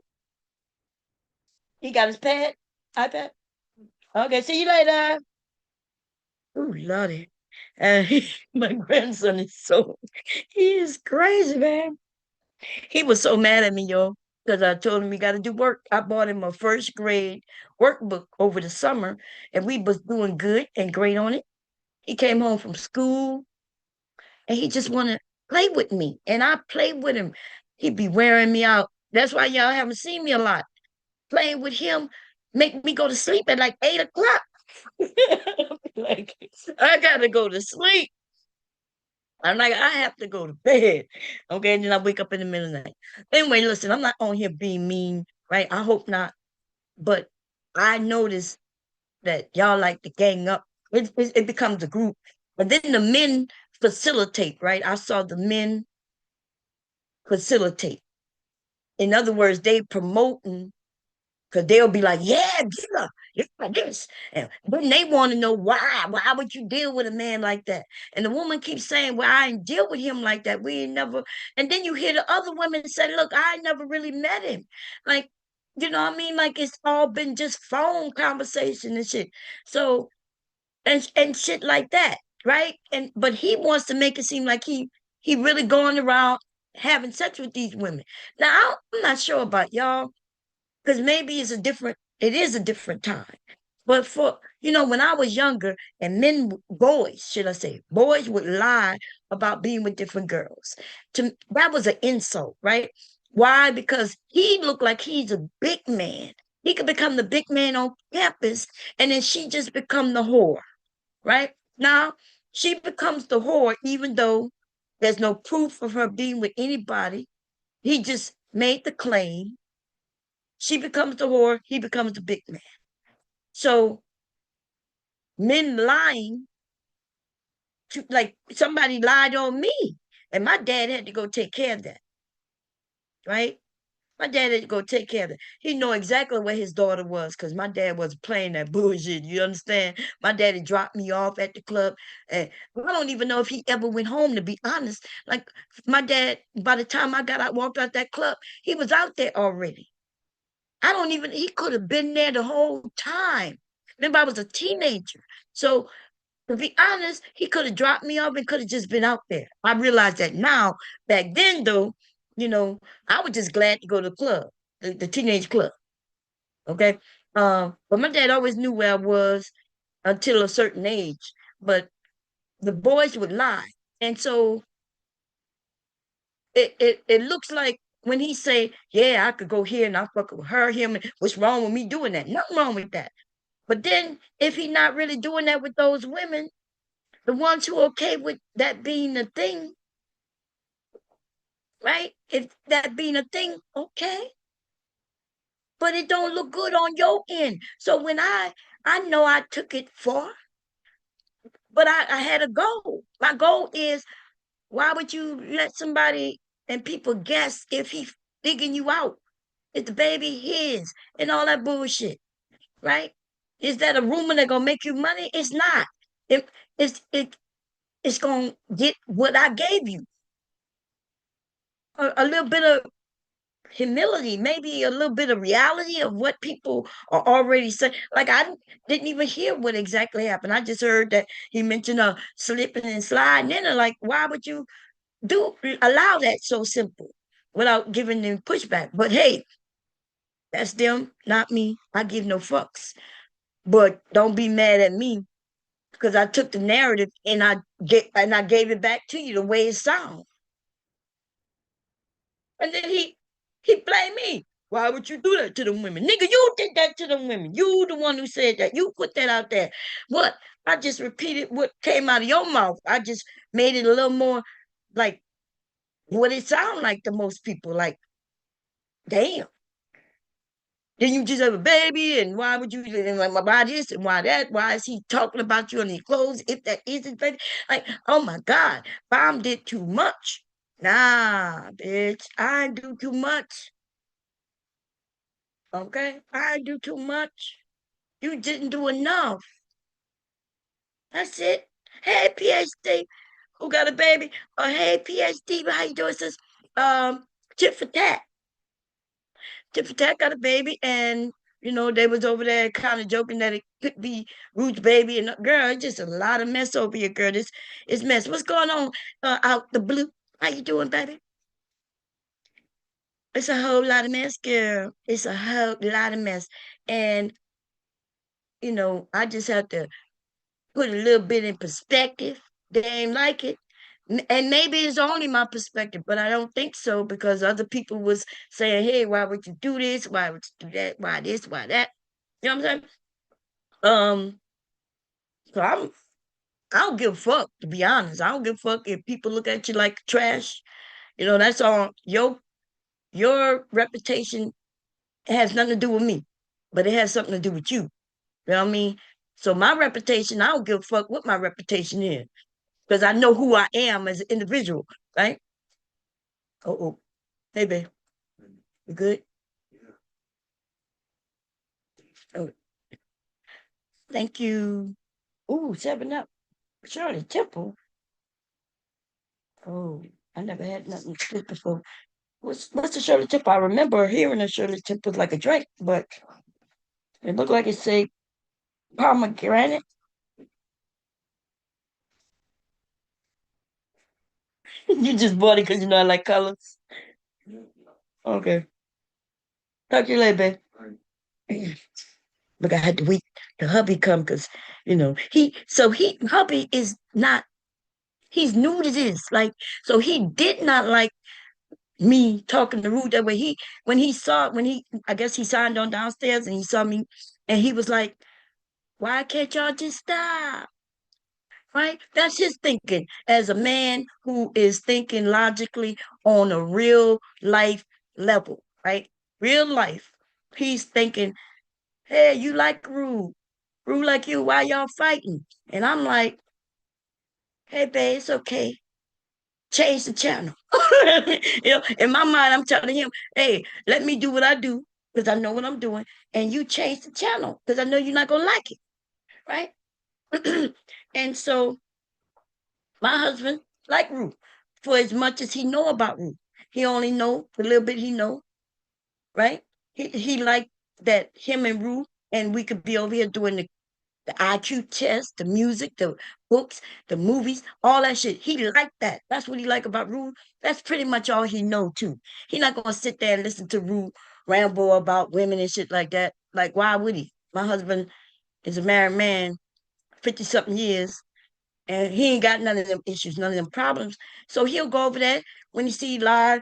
He got his iPad. Okay, see you later. Oh, Lordy. My grandson he is crazy, man. He was so mad at me, yo, because I told him he got to do work. I bought him a first grade workbook over the summer, and we was doing good and great on it. He came home from school, and he just want to play with me, and I played with him. He'd be wearing me out. That's why y'all haven't seen me a lot. Playing with him make me go to sleep at like 8 o'clock. Like, I gotta go to sleep. I'm like, I have to go to bed. Okay, and then I wake up in the middle of the night. Anyway, listen, I'm not on here being mean, right? I hope not. But I noticed that y'all like to gang up. It becomes a group. And then the men facilitate, right? I saw the men facilitate. In other words, they promoting because they'll be like, yeah, yeah, this. And then they want to know why. Why would you deal with a man like that? And the woman keeps saying, well, I ain't deal with him like that. We ain't never. And then you hear the other women say, look, I never really met him. Like, you know what I mean? Like it's all been just phone conversation and shit. So, and shit like that. right? But he wants to make it seem like he really going around having sex with these women. Now I'm not sure about y'all because maybe it is a different time. But for when I was younger, and boys, should I say, boys would lie about being with different girls. That was an insult, right? Why? Because he looked like he's a big man. He could become the big man on campus, and then she just become the whore, right? Now she becomes the whore, even though there's no proof of her being with anybody. He just made the claim. She becomes the whore, he becomes the big man. So men lying like somebody lied on me, and my dad had to go take care of that, right? My dad had to go take care of it. He know exactly where his daughter was because my dad was playing that bullshit. You understand? My daddy dropped me off at the club, and I don't even know if he ever went home. To be honest, like my dad, by the time walked out that club, he was out there already. I don't even. He could have been there the whole time. Remember, I was a teenager, so to be honest, he could have dropped me off and could have just been out there. I realize that now. Back then, though, I was just glad to go to the club, the teenage club. Okay. But my dad always knew where I was until a certain age. But the boys would lie. And so it looks like when he say, yeah, I could go here and I fuck with her, him, what's wrong with me doing that? Nothing wrong with that. But then if he not really doing that with those women, the ones who are okay with that being a thing, right? If that being a thing, okay. But it don't look good on your end. So when I know I took it far, but I had a goal. My goal is why would you let somebody and people guess if he digging you out? Is the baby his and all that bullshit, right? Is that a rumor that gonna make you money? It's not. It it's gonna get what I gave you. A little bit of humility, maybe a little bit of reality of what people are already saying. Like I didn't even hear what exactly happened. I just heard that he mentioned slipping and sliding. And then like, why would you allow that so simple without giving them pushback? But hey, that's them, not me. I give no fucks. But don't be mad at me because I took the narrative and I gave it back to you the way it sounds. And then he blamed me. Why would you do that to them women? Nigga, you did that to them women. You the one who said that. You put that out there. What? I just repeated what came out of your mouth. I just made it a little more like what it sound like to most people. Like, damn. Then you just have a baby, and why would you and like why this and why that? Why is he talking about you in his clothes if that is his baby? Like, oh my God, Bomb did too much. Nah, bitch, I do too much. Okay? I do too much. You didn't do enough. That's it. Hey, PhD, who got a baby? Or hey, PhD, how you doing, sis? Um, tit for tat. Tit for tat got a baby, and they was over there kind of joking that it could be Ruth's baby. And girl, it's just a lot of mess over here, girl. This is mess. What's going on out the blue? How you doing, baby? It's a whole lot of mess, girl. It's a whole lot of mess. And I just have to put a little bit in perspective. They ain't like it. And maybe it's only my perspective, but I don't think so because other people was saying, hey, why would you do this? Why would you do that? Why this? Why that? You know what I'm saying? Um, so I don't give a fuck, to be honest. I don't give a fuck if people look at you like trash. That's all your reputation has nothing to do with me, but it has something to do with you. You know what I mean? So my reputation, I don't give a fuck what my reputation is because I know who I am as an individual, right? Oh, hey, babe, you good? Oh, thank you. Ooh, 7 Up. Shirley Temple. Oh, I never had nothing like this before. What's the Shirley Temple? I remember hearing a Shirley Temple like a drink, but it looked like it say pomegranate. You just bought it because you know I like colors. Okay. Talk to you later, babe. Look, I had to wait the hubby come because hubby is not, he's new to this. Like, so he did not like me talking to Ruth that way. I guess he signed on downstairs and he saw me and he was like, why can't y'all just stop? Right? That's his thinking as a man who is thinking logically on a real life level, right? Real life. He's thinking, hey, you like Rue. Rue like you, why y'all fighting? And I'm like, hey, babe, it's okay. Change the channel. In my mind, I'm telling him, hey, let me do what I do because I know what I'm doing. And you change the channel because I know you're not going to like it. Right? And so my husband like Ruth for as much as he know about Ruth. He only know the little bit he know, right? He like that him and Ruth, and we could be over here doing the IQ test, the music, the books, the movies, all that shit. He like that. That's what he like about Rue. That's pretty much all he know too. He not gonna sit there and listen to Rue ramble about women and shit like that. Like, why would he? My husband is a married man, 50 something years, and he ain't got none of them issues, none of them problems. So he'll go over there when he see live,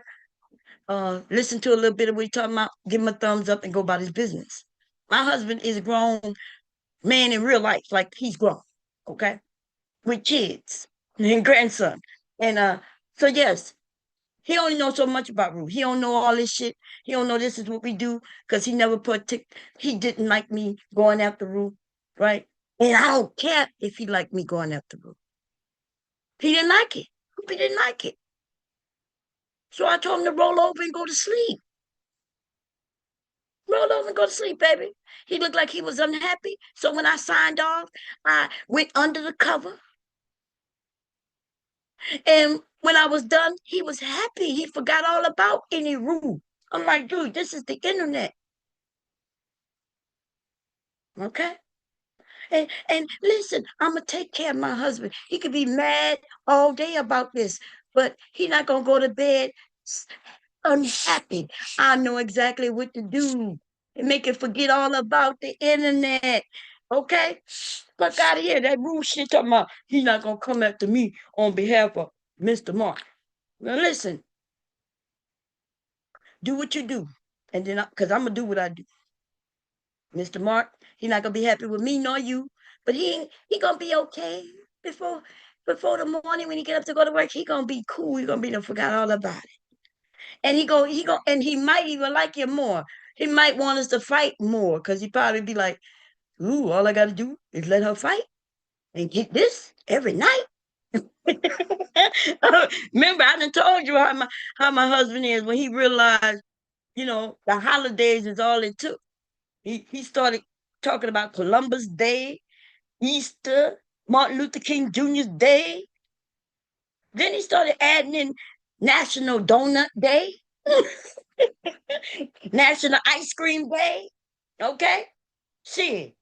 listen to a little bit of what he talking about, give him a thumbs up and go about his business. My husband is a grown man in real life, like he's grown, okay, with kids and grandson. And so yes, he only knows so much about Ruth. He don't know all this shit. He don't know this is what we do because he never he didn't like me going after Ruth, right? And I don't care if he liked me going after Ruth. He didn't like it. He didn't like it. So I told him to roll over and go to sleep. Roll over and go to sleep, baby. He looked like he was unhappy. So when I signed off, I went under the cover. And when I was done, he was happy. He forgot all about any rule. I'm like, dude, this is the internet. Okay? And listen, I'm gonna take care of my husband. He could be mad all day about this, but he not gonna go to bed unhappy. I know exactly what to do and make it forget all about the internet. Okay? Fuck out of here. That rule shit talking about he not gonna come after me on behalf of Mr. Mark. Now listen, do what you do. And then, because I'm going to do what I do. Mr. Mark, he not going to be happy with me nor you, but he going to be okay before the morning when he get up to go to work. He going to be cool. He going to be done forgot all about it. And and he might even like you more. He might want us to fight more because he probably be like, ooh, all I got to do is let her fight and get this every night. Remember, I done told you how my husband is when he realized, the holidays is all it took. He started talking about Columbus Day, Easter, Martin Luther King Jr.'s Day. Then he started adding in National Donut Day, National Ice Cream Day. Okay? Shit.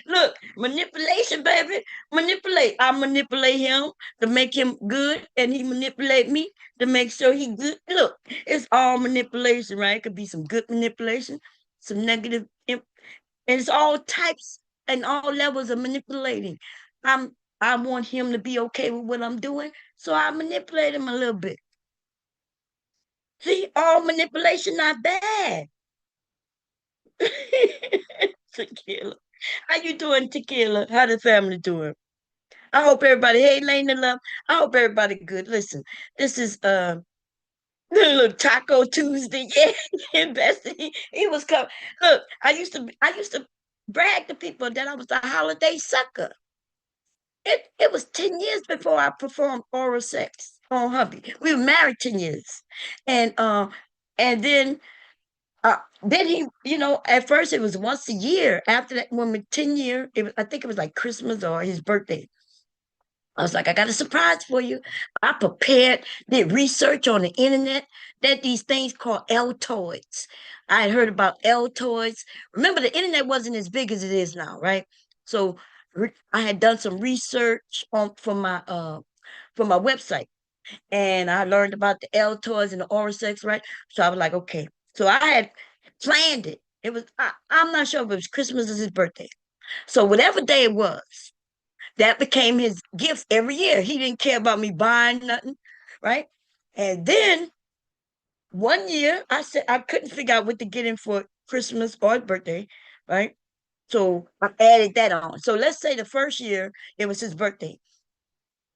Look, manipulation, baby. Manipulate. I manipulate him to make him good, and he manipulate me to make sure he good. Look, it's all manipulation, right? It could be some good manipulation, some negative, and it's all types and all levels of manipulating. I want him to be okay with what I'm doing, so I manipulate him a little bit. See, all manipulation not bad. Tequila. How you doing, Tequila? How the family doing? I hope everybody, hey, Lane and Love. I hope everybody good. Listen, this is little Taco Tuesday. Yeah, Bessie, he was coming. Look, I used to brag to people that I was a holiday sucker. It was 10 years before I performed oral sex on hubby. We were married 10 years. And and then he, at first it was once a year. After that, when we 10 year, I think it was like Christmas or his birthday. I was like, I got a surprise for you. I prepared, did research on the internet that these things called Altoids. I had heard about Altoids. Remember, the internet wasn't as big as it is now, right? So I had done some research on for my website, and I learned about the Altoids and the oral sex, right? So I was like, okay. So I had planned it. I'm not sure if it was Christmas or his birthday. So whatever day it was, that became his gift every year. He didn't care about me buying nothing, right? And then one year I said I couldn't figure out what to get him for Christmas or his birthday, right? So I added that on. So let's say the first year it was his birthday.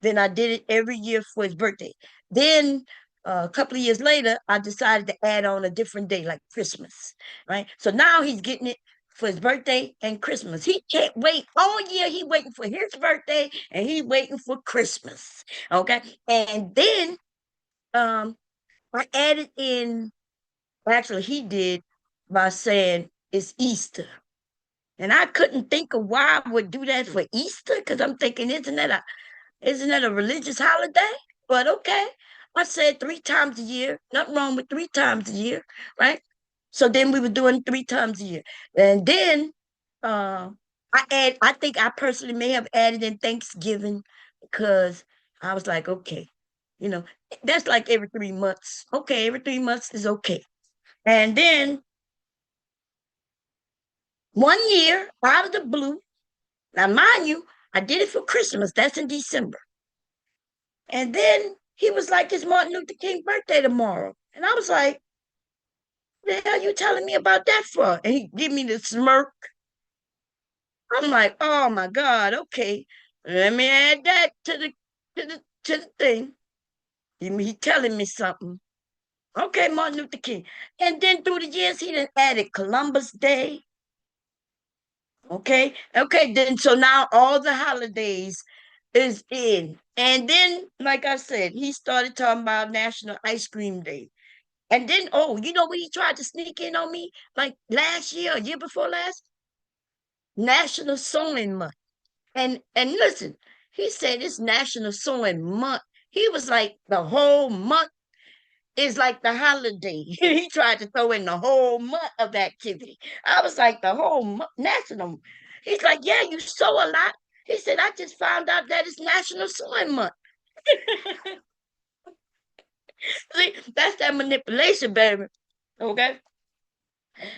Then I did it every year for his birthday. Then a couple of years later, I decided to add on a different day, like Christmas, right? So now he's getting it for his birthday and Christmas. He can't wait all year. He waiting for his birthday and he waiting for Christmas. Okay. And then I added in, actually he did by saying it's Easter. And I couldn't think of why I would do that for Easter because I'm thinking, isn't that a religious holiday? But okay. I said 3 times a year. Nothing wrong with 3 times a year, right? So then we were doing 3 times a year. And then uh I think I personally may have added in Thanksgiving because I was like, okay, you know, that's like every 3 months. Okay, every 3 months is okay. And then one year out of the blue, now mind you, I did it for Christmas. That's in December. And then he was like, it's Martin Luther King birthday tomorrow. And I was like, the hell you telling me about that for? And he give me the smirk. I'm like, oh my God, okay. Let me add that to the thing. He telling me something. Okay, Martin Luther King. And then through the years, he done added Columbus Day. Okay. Okay, then so now all the holidays is in. And then, like I said, he started talking about National Ice Cream Day. And then, oh, you know what he tried to sneak in on me? Like last year, a year before last, National Sewing Month. And listen, he said it's National Sewing Month. He was like the whole month is like the holiday. He tried to throw in the whole month of activity. I was like the whole month, national. He's like, yeah, you sew a lot. He said, I just found out that it's National Sewing Month. See, that's that manipulation, baby. Okay.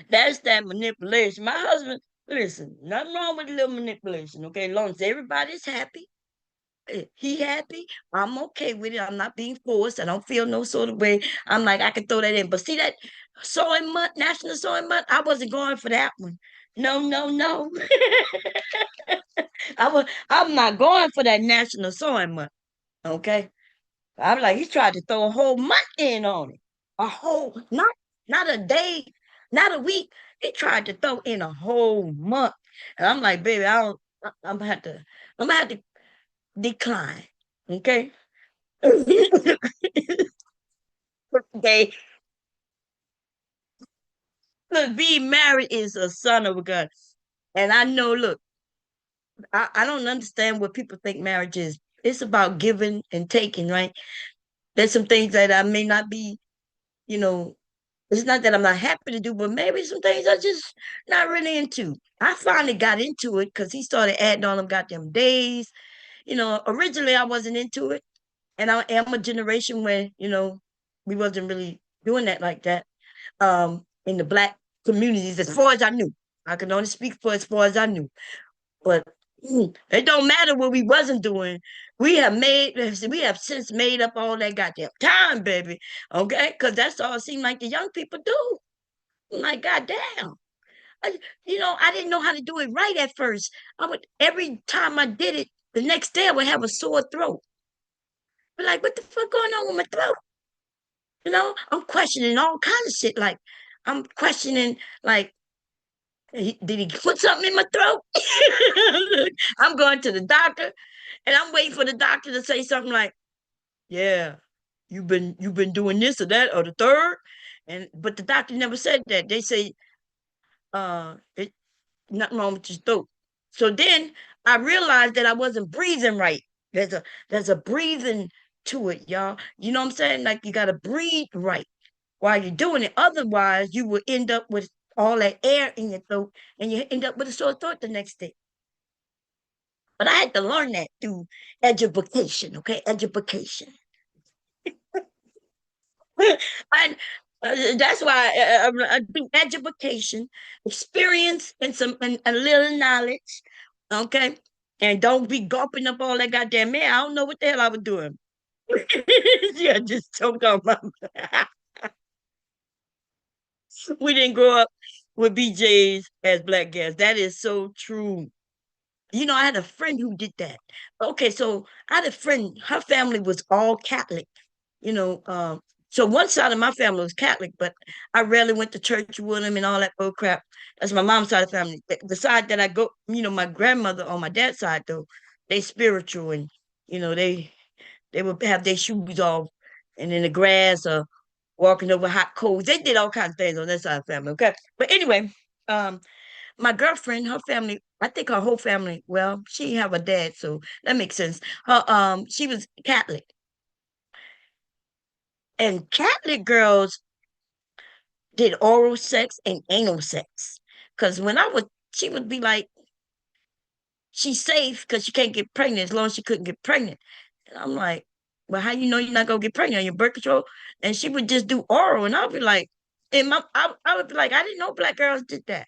That's that manipulation. My husband, listen, nothing wrong with a little manipulation, okay? As long as everybody's happy, he happy, I'm okay with it. I'm not being forced. I don't feel no sort of way. I'm like, I can throw that in. But see that sewing month, National Sewing Month, I wasn't going for that one. No, no, no. I'm not going for that National Sewing Month. Okay. I'm like, he tried to throw a whole month in on it. A whole, not a day, not a week. He tried to throw in a whole month. And I'm like, baby, I'm gonna have to decline. Okay. Okay. Look, being married is a son of a gun. And I know, look, I don't understand what people think marriage is. It's about giving and taking, right? There's some things that I may not be, you know, it's not that I'm not happy to do, but maybe some things I just not really into. I finally got into it because he started adding on them goddamn days. Originally I wasn't into it, and I am a generation where we wasn't really doing that like that. In the Black communities, as far as I knew, I can only speak for as far as I knew. But it don't matter what we wasn't doing. We have since made up all that goddamn time, baby. Okay, because that's all it seemed like the young people do. Like, goddamn. I didn't know how to do it right at first. Every time I did it, the next day I would have a sore throat. But like, what the fuck going on with my throat? I'm questioning all kinds of shit. Like, I'm questioning, like, did he put something in my throat? I'm going to the doctor, and I'm waiting for the doctor to say something like, "Yeah, you've been doing this or that or the third," but the doctor never said that. They say, it nothing wrong with your throat. So then I realized that I wasn't breathing right. There's a breathing to it, y'all. You know what I'm saying? Like you gotta breathe right while you're doing it. Otherwise, you will end up with all that air in your throat and you end up with a sore throat the next day. But I had to learn that through education, okay? Education. And that's why I do education, experience, and some and a little knowledge, okay? And don't be gulping up all that goddamn man. I don't know what the hell I was doing. Yeah, just choked on my. We didn't grow up with BJs as black gas. That is so true. You know, I had a friend who did that. Okay, so I had a friend, her family was all Catholic, you know. So one side of my family was Catholic, but I rarely went to church with them and all that bull crap. That's my mom's side of the family. The side that I go, you know, my grandmother on my dad's side though, they spiritual and you know, they would have their shoes off and in the grass or walking over hot coals. They did all kinds of things on that side of the family. Okay. But anyway, um, my girlfriend, her family, I think her whole family, well, she have a dad, so that makes sense. Her she was Catholic. And Catholic girls did oral sex and anal sex. Cause when I would she would be like, she's safe because she can't get pregnant as long as she couldn't get pregnant. And I'm like, well, how you know you're not gonna get pregnant on your birth control? And she would just do oral, and I'll be like, I would be like, I didn't know black girls did that.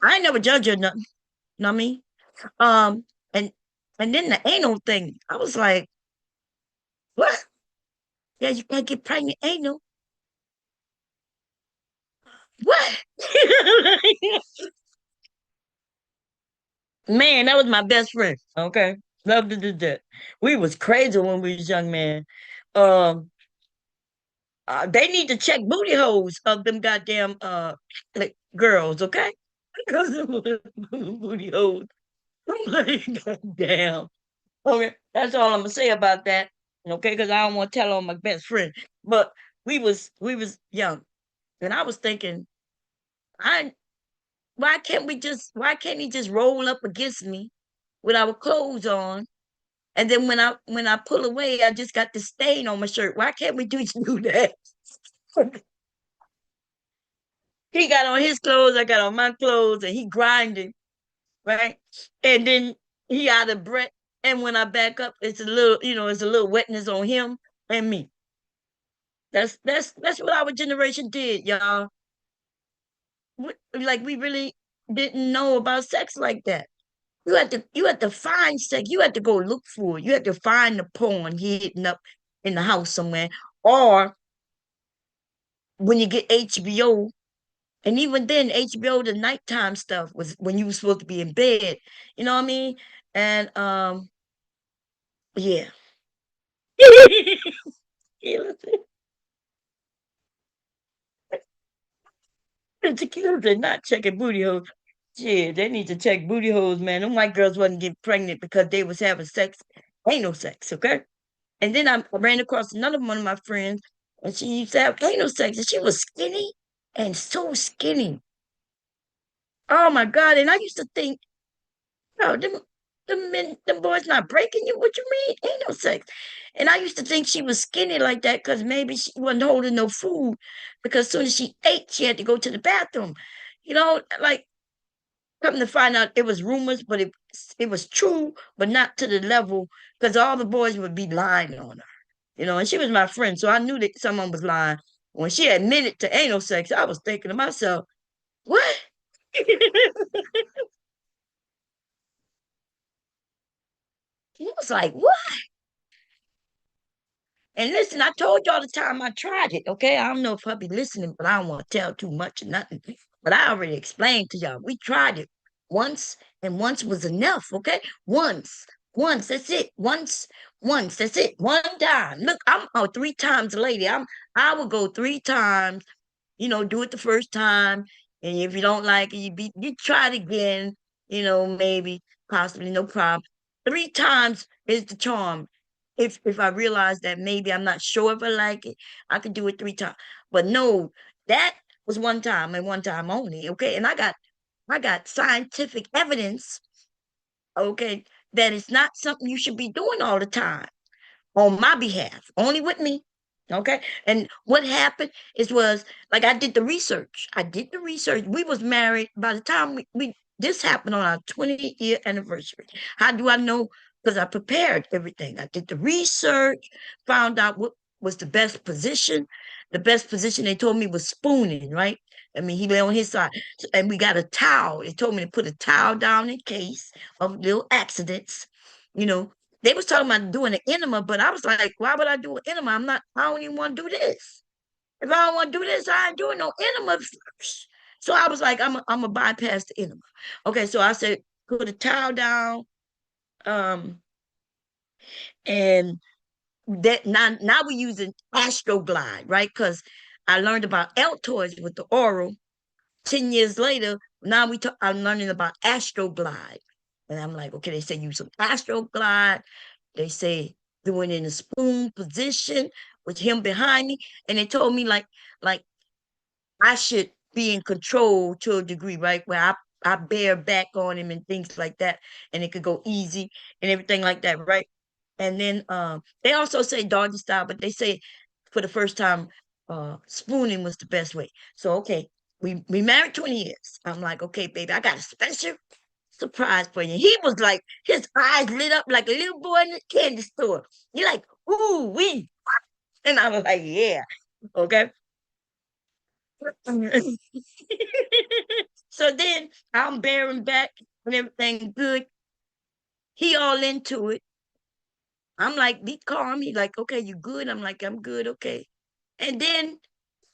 I ain't never judge her or nothing. You know what I mean? Um, and and then the anal thing, I was like, what? Yeah, you can't get pregnant anal. What? Man, that was my best friend. Okay. Loved to do that. We was crazy when we was young, man. Um, they need to check booty holes of them goddamn like girls, okay? Because of booty holes. I'm like, goddamn. Okay, that's all I'm gonna say about that. Okay, because I don't want to tell on my best friend. But we was young, and I was thinking, I why can't he just roll up against me with our clothes on? And then when I pull away, I just got the stain on my shirt. Why can't we do that? He got on his clothes, I got on my clothes, and he grinding, right? And then he out of breath. And when I back up, it's a little wetness on him and me. That's what our generation did, y'all. Like we really didn't know about sex like that. You had to find sex. You had to go look for it. You had to find the porn hidden up in the house somewhere. Or when you get HBO, and even then HBO, the nighttime stuff was when you were supposed to be in bed. You know what I mean? And yeah. Yeah, the kids are not checking booty holes. Shit, they need to check booty holes, man. Them white girls wasn't getting pregnant because they was having sex. Ain't no sex, okay? And then I ran across another one of my friends, and she used to have anal sex, and she was skinny and so skinny. Oh my God. And I used to think, no, them boys not breaking you. What you mean? Ain't no sex. And I used to think she was skinny like that because maybe she wasn't holding no food because as soon as she ate, she had to go to the bathroom. Like come to find out it was rumors, but it was true, but not to the level because all the boys would be lying on her. And she was my friend, so I knew that someone was lying. When she admitted to anal sex, I was thinking to myself, what? He was like, what? And listen, I told y'all the time I tried it, okay? I don't know if I'll be listening, but I don't want to tell too much or nothing. But I already explained to y'all. We tried it once, and once was enough, okay? Once, that's it. Once, that's it. One time. Look, I'm a 3 times lady. I will go 3 times, do it the first time. And if you don't like it, you try it again, maybe, possibly, no problem. 3 times is the charm. If I realize that maybe I'm not sure if I like it, I could do it 3 times. But no, that was one time and one time only. Okay. And I got scientific evidence, okay, that it's not something you should be doing all the time on my behalf, only with me. Okay. And what happened was like I did the research. I did the research. We was married by the time we This happened on our 20th year anniversary. How do I know? Because I prepared everything. I did the research, found out what was the best position. The best position they told me was spooning, right? I mean, he lay on his side. And we got a towel. They told me to put a towel down in case of little accidents. You know, they was talking about doing an enema, but I was like, why would I do an enema? I don't even want to do this. If I don't want to do this, I ain't doing no enema first. So I was like, I'm a bypass the enema. Okay, so I said, put a towel down, and that now we're using Astroglide, right? Because I learned about Altoids with the oral. 10 years later, now I'm learning about Astroglide, and I'm like, okay, they say use some Astroglide. They say doing it in a spoon position with him behind me, and they told me like I should be in control to a degree, right? Where I bear back on him and things like that, and it could go easy and everything like that, right? And then they also say doggy style, but they say for the first time, spooning was the best way. So okay, we married 20 years. I'm like, okay, baby, I got a special surprise for you. He was like, his eyes lit up like a little boy in the candy store. You're like, ooh, we. And I was like, yeah, okay. So then I'm bearing back and everything good. He all into it. I'm like, be calm. He like, okay, you good? I'm like, I'm good, okay. And then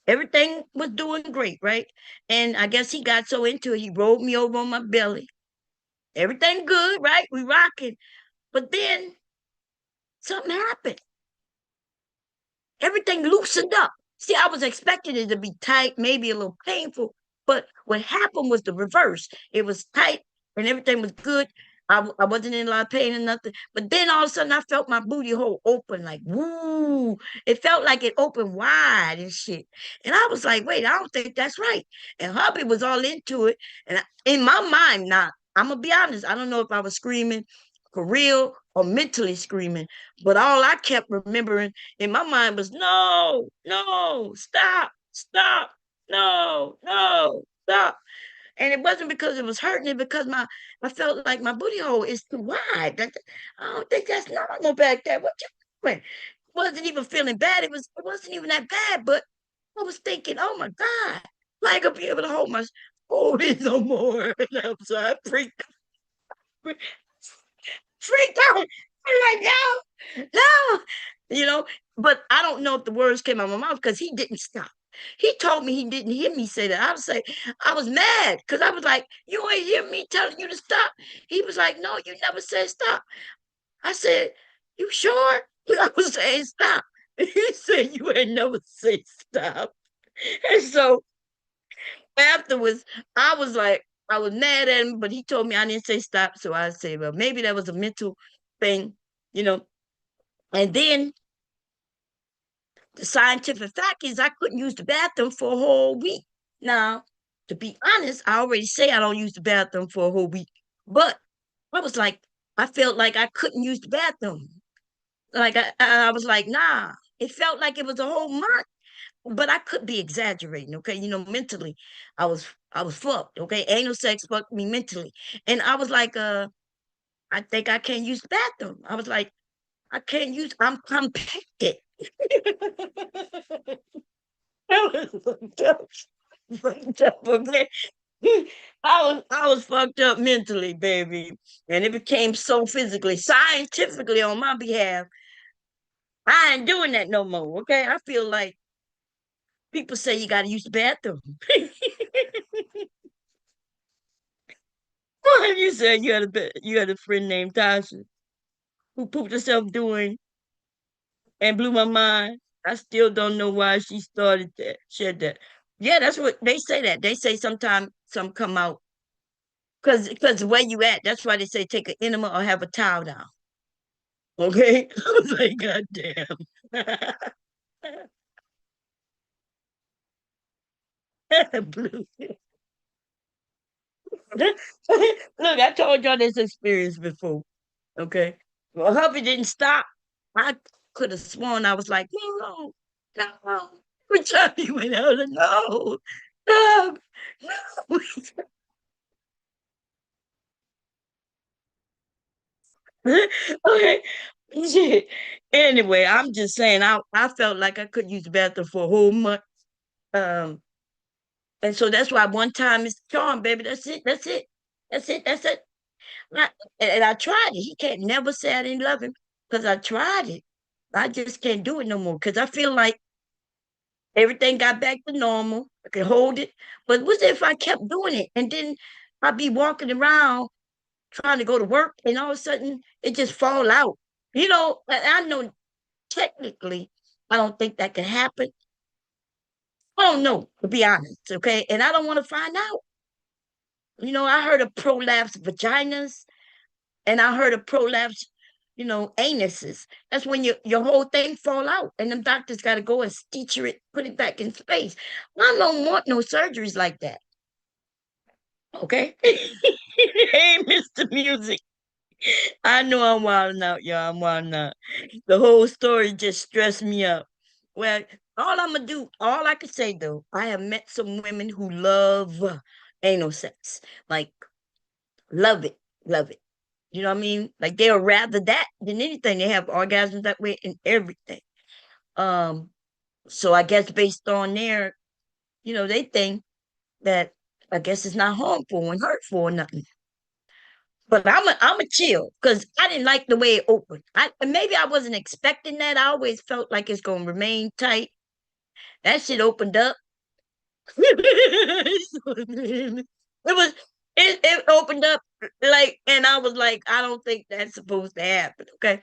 everything was doing great, right? And I guess he got so into it, he rolled me over on my belly. Everything good, right? We rocking. But then something happened. Everything loosened up. See, I was expecting it to be tight, maybe a little painful, but what happened was the reverse. It was tight and everything was good. I wasn't in a lot of pain or nothing. But then all of a sudden, I felt my booty hole open, like, woo. It felt like it opened wide and shit. And I was like, wait, I don't think that's right. And hubby was all into it. And in my mind, now, I'm going to be honest, I don't know if I was screaming for real or mentally screaming, but all I kept remembering in my mind was no, no, stop, stop, no, no, stop. And it wasn't because it was hurting it, because I felt like my booty hole is too wide. I don't think that's normal back there. What you doing? Wasn't even feeling bad. It wasn't even that bad, but I was thinking, oh my God, I ain't gonna be able to hold it no more. And I'm sorry, I freaked out. I'm like, no, no, you know. But I don't know if the words came out of my mouth because he didn't stop. He told me he didn't hear me say that. I was mad because I was like, you ain't hear me telling you to stop. He was like, no, you never said stop. I said, you sure? I was saying stop. He said, you ain't never said stop. And so afterwards, I was like, I was mad at him, but he told me I didn't say stop. So I said, well, maybe that was a mental thing, you know. And then the scientific fact is I couldn't use the bathroom for a whole week. Now, to be honest, I already say I don't use the bathroom for a whole week, but I was like, I felt like I couldn't use the bathroom. Like I was like, nah. It felt like it was a whole month, but I could be exaggerating. Okay, mentally, I was fucked. Okay, anal sex fucked me mentally, and I was like, I think I can't use the bathroom. I was like, I can't use. I'm compacted. I was fucked up, okay? I was fucked up mentally, baby. And it became so physically, scientifically on my behalf. I ain't doing that no more. Okay. I feel like people say you gotta use the bathroom. What you said you had a friend named Tasha who pooped herself doing and blew my mind. I still don't know why she started that, shared that. Yeah, that's what they say that. They say sometimes some come out because the way you act, that's why they say take an enema or have a towel down. Okay? I was like, God damn. Blue. Look, I told y'all this experience before. Okay. Well, hubby didn't stop. I could have sworn I was like, no, no. Every time he went out, no, no, no. Okay. Shit. Anyway, I'm just saying I felt like I couldn't use the bathroom for a whole month. Um, and so that's why one time it's charm, baby. That's it. That's it. That's it. That's it. I- and I tried it. He can't never say I didn't love him because I tried it. I just can't do it no more because I feel like everything got back to normal. I could hold it. But what if I kept doing it and then I'd be walking around trying to go to work and all of a sudden it just fall out? I know technically I don't think that could happen. I don't know, to be honest, okay? And I don't want to find out. I heard of prolapse vaginas and I heard of prolapse, anuses. That's when your whole thing fall out and them doctors got to go and stitch it, put it back in space. I don't want no surgeries like that, okay? Hey, Mr. Music. I know I'm wilding out, y'all. I'm wilding out. The whole story just stressed me out. Well, all I can say though, I have met some women who love anal sex. Like, love it, love it. You know what I mean? Like they'll rather that than anything. They have orgasms that way and everything. Um, so I guess based on their, they think that I guess it's not harmful and hurtful or nothing. But I'm a chill because I didn't like the way it opened. Maybe I wasn't expecting that. I always felt like it's gonna remain tight. That shit opened up. It was it opened up like, and I was like, I don't think that's supposed to happen. Okay,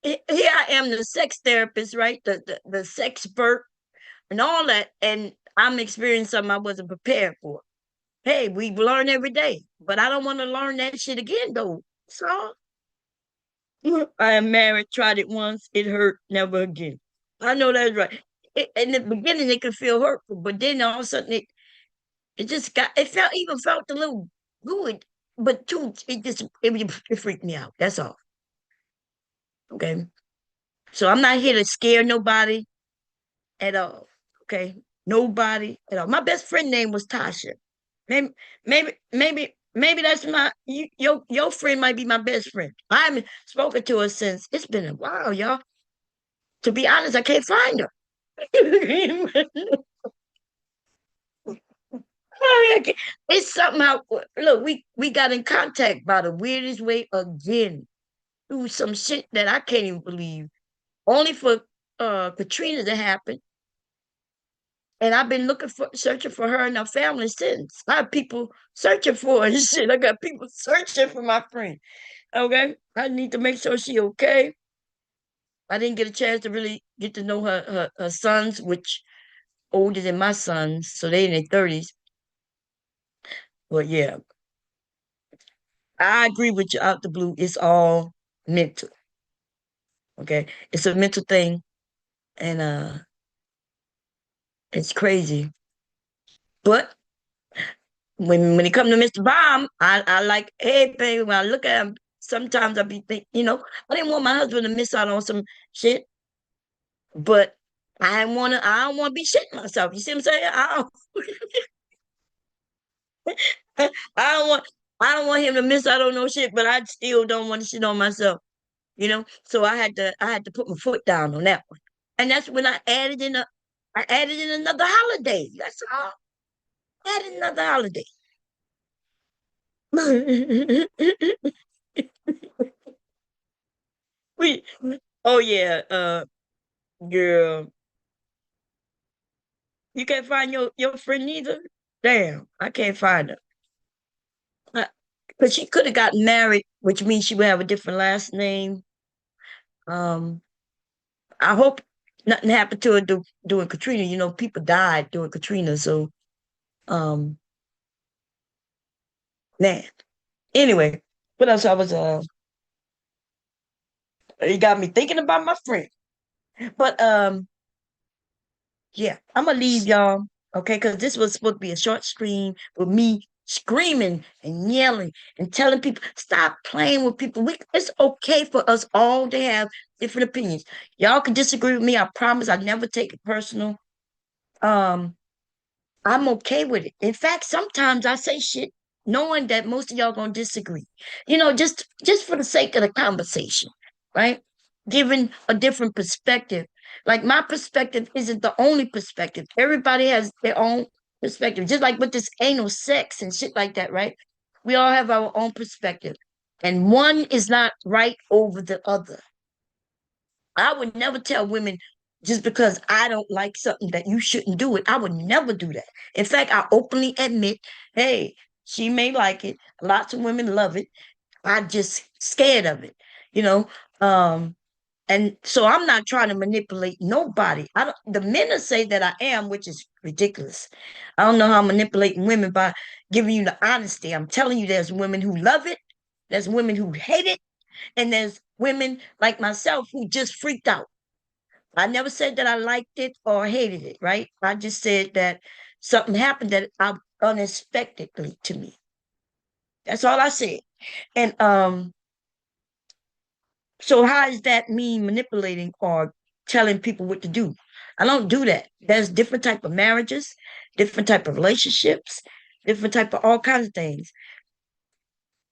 here I am, the sex therapist, right? The sex expert and all that, and I'm experiencing something I wasn't prepared for. Hey, we learn every day, but I don't want to learn that shit again, though. So I am married, tried it once, it hurt, never again. I know that's right. In the beginning, it could feel hurtful, but then all of a sudden, it felt a little good, but too, it freaked me out. That's all. Okay. So I'm not here to scare nobody at all. Okay. Nobody at all. My best friend name was Tasha. Maybe, maybe that's your friend might be my best friend. I haven't spoken to her since it's been a while, y'all. To be honest, I can't find her. It's somehow look, we got in contact by the weirdest way again through some shit that I can't even believe. Only for Katrina to happen. And I've been searching for her and her family since. I have people searching for her and shit. I got people searching for my friend. Okay. I need to make sure she okay. I didn't get a chance to really get to know her sons, which older than my sons, so they in their 30s. But yeah, I agree with you out the blue. It's all mental. Okay. It's a mental thing. And it's crazy. But when it comes to Mr. Bomb, I like, hey baby, when I look at him, sometimes I be think, I didn't want my husband to miss out on some shit, but I don't wanna be shitting myself. You see what I'm saying? I don't want I don't want him to miss out on no shit, but I still don't want to shit on myself. So I had to put my foot down on that one. And that's when I added in another holiday. That's all. Added another holiday. we oh yeah, girl. You can't find your friend either? Damn, I can't find her. Because she could have gotten married, which means she would have a different last name. Um, I hope nothing happened to her during Katrina. People died during Katrina, so um, man. Anyway, what else I was it got me thinking about my friend. But yeah, I'm gonna leave y'all, okay? Because this was supposed to be a short stream with me screaming and yelling and telling people stop playing with people. It's okay for us all to have different opinions. Y'all can disagree with me. I promise I never take it personal. Um, I'm okay with it. In fact, sometimes I say shit, knowing that most of y'all gonna disagree. Just for the sake of the conversation, right? Giving a different perspective. Like my perspective isn't the only perspective. Everybody has their own perspective. Just like with this anal sex and shit like that, right? We all have our own perspective. And one is not right over the other. I would never tell women just because I don't like something that you shouldn't do it. I would never do that. In fact, I openly admit, hey, she may like it. Lots of women love it. I'm just scared of it, you know. Um, and so I'm not trying to manipulate nobody. I don't the men will say that I am, which is ridiculous. I don't know how I'm manipulating women by giving you the honesty. I'm telling you there's women who love it, there's women who hate it, and there's women like myself who just freaked out. I never said that I liked it or hated it, right? I just said that something happened that unexpectedly to me. That's all I said. And so how is that me manipulating or telling people what to do? I don't do that. There's different type of marriages, different type of relationships, different type of all kinds of things.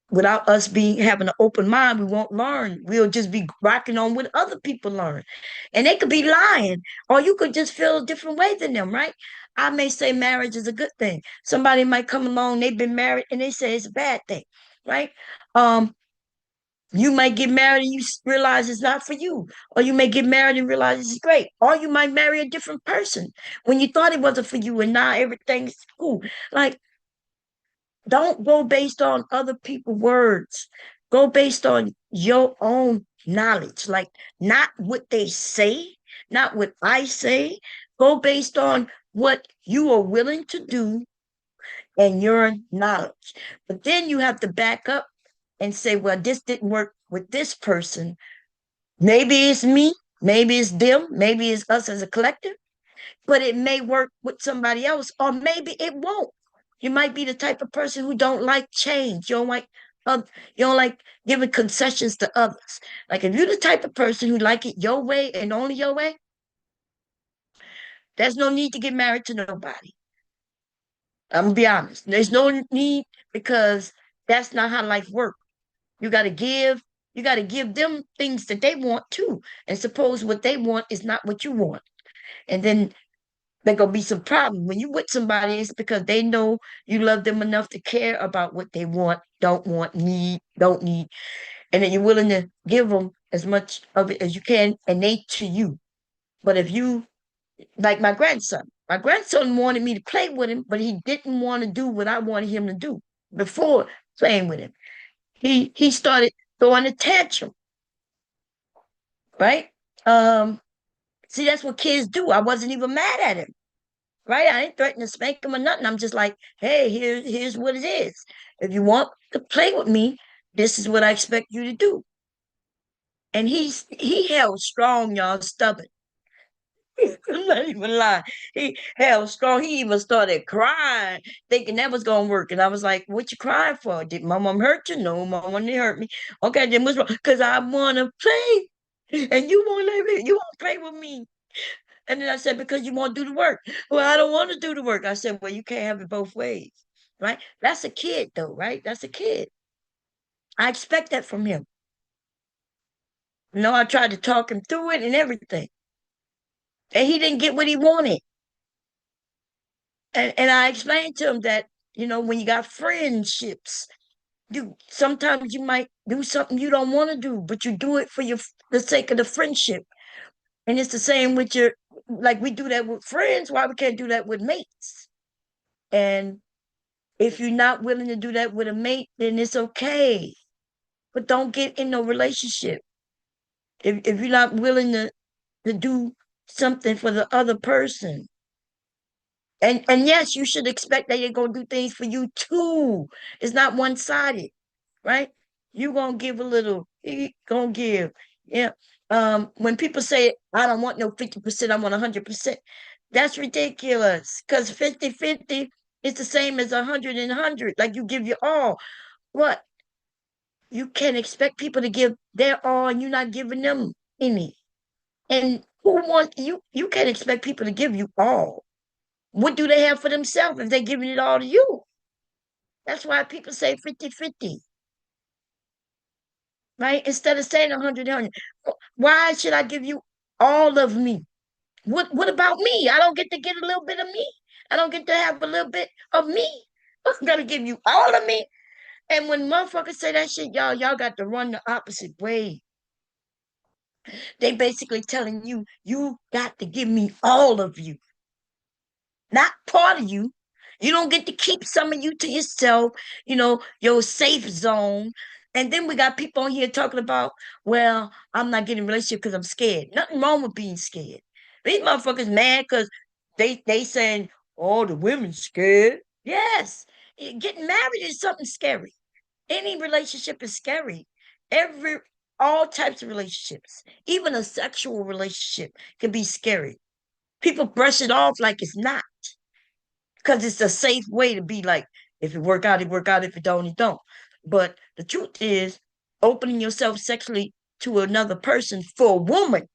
Without us being having an open mind, we won't learn. We'll just be rocking on what other people learn. And they could be lying, or you could just feel a different way than them, right? I may say marriage is a good thing. Somebody might come along, they've been married, and they say it's a bad thing, right? Um, you might get married and realize it's not for you, or you may get married and realize it's great, or you might marry a different person when you thought it wasn't for you, and now everything's cool. Like, don't go based on other people's words. Go based on your own knowledge. Like, not what they say, not what I say. Go based on what you are willing to do and your knowledge. But then you have to back up and say, well, this didn't work with this person. Maybe it's me, maybe it's them, maybe it's us as a collective, but it may work with somebody else, or maybe it won't. You might be the type of person who don't like change. Uh, you don't like giving concessions to others. Like if you're the type of person who like it your way and only your way, there's no need to get married to nobody. I'm gonna be honest. There's no need because that's not how life works. You gotta give. You gotta give them things that they want too. And suppose what they want is not what you want. And then there gonna be some problem. When you with somebody, it's because they know you love them enough to care about what they want, need, don't need, and then you're willing to give them as much of it as you can, and they to you. But if you like my grandson wanted me to play with him, but he didn't want to do what I wanted him to do before playing with him. He started throwing a tantrum, right? Um, See, that's what kids do. I wasn't even mad at him. Right? I ain't threatening to spank him or nothing. I'm just like, hey, here's what it is. If you want to play with me, this is what I expect you to do. And he held strong, y'all, stubborn. I'm not even lying. He held strong. He even started crying, thinking that was gonna work. And I was like, "What you crying for? Did my mom hurt you? No, my mom didn't hurt me. Okay, then what's wrong? Because I wanna play, and you won't let me. You won't play with me." And then I said, because you want to do the work. Well, I don't want to do the work. I said, well, you can't have it both ways. Right? That's a kid, though, right? That's a kid. I expect that from him. I tried to talk him through it and everything. And he didn't get what he wanted. And I explained to him that, when you got friendships, sometimes you might do something you don't want to do, but you do it for the sake of the friendship. And it's the same with like we do that with friends. Why we can't do that with mates? And if you're not willing to do that with a mate, then it's okay. But don't get in no relationship. If you're not willing to do something for the other person. And yes, you should expect that they're gonna do things for you too. It's not one-sided, right? You're gonna give a little, he gonna give. Yeah. When people say I don't want no 50%, I want 100%, that's ridiculous. Because 50-50 is the same as 100 and 100. Like you give your all. What? You can't expect people to give their all and you're not giving them any. And who wants you can't expect people to give you all. What do they have for themselves if they're giving it all to you? That's why people say 50-50, right? Instead of saying 100. Why should I give you all of me? What about me? I don't get to get a little bit of me. I don't get to have a little bit of me. I'm gonna give you all of me. And when motherfuckers say that shit, y'all got to run the opposite way. They basically telling you, you got to give me all of you, not part of you. You don't get to keep some of you to yourself, your safe zone. And then we got people on here talking about, well, I'm not getting a relationship because I'm scared. Nothing wrong with being scared. These motherfuckers mad because they saying, oh, the women's scared. Yes, getting married is something scary. Any relationship is scary. Every all types of relationships, even a sexual relationship, can be scary. People brush it off like it's not because it's a safe way to be like, if it work out, it work out. If it don't, it don't. But the truth is, opening yourself sexually to another person for a woman.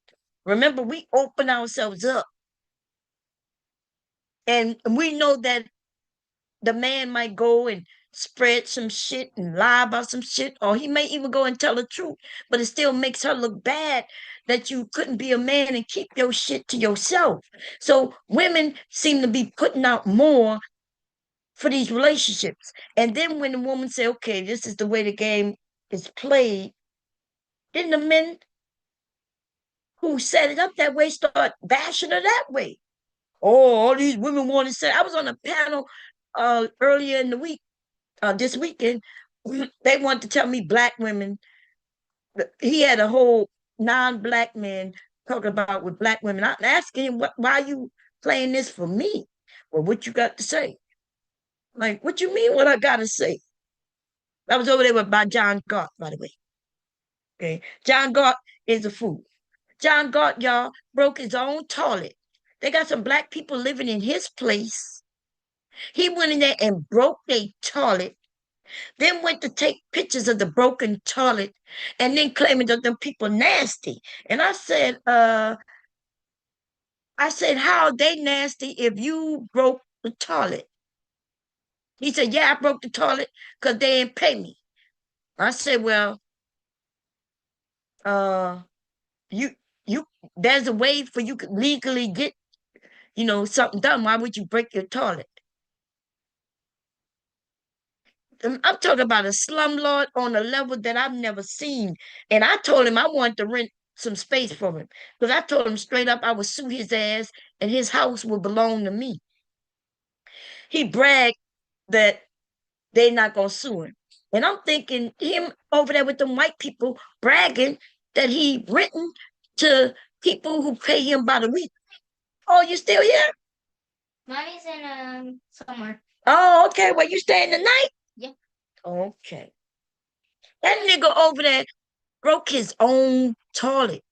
Remember, we open ourselves up, and we know that the man might go and spread some shit and lie about some shit, or he may even go and tell the truth, but it still makes her look bad that you couldn't be a man and keep your shit to yourself. So women seem to be putting out more for these relationships. And then when the woman say, okay, this is the way the game is played, then the men who set it up that way start bashing her that way. Oh, all these women want to say. I was on a panel earlier in the week, this weekend. They wanted to tell me black women. He had a whole non-black man talking about with black women. I'm asking him, why are you playing this for me? Well, what you got to say? Like, what you mean? What I got to say? I was over there with by John Galt, by the way. Okay, John Galt is a fool. John Galt, y'all, broke his own toilet. They got some black people living in his place. He went in there and broke a toilet, then went to take pictures of the broken toilet, and then claiming that them people nasty. And I said, how are they nasty if you broke the toilet? He said, yeah, I broke the toilet because they didn't pay me. I said, well, uh, you you there's a way for you to legally get, something done. Why would you break your toilet? I'm talking about a slumlord on a level that I've never seen. And I told him I wanted to rent some space from him because I told him straight up I would sue his ass and his house would belong to me. He bragged that they're not gonna sue him. And I'm thinking him over there with them white people bragging that he written to people who pay him by the week. Oh, you still here? Mommy's in somewhere. Oh, okay. Well, you staying the night? Yeah. Okay. That nigga over there broke his own toilet.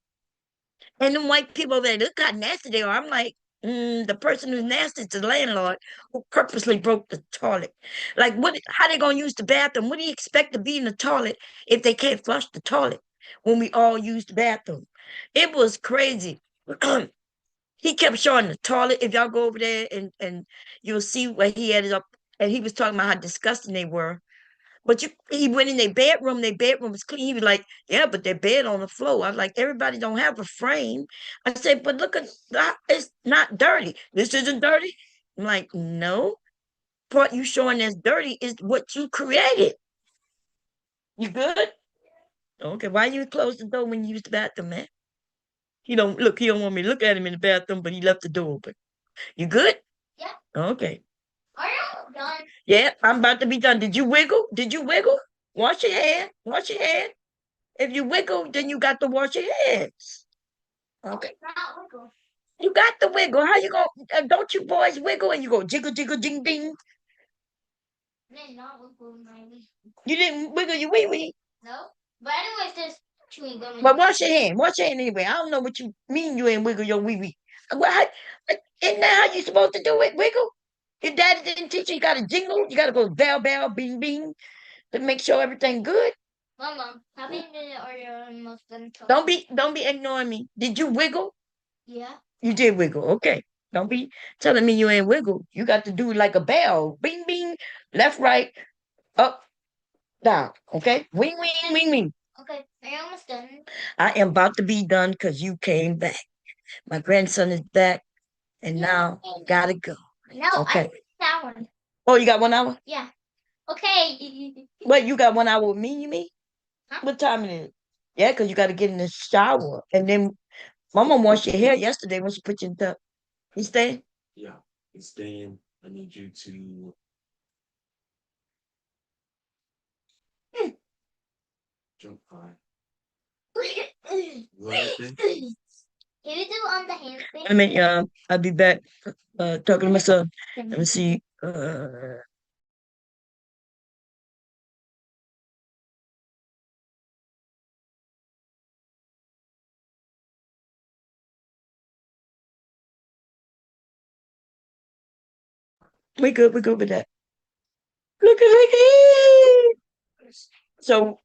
And them white people over there, look how nasty they are. I'm like, the person who's nasty is the landlord who purposely broke the toilet. Like, how they gonna use the bathroom? What do you expect to be in the toilet if they can't flush the toilet when we all use the bathroom? It was crazy. He kept showing the toilet. If y'all go over there and you'll see where he ended up, and he was talking about how disgusting they were. But he went in their bedroom was clean. He was like, yeah, but their bed on the floor. I was like, everybody don't have a frame. I said, but look at that, it's not dirty. This isn't dirty. I'm like, no. Part you showing that's dirty is what you created. You good? Okay, why you close the door when you use the bathroom, man? He don't want me to look at him in the bathroom, but he left the door open. You good? Yeah. Okay. Are you done? Yeah, I'm about to be done. Did you wiggle? Did you wiggle? Wash your hand. Wash your hand. If you wiggle, then you got to wash your hands. Okay. Not wiggle. You got to wiggle. How you going? Don't you boys wiggle and you go jiggle, jiggle, ding, ding? Then not wiggle, maybe. You didn't wiggle your wee wee. No. But anyways, there's chewing gum. But wash your hand. Wash your hand anyway. I don't know what you mean you ain't wiggle your wee wee. Well, isn't that how you supposed to do it? Wiggle? Your daddy didn't teach you. You got to jingle. You got to go bell, bell, bing, bing to make sure everything good. Mama, have you been or you're almost done talking? Don't be ignoring me. Did you wiggle? Yeah. You did wiggle. Okay. Don't be telling me you ain't wiggle. You got to do like a bell. Bing, bing. Left, right. Up, down. Okay? Wing, wing, wing, wing. Okay, are you almost done? I am about to be done because you came back. My grandson is back, and now gotta go. No, Okay. I finished that one. Oh, you got 1 hour? Yeah. Okay. Wait, you got 1 hour with me, you mean? Huh? What time it is? Yeah, because you got to get in the shower. And then Mama washed your hair yesterday when she put you in the tub. You staying? Yeah, it's staying. I need you to jump high. What is it? Can you do on the hand thing? I mean, I'll be back talking to my son. Let me see. We good with that. Look at Ricky. So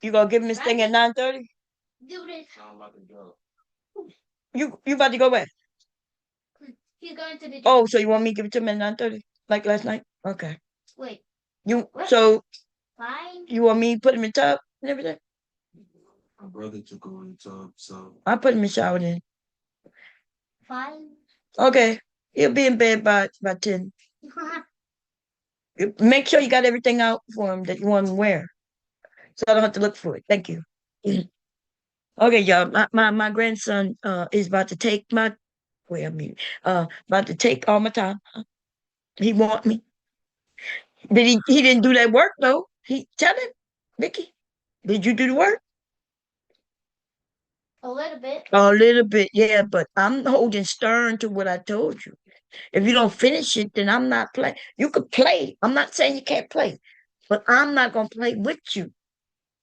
you gonna give him this thing at 9:30? Do this. I'm about to go. You about to go where? He's going to the Oh, so you want me to give it to him at 9:30? Like last night? Okay. Wait. You What? so Fine. you want me to put him in the tub and everything? My brother took over the tub, so I'll put him in the shower then. Fine. Okay. He'll be in bed by 10. Make sure you got everything out for him that you want him to wear. So I don't have to look for it. Thank you. Okay, y'all. My grandson is about to take my about to take all my time. He want me. But he didn't do that work though. He tell him, Vicky, did you do the work? A little bit. A little bit, yeah, but I'm holding stern to what I told you. If you don't finish it, then I'm not playing. You could play. I'm not saying you can't play, but I'm not gonna play with you.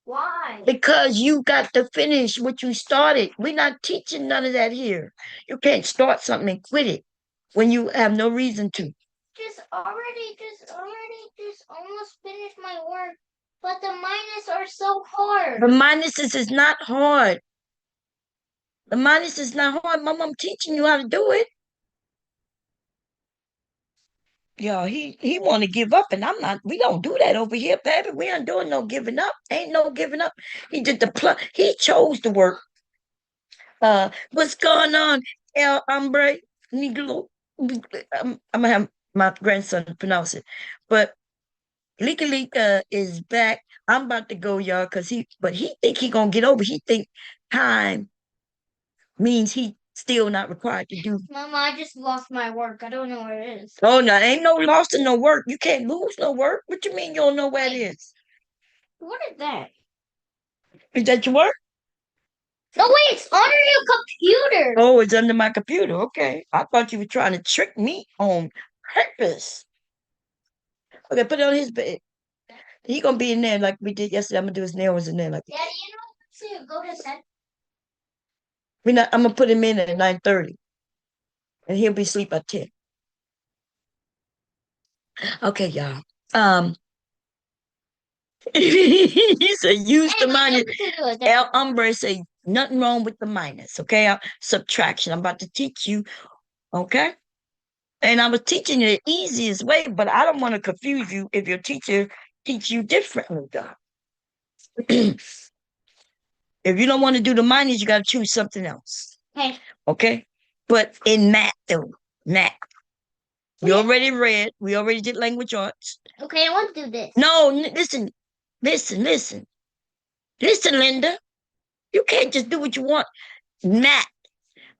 Why? Because you got to finish what you started. We're not teaching none of that here. You can't start something and quit it when you have no reason to. Just almost finished my work. But the minus are so hard. The minuses is not hard. The minus is not hard. Mom, I'm teaching you how to do it. Yeah, he want to give up, and I'm not. We don't do that over here, baby. We aren't doing no giving up. Ain't no giving up. He did the plus. He chose the work. What's going on, El Hombre Negro? I'm gonna have my grandson pronounce it, but Lika Lika is back. I'm about to go, y'all, but he think he gonna get over. He think time means he still not required to do. Mama, I just lost my work. I don't know where it is. Oh no, ain't no loss in no work. You can't lose no work. What you mean you don't know where it is? What is that? Is that your work? No, wait, it's under your computer. Oh, it's under my computer. Okay. I thought you were trying to trick me on purpose. Okay, put it on his bed. He gonna be in there like we did yesterday. I'm gonna do his nails in there like Daddy, you know, so go to bed. I'm gonna put him in at 9:30. And he'll be asleep at 10. Okay, y'all. He said use the minus. El Hombre say nothing wrong with the minus. Okay, subtraction. I'm about to teach you. Okay. And I was teaching you the easiest way, but I don't want to confuse you if your teacher teach you differently, though. If you don't want to do the minus, you got to choose something else. Okay. Okay. But in math, though, math, we already read. We already did language arts. Okay, I want to do this. No, listen, listen, Linda. You can't just do what you want. Math.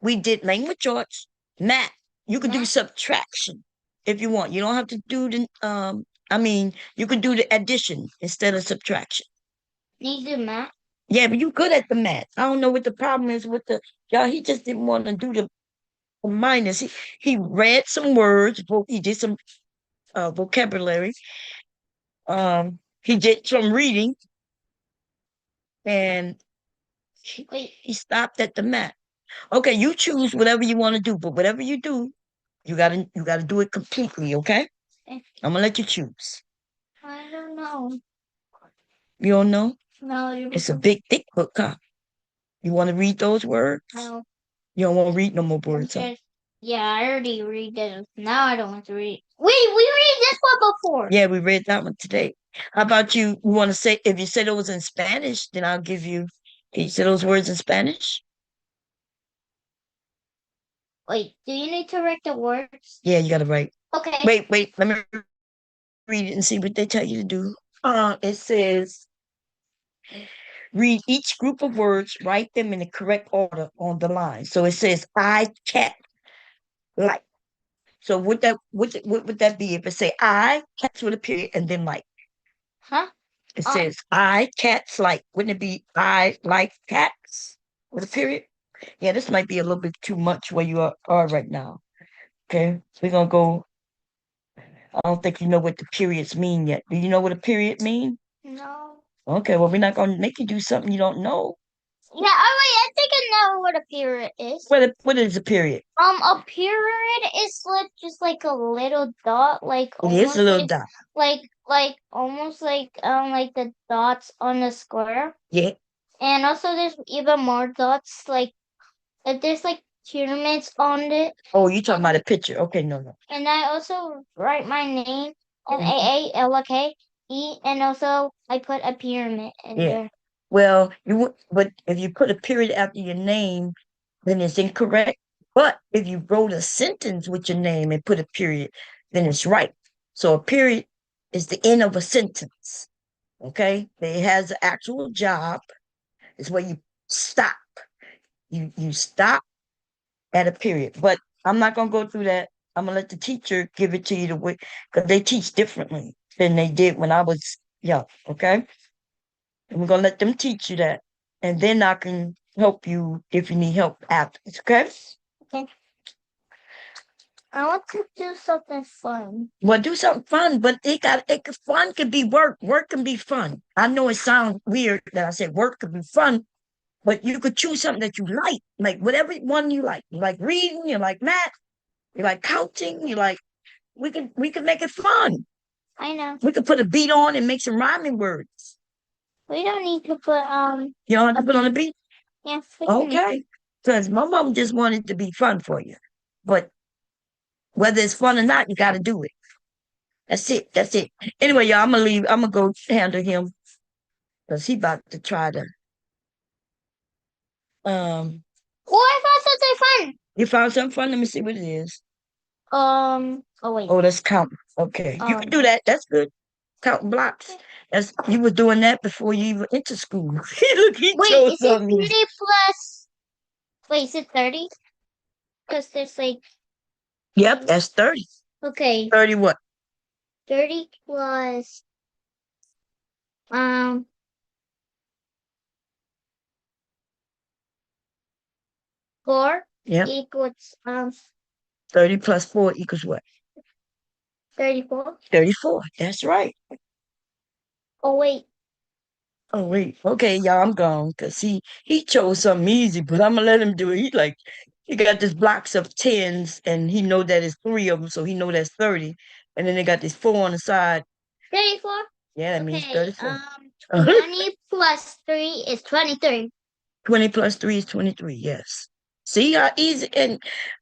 We did language arts, math. You could do subtraction if you want. You don't have to do the you could do the addition instead of subtraction. Need to do math? Yeah, but you good at the math. I don't know what the problem is with y'all. He just didn't want to do the minus. He read some words, he did some vocabulary. He did some reading, and he stopped at the math. Okay, you choose whatever you want to do, but whatever you do, you gotta do it completely, okay? I'm gonna let you choose. I don't know. You don't know? No, It's a big, thick book, huh? You want to read those words? No. You don't want to read no more words, huh? Yeah, I already read this. Now I don't want to read. Wait, we read this one before. Yeah, we read that one today. How about you? You want to say, if you said it was in Spanish, then I'll give you, can you say those words in Spanish? Wait, do you need to write the words? Yeah, you got to write. Okay. Wait, let me read it and see what they tell you to do. It says, read each group of words, write them in the correct order on the line. So it says, I cat like. So what would that be if it say I cats with a period and then like? Huh? It says I cats like. Wouldn't it be I like cats with a period? Yeah, this might be a little bit too much where you are right now. Okay, we're gonna go. I don't think you know what the periods mean yet. Do you know what a period mean? No. Okay, well we're not gonna make you do something you don't know. Yeah, I think I know what a period is. What is a period? A period is like just like a little dot, like It is a little dot. like almost like the dots on the square. Yeah. And also there's even more dots, like there's like pyramids on it. Oh, you talking about a picture? Okay, no. And I also write my name on AALKE, and also I put a pyramid in Yeah. there. Well, but if you put a period after your name, then it's incorrect. But if you wrote a sentence with your name and put a period, then it's right. So a period is the end of a sentence. Okay, it has an actual job. It's where you stop. You stop at a period. But I'm not gonna go through that. I'm gonna let the teacher give it to you the way, because they teach differently than they did when I was young. Okay, and we're gonna let them teach you that, and then I can help you if you need help afterwards. Okay. Okay. I want to do something fun. Well, do something fun, but fun can be work. Work can be fun. I know it sounds weird that I said work could be fun, but you could choose something that you like whatever one you like. You like reading, you like math, you like counting, you like. We could make it fun. I know. We could put a beat on and make some rhyming words. We don't need to put You don't have to put on a beat. yeah. We don't need- Okay, because my mom just wanted to be fun for you, but whether it's fun or not, you got to do it. That's it. That's it. Anyway, y'all, I'm gonna leave. I'm gonna go handle him because he about to try to. Oh, I found something fun. You found something fun? Let me see what it is. Oh wait. Oh, that's counting. Okay, you can do that. That's good. Counting blocks. That's you were doing that before you even entered school. Look, he Wait, chose is it something. 30 plus? Wait, is it 30? Because there's like Yep, that's 30. okay, 30 what? 30 plus um 4 Yep. equals 30 plus 4 equals what? 34. 34. That's right. Oh wait. Oh wait. Okay, y'all, I'm gone because he chose something easy, but I'm gonna let him do it. He got this blocks of tens, and he know that it's 3 of them, so he know that's 30. And then they got this 4 on the side. 34? Yeah, that means Okay, 34. 20 plus 3 is 23. 20 plus 3 is 23. Yes. See how easy, and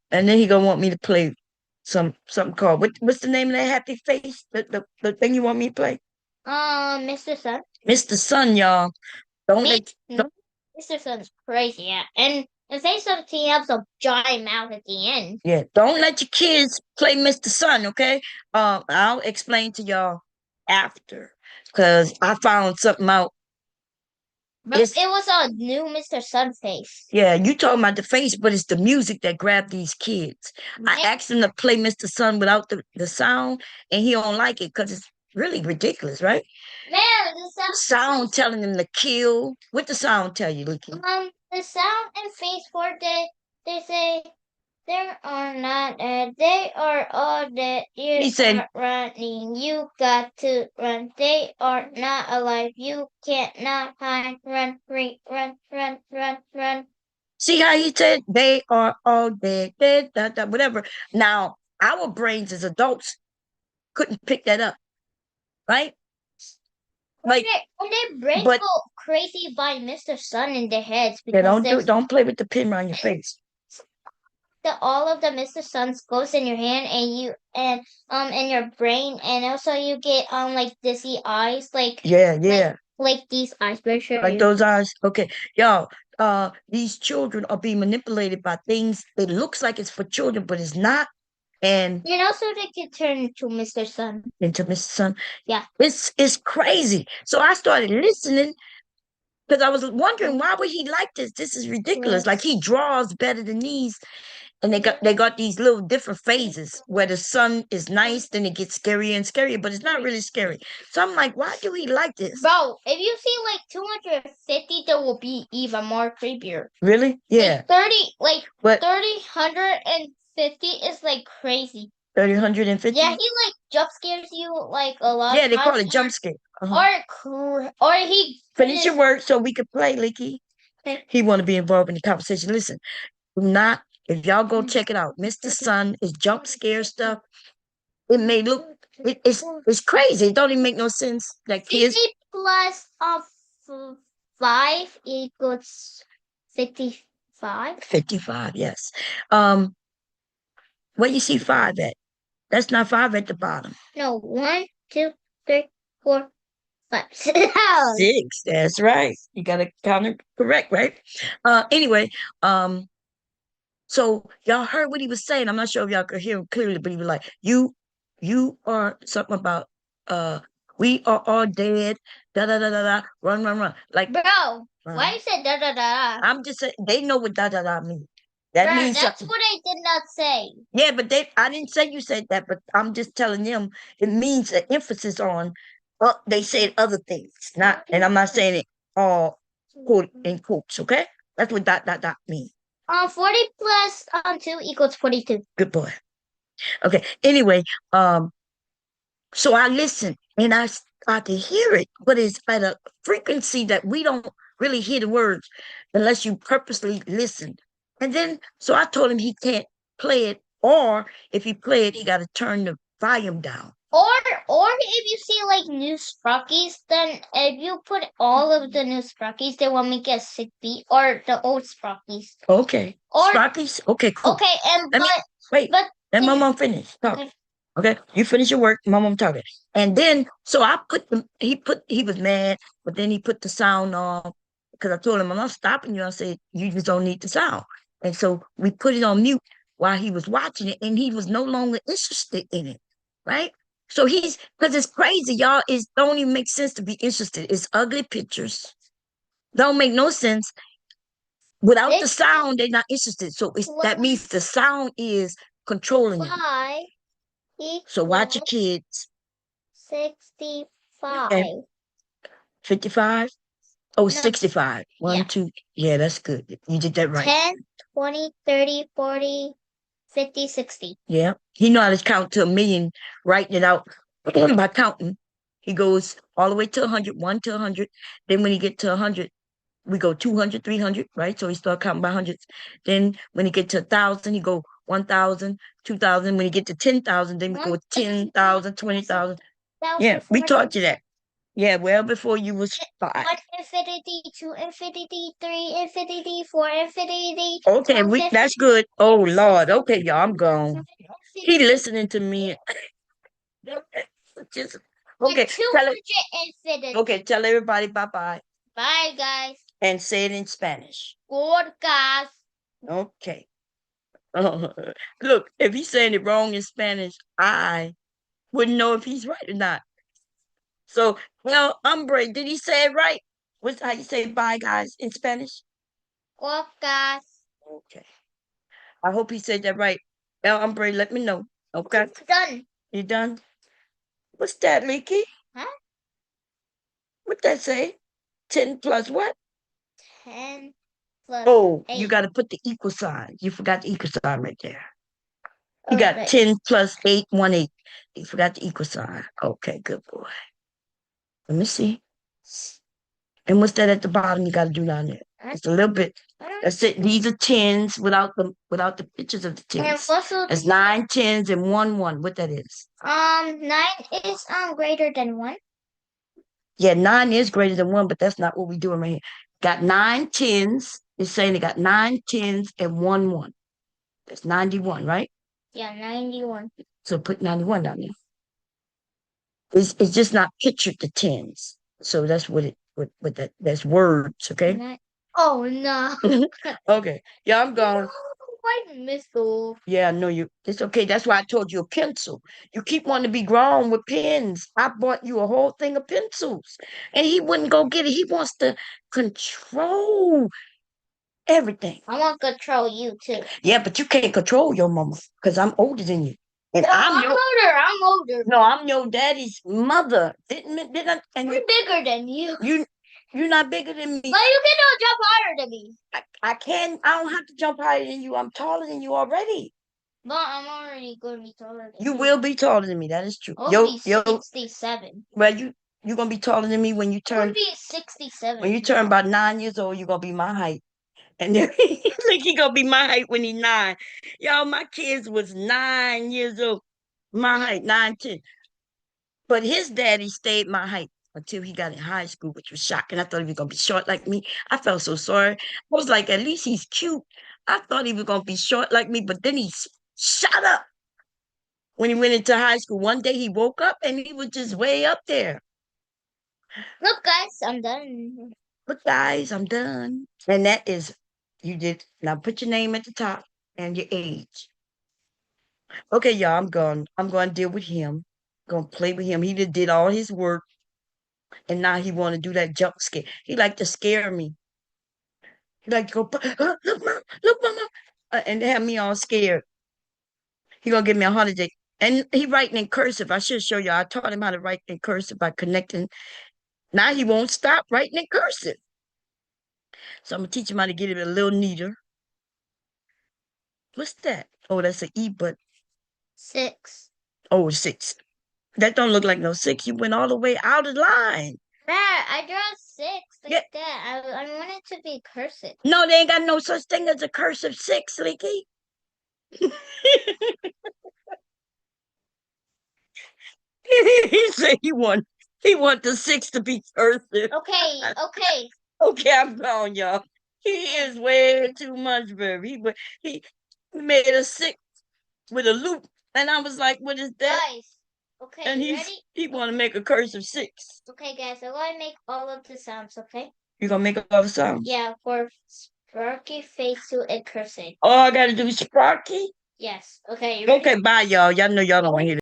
then he gonna want me to play something called what's the name of that happy face? The thing you want me to play? Mr. Sun. Mr. Sun, y'all. Don't Me, let no, Mr. Sun's crazy, yeah. And the face 17 has a giant mouth at the end. Yeah, don't let your kids play Mr. Sun, okay? I'll explain to y'all after, because I found something out. But it was a new Mr. Sun face. Yeah, you talking about the face, but it's the music that grabbed these kids. I asked him to play Mr. Sun without the sound, and he don't like it because it's really ridiculous, right? Man, the Sound telling him to kill. What the sound tell you, Lucky? The sound and face for they say they are not dead. They are all dead. You said- are running. You got to run. They are not alive. You can't not hide. Run, free, run, run, run, run. See how he said they are all dead, whatever. Now, our brains as adults couldn't pick that up, right? Like, and their brains but- go crazy by Mr. Sun in their heads yeah, because don't play with the pin around your face. all of the Mr. Suns goes in your hand and in your brain, and also you get like dizzy eyes, Yeah. like these eyes. Very sure. Like those eyes. Okay. Y'all, these children are being manipulated by things. It looks like it's for children, but it's not. And also they can turn into Mr. Sun. into Mr. Sun. Yeah. It's crazy. So I started listening because I was wondering why would he like this? This is ridiculous. Like he draws better than these. And they got these little different phases where the sun is nice, then it gets scarier and scarier, but it's not really scary. So I'm like, why do he like this? Bro, if you see like 250, there will be even more creepier. Really? Yeah. But 30, 150 is like crazy. 150? Yeah, he like jump scares you like a lot. Yeah, they call it jump scare. Or he Finish your work so we can play, Leaky. Okay. He want to be involved in the conversation. Listen, do not, if y'all go check it out, Mr. Sun is jump scare stuff. It may look, it's crazy. It don't even make no sense. Like kids. 50 plus 5 equals 55. 55, yes. Where you see 5 at? That's not 5 at the bottom. No, 1, 2, 3, 4, 5. 6, that's right. You got to count it correct, right? Anyway, so y'all heard what he was saying. I'm not sure if y'all could hear him clearly, but he was like, you are something about, we are all dead, da da da da da, run, run, run. Like, bro, why you said da da da? I'm just saying, they know what da da da means. That means that's something. what I did not say. Yeah, but I didn't say you said that, but I'm just telling them it means an emphasis on, they said other things, not, and I'm not saying it all quote in quotes, okay? That's what dot dot dot means. 40 plus 2 equals 42. Good boy. Okay. Anyway, so I listened and I started to hear it, but it's at a frequency that we don't really hear the words unless you purposely listen. And then, so I told him he can't play it, or if he play it, he got to turn the volume down. Or if you see like new Sprockies, then if you put all of the new Sprockies, they will make it 6 beat, or the old Sprockies. Okay. Or Sprockies? Okay, cool. Okay, and wait. Let my mom finish. Talk. Okay, you finish your work, mom, I'm talking. And then, so I put he was mad, but then he put the sound on because I told him, I'm not stopping you. I said, you just don't need the sound. And so we put it on mute while he was watching it, and he was no longer interested in it, right? So because it's crazy, y'all, it don't even make sense to be interested. It's ugly pictures. Don't make no sense. Without the sound, they're not interested. So that means the sound is controlling them. So watch your kids. 65. Okay. 55? Oh, No. 65. 1, Yeah. 2. Yeah, that's good. You did that right. 10, 20, 30, 40, 50, 60. Yeah. He know how to count to 1,000,000, writing it out by counting. He goes all the way to 100, 1 to 100. Then when he get to 100, we go 200, 300, right? So he start counting by hundreds. Then when he get to 1,000, he go 1,000, 2,000. When he get to 10,000, then we go 10,000, 20,000. Yeah, we taught you that. Yeah, well before you was 5. 1 infinity, 2 infinity, 3 infinity, 4 infinity. Okay, that's good. Oh Lord. Okay, y'all, I'm gone. He listening to me. Just, okay, 200 infinity. Okay, tell everybody bye-bye. Bye, guys. And say it in Spanish. Podcast. Okay. Look, if he's saying it wrong in Spanish, I wouldn't know if he's right or not. So, well, hombre, did he say it right? What's how you say bye, guys, in Spanish? Podcast. Okay. I hope he said that right. El hombre, let me know. Okay. Done. You done? What's that, Leaky? Huh? What that say? 10 plus what? 10 plus Oh, 8. you got to put the equal sign. You forgot the equal sign right there. You Oh, got right. 10 plus 8, 1 8. You forgot the equal sign. Okay, good boy. Let me see. And what's that at the bottom you got to do down there? Just a little bit. That's it. These are 10s without the pictures of the 10s. That's 9 10s and 1 1. What that is? 9 is greater than 1. Yeah, 9 is greater than 1, but that's not what we're doing right here. Got 9 10s. It's saying they got 9 10s and 1 1. That's 91, right? Yeah, 91. So put 91 down there. It's just not pictured the tens. So that's what that's words, okay? Oh no. Okay. Yeah, I'm going. Why Missile? Yeah, no, it's okay. That's why I told you a pencil. You keep wanting to be grown with pens. I bought you a whole thing of pencils. And he wouldn't go get it. He wants to control everything. I want to control you too. Yeah, but you can't control your mama because I'm older than you. And No, I'm I'm your older. I'm older. no, I'm your daddy's mother. Didn't I? And I'm bigger than you. you're not bigger than me. But you cannot jump higher than me. I can. I don't have to jump higher than you. I'm taller than you already. But I'm already going to be taller than You will be taller than me. That is true. I'll be 67. Well, you're gonna be taller than me when you I'll turn be 67. when you turn about 9 years old. You're gonna be my height, and then like he gonna be my height when he's 9. Y'all, my kids was 9 years old. My height, 9, 10. But his daddy stayed my height until he got in high school, which was shocking. I thought he was gonna be short like me. I felt so sorry. I was like, at least he's cute. I thought he was gonna be short like me, but then he shot up when he went into high school. One day he woke up and he was just way up there. Look, guys, I'm done. Look, guys, I'm done. And that is, you did. Now put your name at the top and your age. Okay, y'all, I'm going to deal with him. Going to play with him. He did all his work. And now he want to do that jump scare. He like to scare me. He like to go, look, mama, and have me all scared. He gonna give me a holiday. And he writing in cursive. I should show you. I taught him how to write in cursive by connecting. Now he won't stop writing in cursive. So I'm gonna teach him how to get it a little neater. What's that? Oh, that's an E, but 6. oh, 6. That don't look like no 6. You went all the way out of line. Dad, I draw 6 like Yeah. that. I want it to be cursive. No, they ain't got no such thing as a cursive 6, Leaky. He said he want the 6 to be cursive. Okay. Okay, I'm gone, y'all. He is way too much, baby. He made a 6 with a loop, and I was like, "What is that?" Guys, okay, And ready? he want to make a cursive 6. Okay, guys, I'm going to make all of the sounds, okay? You gonna make all the sounds? Yeah, for Sparky, Face Suit, and Cursing. All I gotta do is Sparky. Yes. Okay, you ready? Okay, bye, y'all. Y'all know y'all don't want to hear